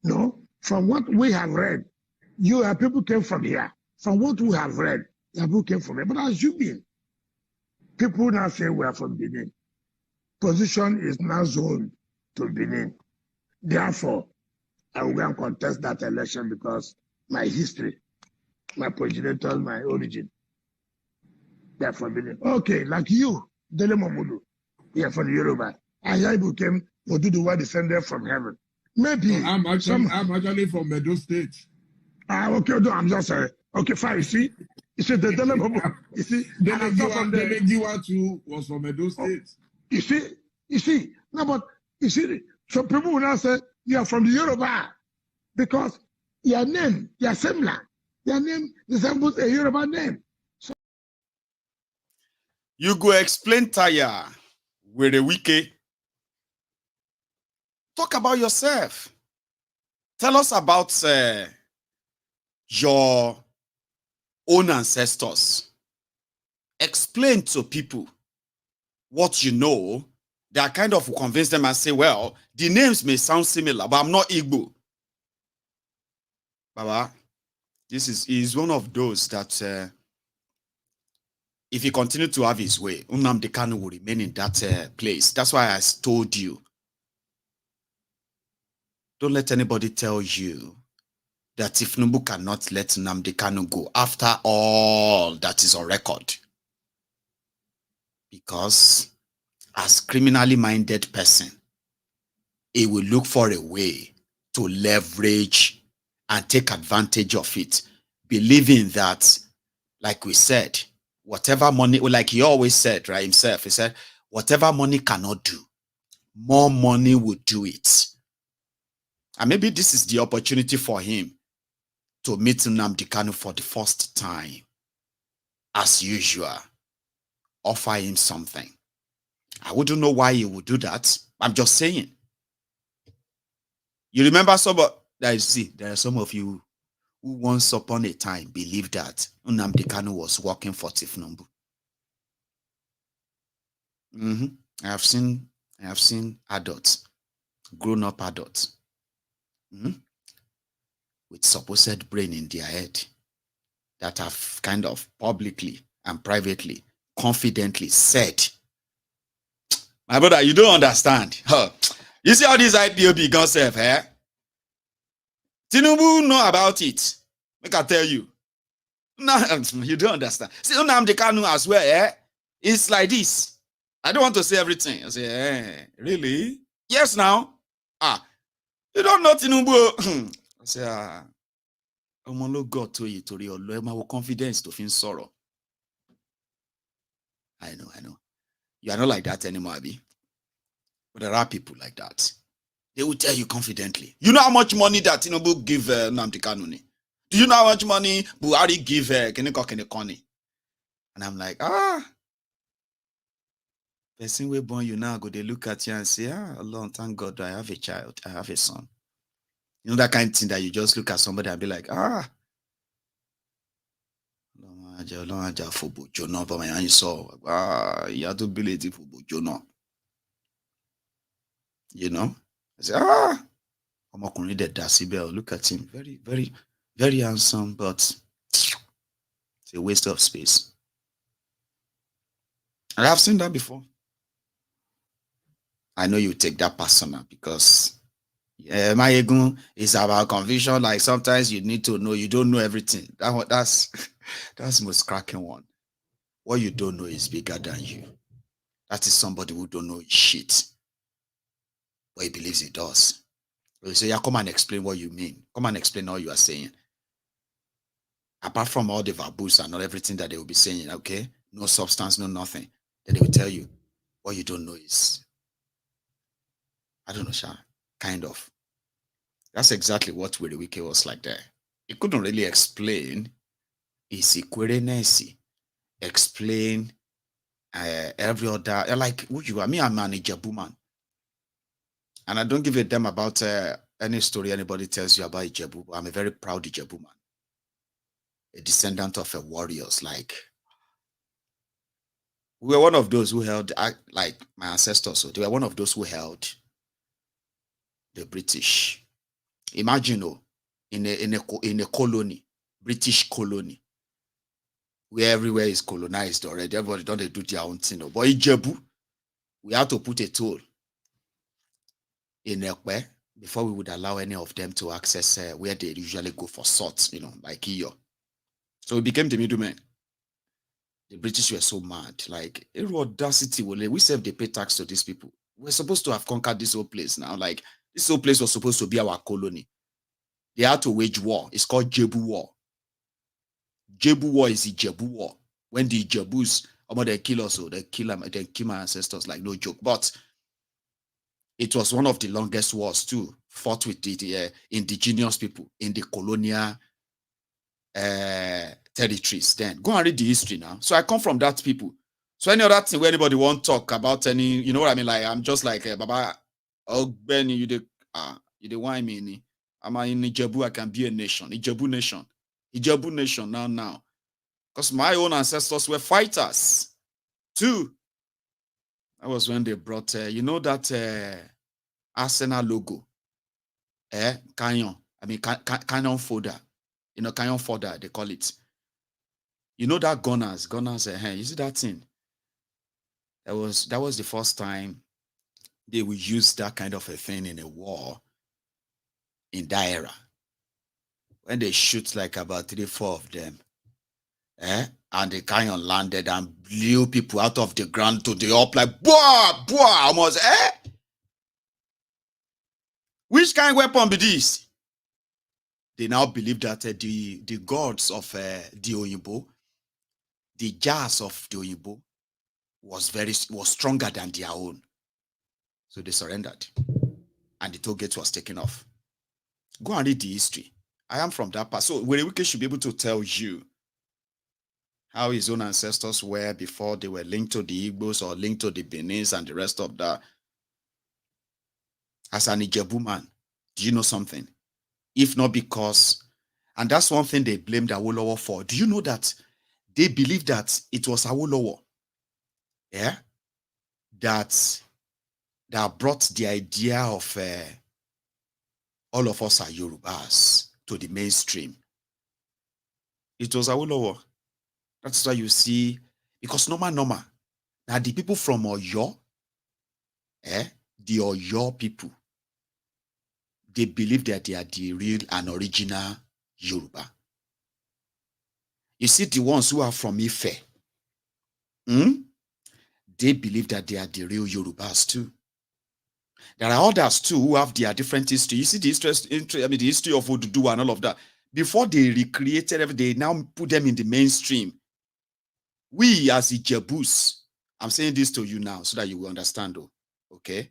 No, from what we have read, people came from here. From what we have read, people came from here. But assuming people now say we are from Benin, position is now zoned to Benin. Therefore, I will go and contest that election because my history, my progenitor, my origin, they're from Benin. Okay, like you, Dele Momodu, you're from Yoruba. And you came Oduduwa descended from heaven. Maybe I'm actually from Edo State. Okay, no, I'm just sorry. Okay, fine. You see, the Dele Momodu. You see, Dele too was from Edo State. You see. No, but you see, some people will now say you are from the Yoruba because your name, your similar, your name resembles a Yoruba name. So you go explain tire with a wiki. Talk about yourself. Tell us about your own ancestors. Explain to people what you know. They are kind of convince them and say, well, the names may sound similar, but I'm not Igbo. Baba, this is one of those that if he continue to have his way, Nnamdi Kanu will remain in that place. That's why I told you. Don't let anybody tell you that if Tinubu cannot let Nnamdi Kanu go after all that is on record. Because as criminally minded person, he will look for a way to leverage and take advantage of it, believing that, like we said, whatever money, like he always said, right, himself, he said, whatever money cannot do, more money will do it. And maybe this is the opportunity for him to meet Nnamdi Kanu for the first time. As usual, offer him something. I wouldn't know why he would do that. I'm just saying. You remember there are some of you who once upon a time believed that Nnamdi Kanu was working for Tinubu. I have seen adults, grown-up adults, with supposed brain in their head that have kind of publicly and privately, confidently said, my brother, you don't understand. You see how this IPOB gone self, eh? Tinubu know about it. Make I tell you. No, you don't understand. See, Nnamdi Kanu as well, eh? It's like this. I don't want to say everything. I say, really? Yes, now. You don't know Tinubu. I say, I'm God to you, to your confidence to feel sorrow. I know. You are not like that anymore, Abi. But there are people like that. They will tell you confidently. You know how much money that Tinubu give Nnamdi Kanu? Do you know how much money Buhari give Kene? And I'm like, person we born you now, go they look at you and say, Allah, thank God I have a child, I have a son. You know that kind of thing that you just look at somebody and be like, you know? I say, look at him. Very, very, very handsome, but it's a waste of space. And I've seen that before. I know you take that personal because my ego is about conviction. Like sometimes you need to know, you don't know everything. That's the most cracking one. What you don't know is bigger than you. That is somebody who don't know shit. But he believes he does. So yeah, come and explain what you mean. Come and explain all you are saying. apart from all the verbose and all everything that they will be saying, okay, no substance, no nothing, then they will tell you what you don't know is, I don't know, Sha, kind of. That's exactly what Wiki was like there. He couldn't really explain his equivalency, explain every other, like, who you are. Me, I'm an Ijebu man. And I don't give a damn about any story anybody tells you about Ijebu. I'm a very proud Ijebu man. A descendant of a warriors. Like, we were one of those who held, like my ancestors, so they were one of those who held the British. Imagine, in a colony, British colony, where everywhere is colonized already. Everybody don't do their own thing. But Ijebu, we had to put a toll in Ekwe before we would allow any of them to access where they usually go for salt, like Iyo. So we became the middlemen. The British were so mad. Like, audacity, we serve they pay tax to these people. We're supposed to have conquered this whole place now. Like, this whole place was supposed to be our colony. They had to wage war. It's called Jebu War. Jebu War is the Jebu War. When the Jebus, they kill us, they kill my ancestors, like, no joke. But it was one of the longest wars too, fought with the indigenous people in the colonial territories then. Go and read the history now. So I come from that people. So any other thing where anybody won't talk about any, you know what I mean? Like, I'm just like, Baba, oh, Benny, you the wine me. I'm in Ijebu, I can be a nation. Ijebu nation now. Because my own ancestors were fighters too. That was when they brought, that Arsenal logo, Canyon. I mean, Canyon folder. Canyon folder, they call it. You know that gunners, you see that thing? That was the first time they would use that kind of a thing in a war in that era. When they shoot like about 3-4 of them, and the Canyon landed and blew people out of the ground to the up like, almost, Which kind of weapon be this? They now believe that the gods of the Oyinbo, the jars of the Oyinbo, was stronger than their own. So they surrendered. And the toll gate was taken off. Go and read the history. I am from that part. So Werewike should be able to tell you how his own ancestors were before they were linked to the Igbos or linked to the Benis and the rest of that. As an Ijebu man, do you know something? If not because, and that's one thing they blamed Awolowo for. Do you know that they believe that it was Awolowo, that brought the idea of all of us are Yorubas to the mainstream? It was Awolowo. That's why you see, because normal. Now the people from Oyo, the Oyo people, they believe that they are the real and original Yoruba. You see, the ones who are from Ife, they believe that they are the real Yorubas too. There are others too who have their different history. You see the history of Oduduwa and all of that. Before they recreated everything, they now put them in the mainstream. We as Ijebus, I'm saying this to you now so that you will understand, okay?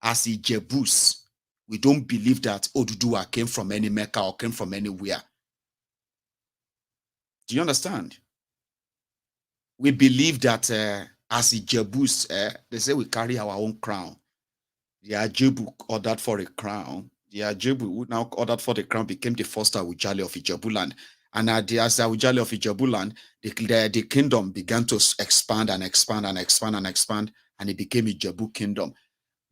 As Ijebus, we don't believe that Oduduwa came from any Mecca or came from anywhere. Do you understand? We believe that as Ijebus, they say we carry our own crown. The Ajebu ordered for a crown. The Ajebu who now ordered for the crown became the first Awujale of Ijebuland. And as the Awujale of Ijebuland, the kingdom began to expand and expand and expand and expand, and it became Ijebu kingdom.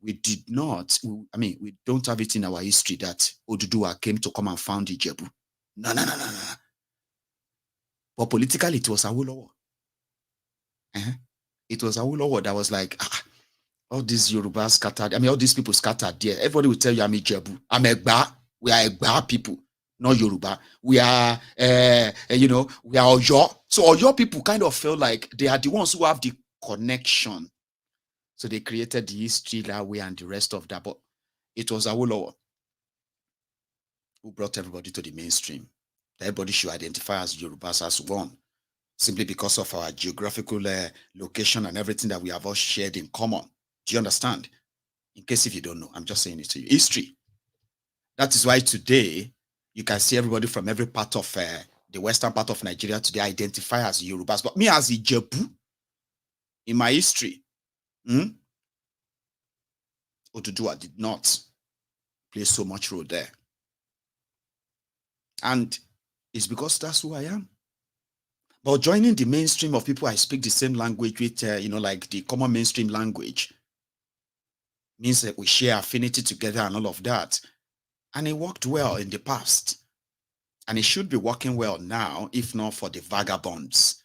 We did not, we don't have it in our history that Oduduwa came to come and found Ijebu. No. But politically, it was Awolowo. It was Awolowo that was like, all these Yoruba scattered, all these people scattered there. Everybody will tell you I'm Ijebu. I'm Egba. We are Egba people, not Yoruba. We are, we are Oyo. So Oyo people kind of feel like they are the ones who have the connection. So they created the history that way and the rest of that. But it was Awolowo who brought everybody to the mainstream. Everybody should identify as Yorubas as one, simply because of our geographical location and everything that we have all shared in common. Do you understand? In case if you don't know, I'm just saying it to you. History. That is why today you can see everybody from every part of the western part of Nigeria today identify as Yorubas. But me as Ijebu, in my history, Oduduwa did not play so much role there. And it's because that's who I am. But joining the mainstream of people I speak the same language with, like the common mainstream language, means that we share affinity together and all of that. And it worked well in the past. And it should be working well now, if not for the vagabonds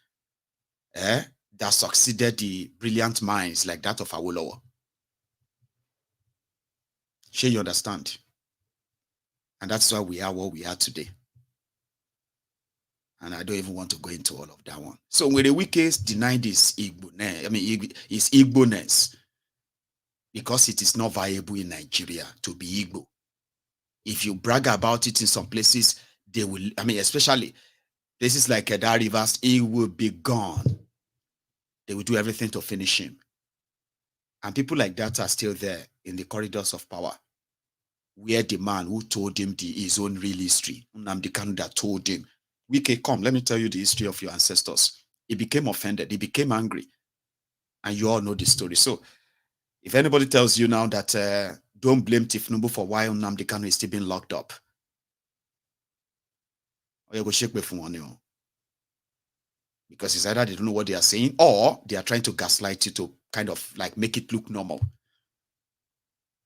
that succeeded the brilliant minds like that of Awolowo. Sure, you understand? And that's why we are what we are today. And I don't even want to go into all of that one. So when the Wikis denied his Igbo-ness, because it is not viable in Nigeria to be Igbo. If you brag about it in some places, they will, especially places like that Rivers, he will be gone. They will do everything to finish him. And people like that are still there in the corridors of power, where the man who told him his own real history, Nnamdi Kanu, that told him, Wike, come, let me tell you the history of your ancestors. He became offended. He became angry. And you all know the story. So if anybody tells you now that don't blame Tinubu for why Nnamdi Kanu is still being locked up, or you go shake with one, because it's either they don't know what they are saying or they are trying to gaslight you to kind of like make it look normal.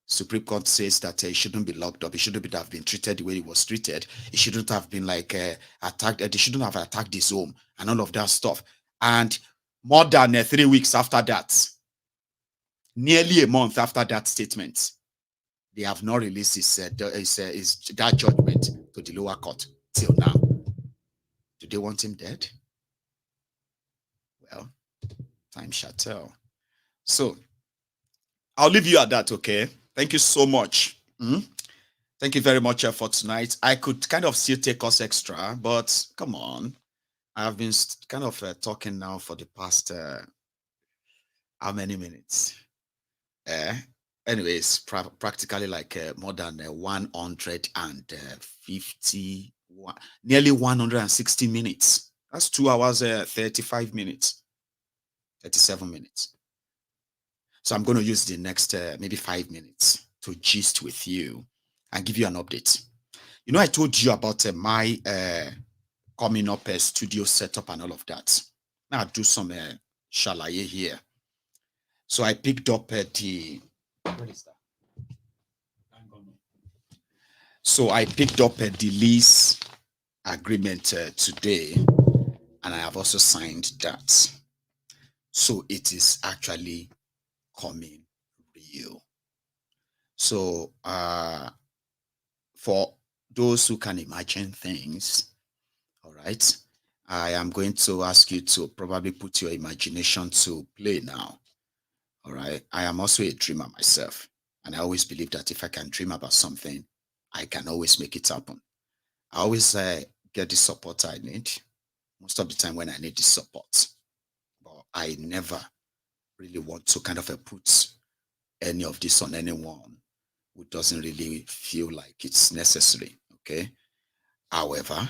Supreme Court says that he shouldn't be locked up. He shouldn't have been treated the way he was treated. He shouldn't have been like attacked. They shouldn't have attacked his home and all of that stuff. And more than 3 weeks after that, nearly a month after that statement, they have not released that judgment to the lower court till now. Do they want him dead? Well, time shall tell. So I'll leave you at that, okay? Thank you so much. Thank you very much for tonight. I could kind of still take us extra, but come on. I've been kind of talking now for the past, how many minutes? Anyways, practically like more than 150, nearly 160 minutes. That's 2 hours, 35 minutes, 37 minutes. So I'm going to use the next maybe 5 minutes to gist with you and give you an update. You know, I told you about my coming up studio setup and all of that. Now I'll do some shalaye here. So I picked up the... What is that? So I picked up the lease agreement today, and I have also signed that. So it is actually coming real. So for those who can imagine things, all right, I am going to ask you to probably put your imagination to play now. All right, I am also a dreamer myself, and I always believe that if I can dream about something, I can always make it happen. I always get the support I need most of the time when I need the support, but I never really want to kind of put any of this on anyone who doesn't really feel like it's necessary, okay? However,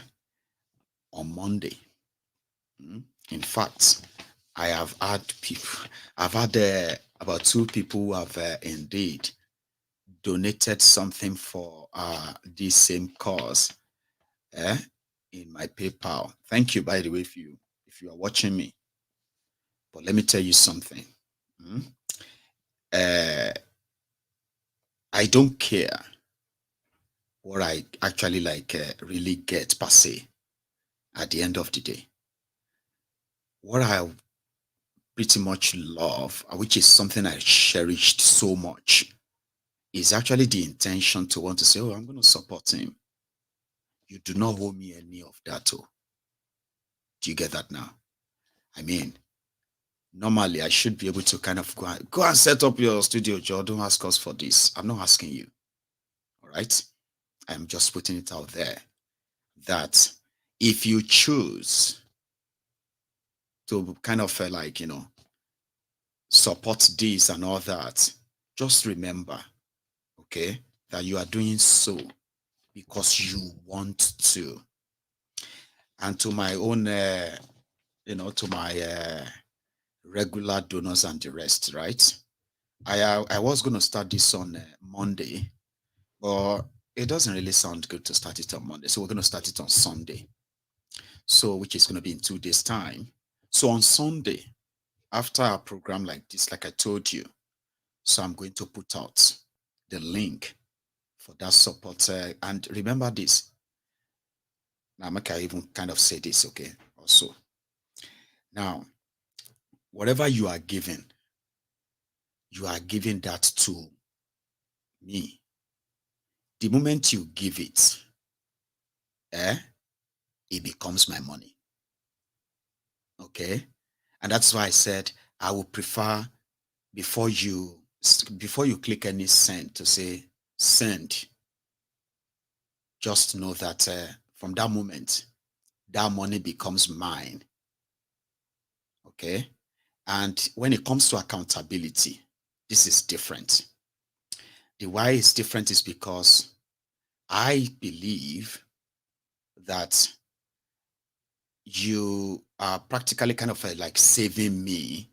on Monday, in fact, I have had people, I've had about 2 people who have indeed donated something for this same cause in my PayPal. Thank you, by the way, if you are watching me. But let me tell you something. I don't care what I actually really get per se at the end of the day. What I pretty much love, which is something I cherished so much, is actually the intention to want to say, oh, I'm going to support him. You do not owe me any of that. Oh. Do you get that now? I mean, normally I should be able to kind of go and set up your studio, Joe. Don't ask us for this. I'm not asking you. All right? I'm just putting it out there that if you choose to kind of like, support this and all that, just remember, okay, that you are doing so because you want to. And to my own, to my regular donors and the rest, right? I was going to start this on Monday, but it doesn't really sound good to start it on Monday. So we're going to start it on Sunday. So, which is going to be in 2 days' time. So on Sunday, after a program like this, like I told you, so I'm going to put out the link for that support. And remember this. Now, I can even kind of say this, okay, also. Now, whatever you are giving that to me. The moment you give it, it becomes my money. Okay? And that's why I said I would prefer before you click any send to say send, just know that from that moment, that money becomes mine. Okay? And when it comes to accountability, this is different. The why is different is because I believe that you are practically kind of like saving me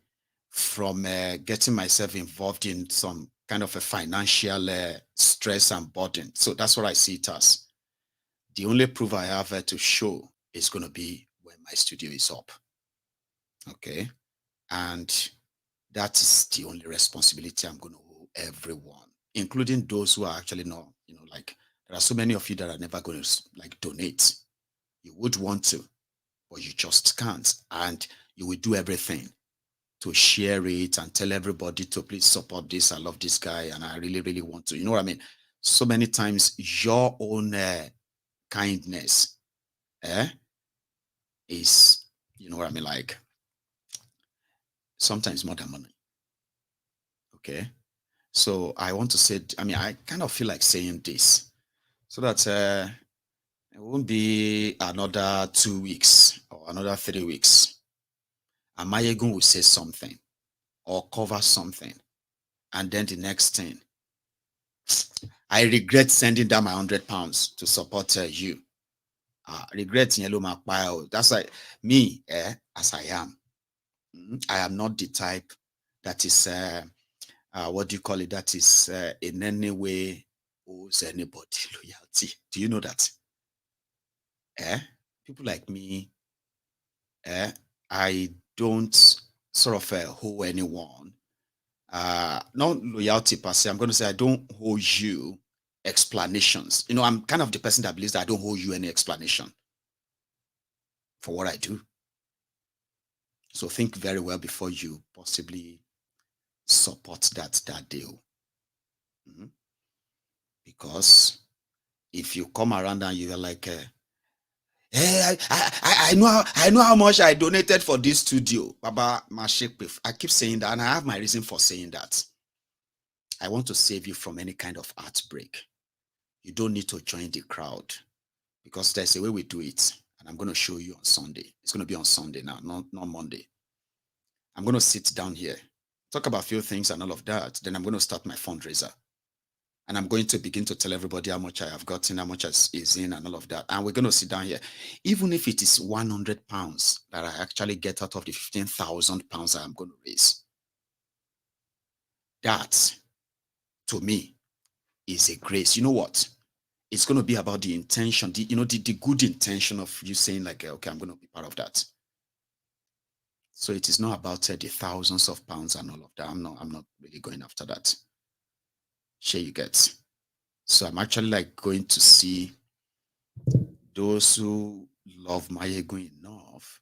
from getting myself involved in some kind of a financial stress and burden. So that's what I see it as. The only proof I have to show is going to be when my studio is up. Okay. And that is the only responsibility I'm going to owe everyone, including those who are actually not, like there are so many of you that are never going to like donate. You would want to, but you just can't. And you will do everything to share it and tell everybody to please support this. I love this guy and I really, really want to. You know what I mean? So many times your own kindness is, you know what I mean? Like sometimes more than money. Okay. So I want to say, I kind of feel like saying this so that it won't be another 2 weeks or another 3 weeks. And Mayegun will say something or cover something. And then the next thing, I regret sending down my £100 to support you. Regret yellow my pile. That's like me, as I am. I am not the type that is, what do you call it? That is in any way owes anybody loyalty. Do you know that? People like me, I don't sort of owe anyone. Not loyalty per se. I'm going to say I don't owe you explanations. I'm kind of the person that believes that I don't owe you any explanation for what I do. So think very well before you possibly support that deal. Because if you come around and you're like, hey, I know how much I donated for this studio. Baba Mashekpif. I keep saying that, and I have my reason for saying that. I want to save you from any kind of heartbreak. You don't need to join the crowd because there's a way we do it. And I'm going to show you on Sunday. It's going to be on Sunday now, not Monday. I'm going to sit down here, talk about a few things and all of that. Then I'm going to start my fundraiser. And I'm going to begin to tell everybody how much I have gotten, how much is in and all of that. And we're going to sit down here. Even if it is £100 that I actually get out of the £15,000 I'm going to raise. That, to me, is a grace. You know what? It's going to be about the intention, the good intention of you saying like, okay, I'm going to be part of that. So it is not about the thousands of pounds and all of that. I'm not really going after that. Sure you get. So I'm actually like going to see those who love Mayegun enough,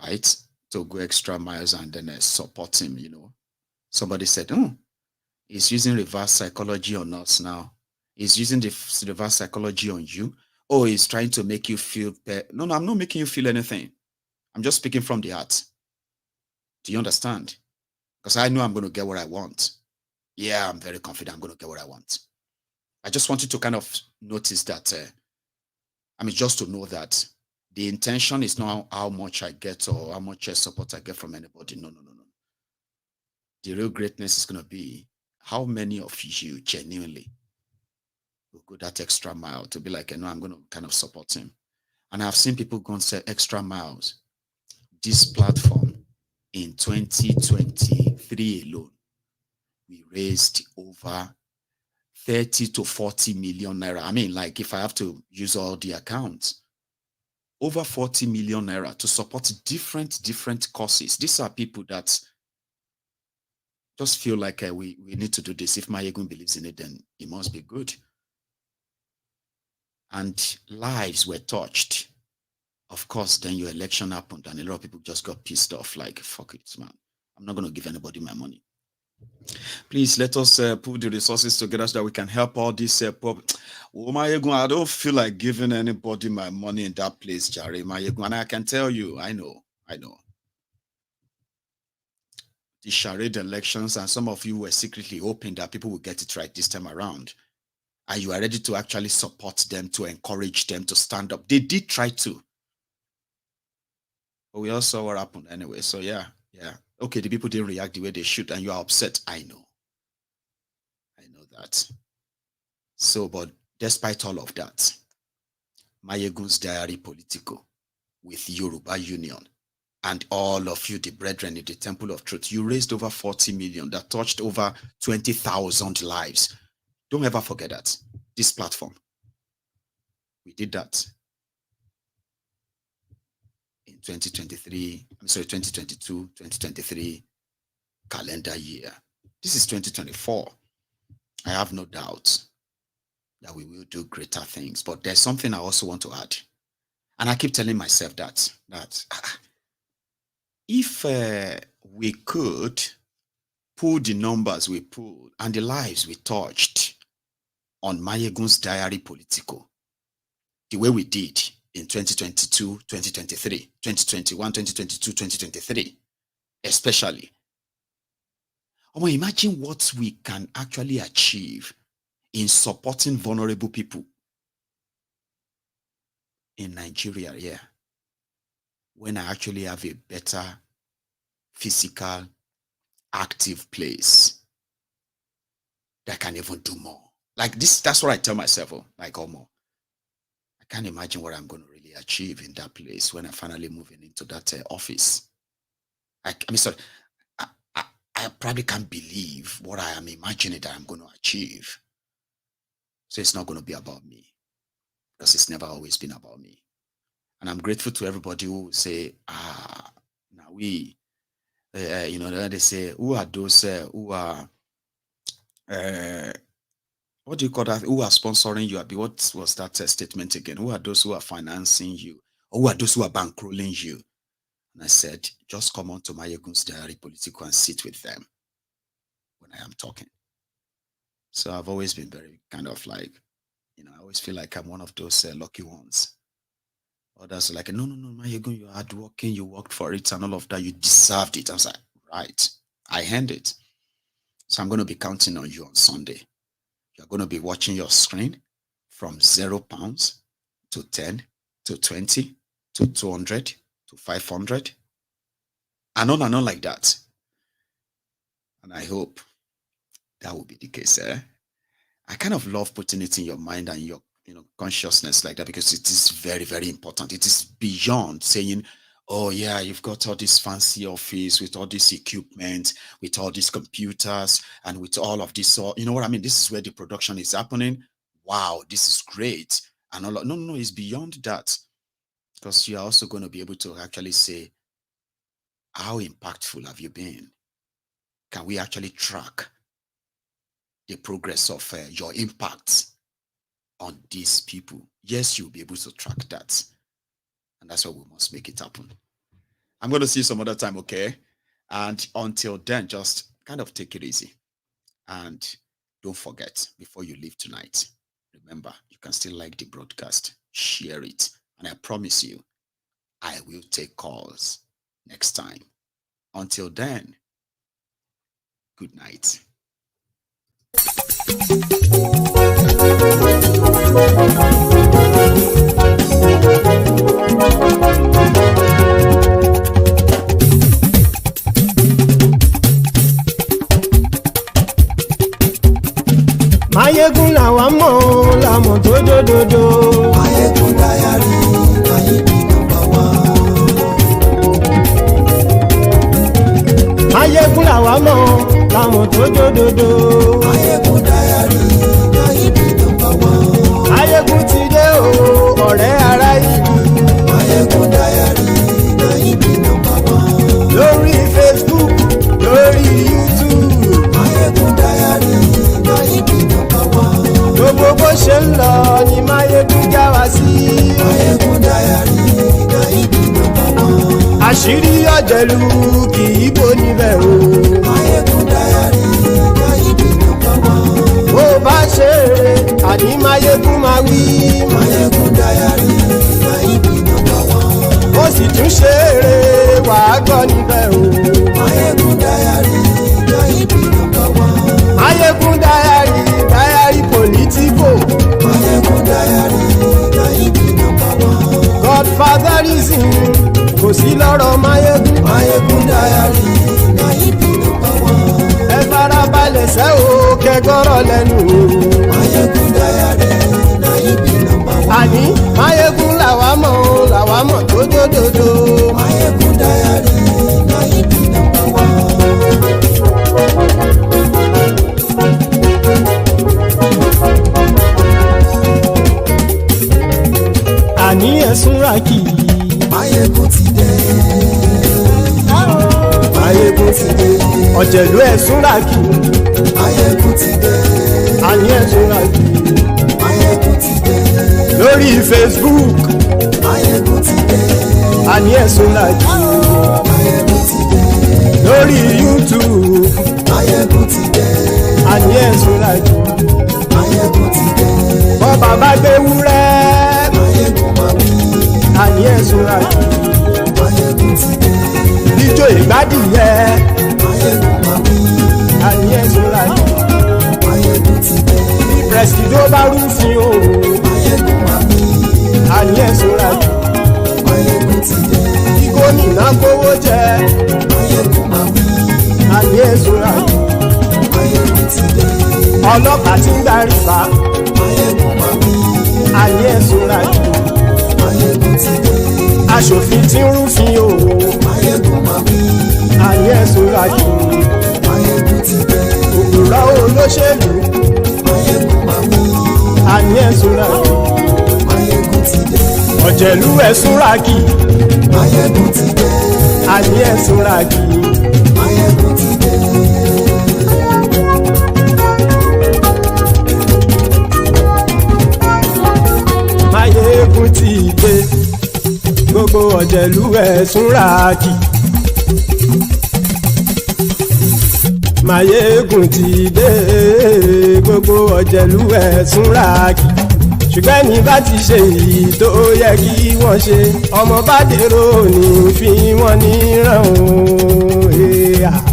right, to go extra miles and then support him, Somebody said, he's using reverse psychology on us now. He's using the reverse psychology on you. Oh, he's trying to make you feel No, I'm not making you feel anything. I'm just speaking from the heart. Do you understand? Because I know I'm going to get what I want. Yeah, I'm very confident I'm going to get what I want. I just want you to kind of notice that I mean, just to know that the intention is not how much I get or how much support I get from anybody. No. The real greatness is going to be how many of you genuinely will go that extra mile to be like, I'm going to kind of support him. And I've seen people go and say extra miles. This platform in 2023 alone, we raised over 30 to 40 million naira. I mean, like if I have to use all the accounts, over 40 million naira to support different causes. These are people that just feel like we need to do this. If Mayegun believes in it, then it must be good. And lives were touched. Of course, then your election happened and a lot of people just got pissed off like, fuck it, man. I'm not going to give anybody my money. Please let us put the resources together so that we can help all these Mayegun, I don't feel like giving anybody my money in that place, Jare Mayegun. And I can tell you, I know. The charade elections, and some of you were secretly hoping that people will get it right this time around. And you are ready to actually support them, to encourage them to stand up. They did try to. But we all saw what happened anyway. So yeah. Okay, the people didn't react the way they should, and you are upset. I know that. So, but despite all of that, Mayegun's diary political with Yoruba Union and all of you, the brethren in the Temple of Truth, you raised over 40 million that touched over 20,000 lives. Don't ever forget that. This platform, we did that in 2022, 2023 calendar year. This is 2024. I have no doubt that we will do greater things. But there's something I also want to add. And I keep telling myself that if we could pull the numbers we pulled and the lives we touched on Mayegun's diary political, the way we did in 2022, 2023, 2021, 2022, 2023, especially. Imagine what we can actually achieve in supporting vulnerable people in Nigeria, when I actually have a better physical, active place that can even do more. Like this, that's what I tell myself, I can't imagine what I'm going to really achieve in that place when I finally move into that office. I probably can't believe what I am imagining that I'm going to achieve. So it's not going to be about me, because it's never always been about me. And I'm grateful to everybody who say, now we, they say, who are those who are, what do you call that? Who are sponsoring you? What was that statement again? Who are those who are financing you? Or who are those who are bankrolling you? And I said, just come on to Mayegun's diary political and sit with them when I am talking. So I've always been very kind of like, I always feel like I'm one of those lucky ones. Others are like, no, Mayegun, you're hardworking, you worked for it and all of that, you deserved it. I was like, right, I earned it. So I'm going to be counting on you on Sunday. You're going to be watching your screen from £0 to 10 to 20 to 200 to 500 and on like that. And I hope that will be the case. I kind of love putting it in your mind and your consciousness like that, because it is very, very important. It is beyond saying, oh yeah, you've got all this fancy office with all this equipment, with all these computers, and with all of this. So, you know what I mean? This is where the production is happening. Wow, this is great. And all. No, it's beyond that. Because you're also going to be able to actually say, how impactful have you been? Can we actually track the progress of your impact on these people? Yes, you'll be able to track that. And that's why we must make it happen. I'm going to see you some other time, okay? And until then, just kind of take it easy. And don't forget, before you leave tonight, remember, you can still like the broadcast, share it. And I promise you, I will take calls next time. Until then, good night. tó dòdòdò. Mayegun diary na him be number one. Mayegun làwa mọ̀ láwọn tó dòdòdò. Mayegun diary na him be number one. Mayegun ti dé o ọ̀rẹ́ ara ìlú. Mayegun diary na him be number one. Lórí Facebook lórí YouTube. Mayegun diary na him be number one. Gbogbo bó ṣe ń lọ ni Mayegun já wa sí. Mayegun diary na him be number one. Àṣírí ọ̀jẹ̀lú kì í bò níbẹ̀ o. Mayegun diary na him be number one. Bó bá ṣe eré àní Mayegun máa wí. Mayegun diary na him be number one. Ó sì tún ṣe eré wàá gbọ́ níbẹ̀ o. Mayegun diary na him be number one. Mayegun diary diary politico. Mayegun diary na him be number one. Godfatherism kò sí lọ́rọ̀ Mayegun. Mayegun diary na him be number one. Ẹ farabalẹ̀ sẹ́ o kẹgọ́rọ̀ lẹ́nu o. Mayegun diary na him be number one. Àní Mayegun làwa mọ̀ tó dòdòdò. Mayegun diary na him be number one. Àní ẹ̀sùn ràkì. Mayegun ti dé. Mayegun ti dé. Ọ̀jẹ̀lú ẹ̀sùn ràkì. Mayegun ti dé. Àní ẹ̀sùn ràkì. Mayegun ti dé. Lórí Facebook. Mayegun ti dé. Àní ẹ̀sùn ràkì. Mayegun ti dé. Lórí YouTube. Mayegun ti dé. Àní ẹ̀sùn ràkì. Mayegun ti dé. Bọ́ bàbá gbé wúrẹ́. Mayegun máa wí. Àní ẹ̀sùn ràkì. Mayegun ti dé. Ijó ìgbádìyẹ. Mayegun máa wí. Àní ẹ̀sùn ràkì. Mayegun ti dé. Bí pẹ̀sìdó bá rúfin o. Mayegun máa wí. Àní ẹ̀sùn ràkì. Mayegun ti dé. Bí gómìnà kówó jẹ. Mayegun máa wí. Àní ẹ̀sùn ràkì. Mayegun ti dé. Ọlọ́pàá ti ń darí bá. Mayegun máa wí. Àní ẹ̀sùn ràkì. Mayegun ti dé. Aṣòfin tí ń rúfin o. Mayegun máa wí. Àní ẹ̀sùn ràkì. Mayegun ti dé. Òpùrọ́ olóṣèlú. Mayegun máa wí. Àní ẹ̀sùn ràkì. Mayegun ti dé. Ọ̀jẹ̀lú ẹ̀sùn ràkì. Mayegun ti dé. Àní ẹ̀sùn ràkì. Mayegun ti dé. Mayegun ti dé. Gbogbo ọ̀jẹ̀lú ẹ̀sùn ràkì. Mayegun ti dé. Gbogbo ọ̀jẹ̀lú ẹ̀sùn ràkì. Ṣùgbọ́n ní bá ti ṣe èyí tó yẹ kí wọ́n ṣe ọmọ bá dèrò ní fi wọ́n níran o.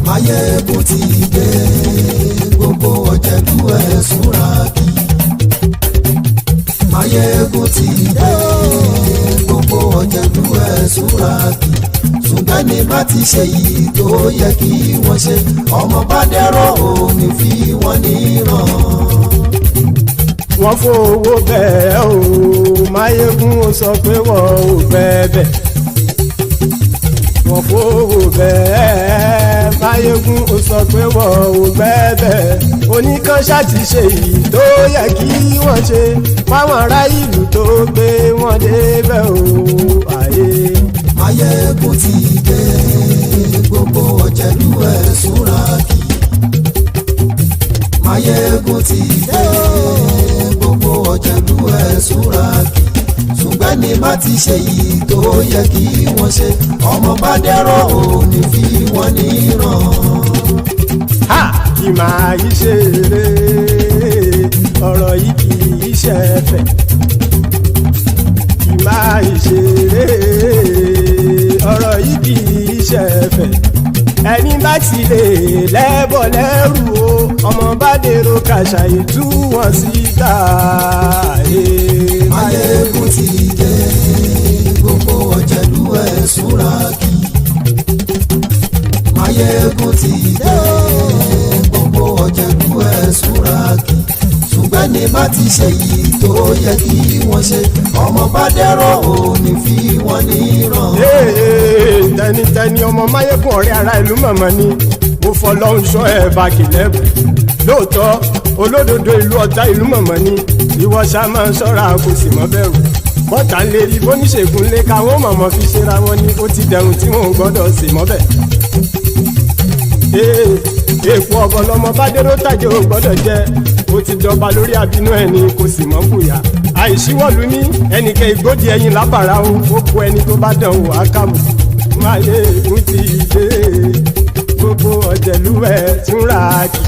Mayegun ti dé. Gbogbo ọ̀jẹ̀lú ẹ̀sùn ràkì. Mayegun ti dé. Gbogbo ọ̀jẹ̀lú ẹ̀sùn ràkì. Ṣùgbọ́n ní bá ti ṣe yìí tó yẹ kí wọ́n ṣe ọmọ bá dẹ́rọ̀ ò ní fi wọ́n níran. Wọ́n fowó bẹ́ẹ̀ o. Mayegun ó sọ pé wọ́n ò bẹ́ẹ̀. Wọ́n fowó bẹ́ẹ̀. Mayegun ó sọ pé wọ́n ò bẹ́ẹ̀. Oníkan ṣáàtì ṣe èyí tó yẹ kí wọ́n ṣe fáwọn ará ìlú tó gbé wọn débẹ̀ o. Mayegun ti dé. Gbogbo ọ̀jẹ̀lú ẹ̀sùn ràkì. Mayegun ti dé. Gbogbo ọ̀jẹ̀lú ẹ̀sùn ràkì. Ṣùgbọ́n ní bá ti ṣe yìí tó yẹ kí wọ́n ṣe ọmọ bá dẹ́rọ̀ ò ní fi wọ́n níran. Kì máa yí ṣe eré ọ̀rọ̀ yìí kì í ṣe ẹ̀fẹ̀. Kì máa yí ṣe eré ọ̀rọ̀ yìí kì í ṣe ẹ̀fẹ̀. Ẹni bá ti lè lẹ́bọ̀ lẹ́rù o ọmọ bá dèrò kàṣà ìtú wọn síta. Mayegun ti dé. Gbogbo ọ̀jẹ̀lú ẹ̀sùn ràkì. Mayegun ti dé. Gbogbo ọ̀jẹ̀lú ẹ̀sùn ràkì. Ṣùgbọ́n ní bá bá ti ṣe yìí tó yẹ kí wọ́n ṣe ọmọ bá dẹ́rọ̀ ò ní fi wọ́n níran. tẹnitẹni ọmọ máyégún ọ̀rẹ́ ara ìlú mọ̀mọ́ ni mo fọlọ́hún sọ ẹ̀ bá kìlẹ́bù lóòótọ́ olódodo ìlú ọ̀tá ìlú mọ̀mọ́ ni ìwọ ṣá máa ń ṣọ́ra kò sì mọ́ bẹ̀rù bọ́tà ń lè rí bóníṣègùn lé káwọn mọ̀mọ́ fi ṣera wọn ni ó ti dẹrùn tí wọn ò gbọ́dọ̀ sì mọ́ bẹ̀. èèpo ọ̀bọ lọmọ bá dérò tàjẹ́ ò gbọ́dọ̀ jẹ́ ó ti jọba lórí abínú ẹni kò sì mọ́ bùyà àìsíwọ́lu ní ẹnìkẹ́ ìgbódì ẹyin lábàrá o ó kó ẹni tó bá dán o ákàmù máyé ègún ti dé gbogbo ọ̀jẹ̀lúwẹ̀ túnra kì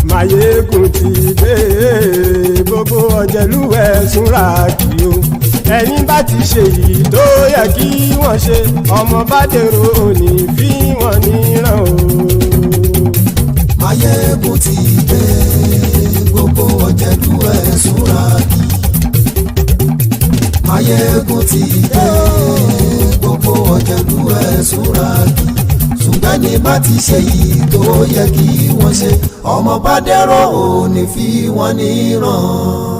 máyé ègún ti dé gbogbo ọ̀jẹ̀lúwẹ̀ túnra kì o ẹ̀yin bá ti ṣe yìí tó yẹ kí wọ́n ṣe ọmọ bá dèrò òní fi wọ́n níran o. máyé ègún ti dé gbogbo ọ̀jẹ̀lúwẹ̀ túnra kì máyé ègún ti dé gbogbo ọ̀jẹ̀lúwẹ̀ túnra kì ṣùgbọ́n ní bá ti ṣe yìí tó yẹ kí wọ́n ṣe ọmọ bá dẹ́rọ̀ ò ní fi wọ́n níran.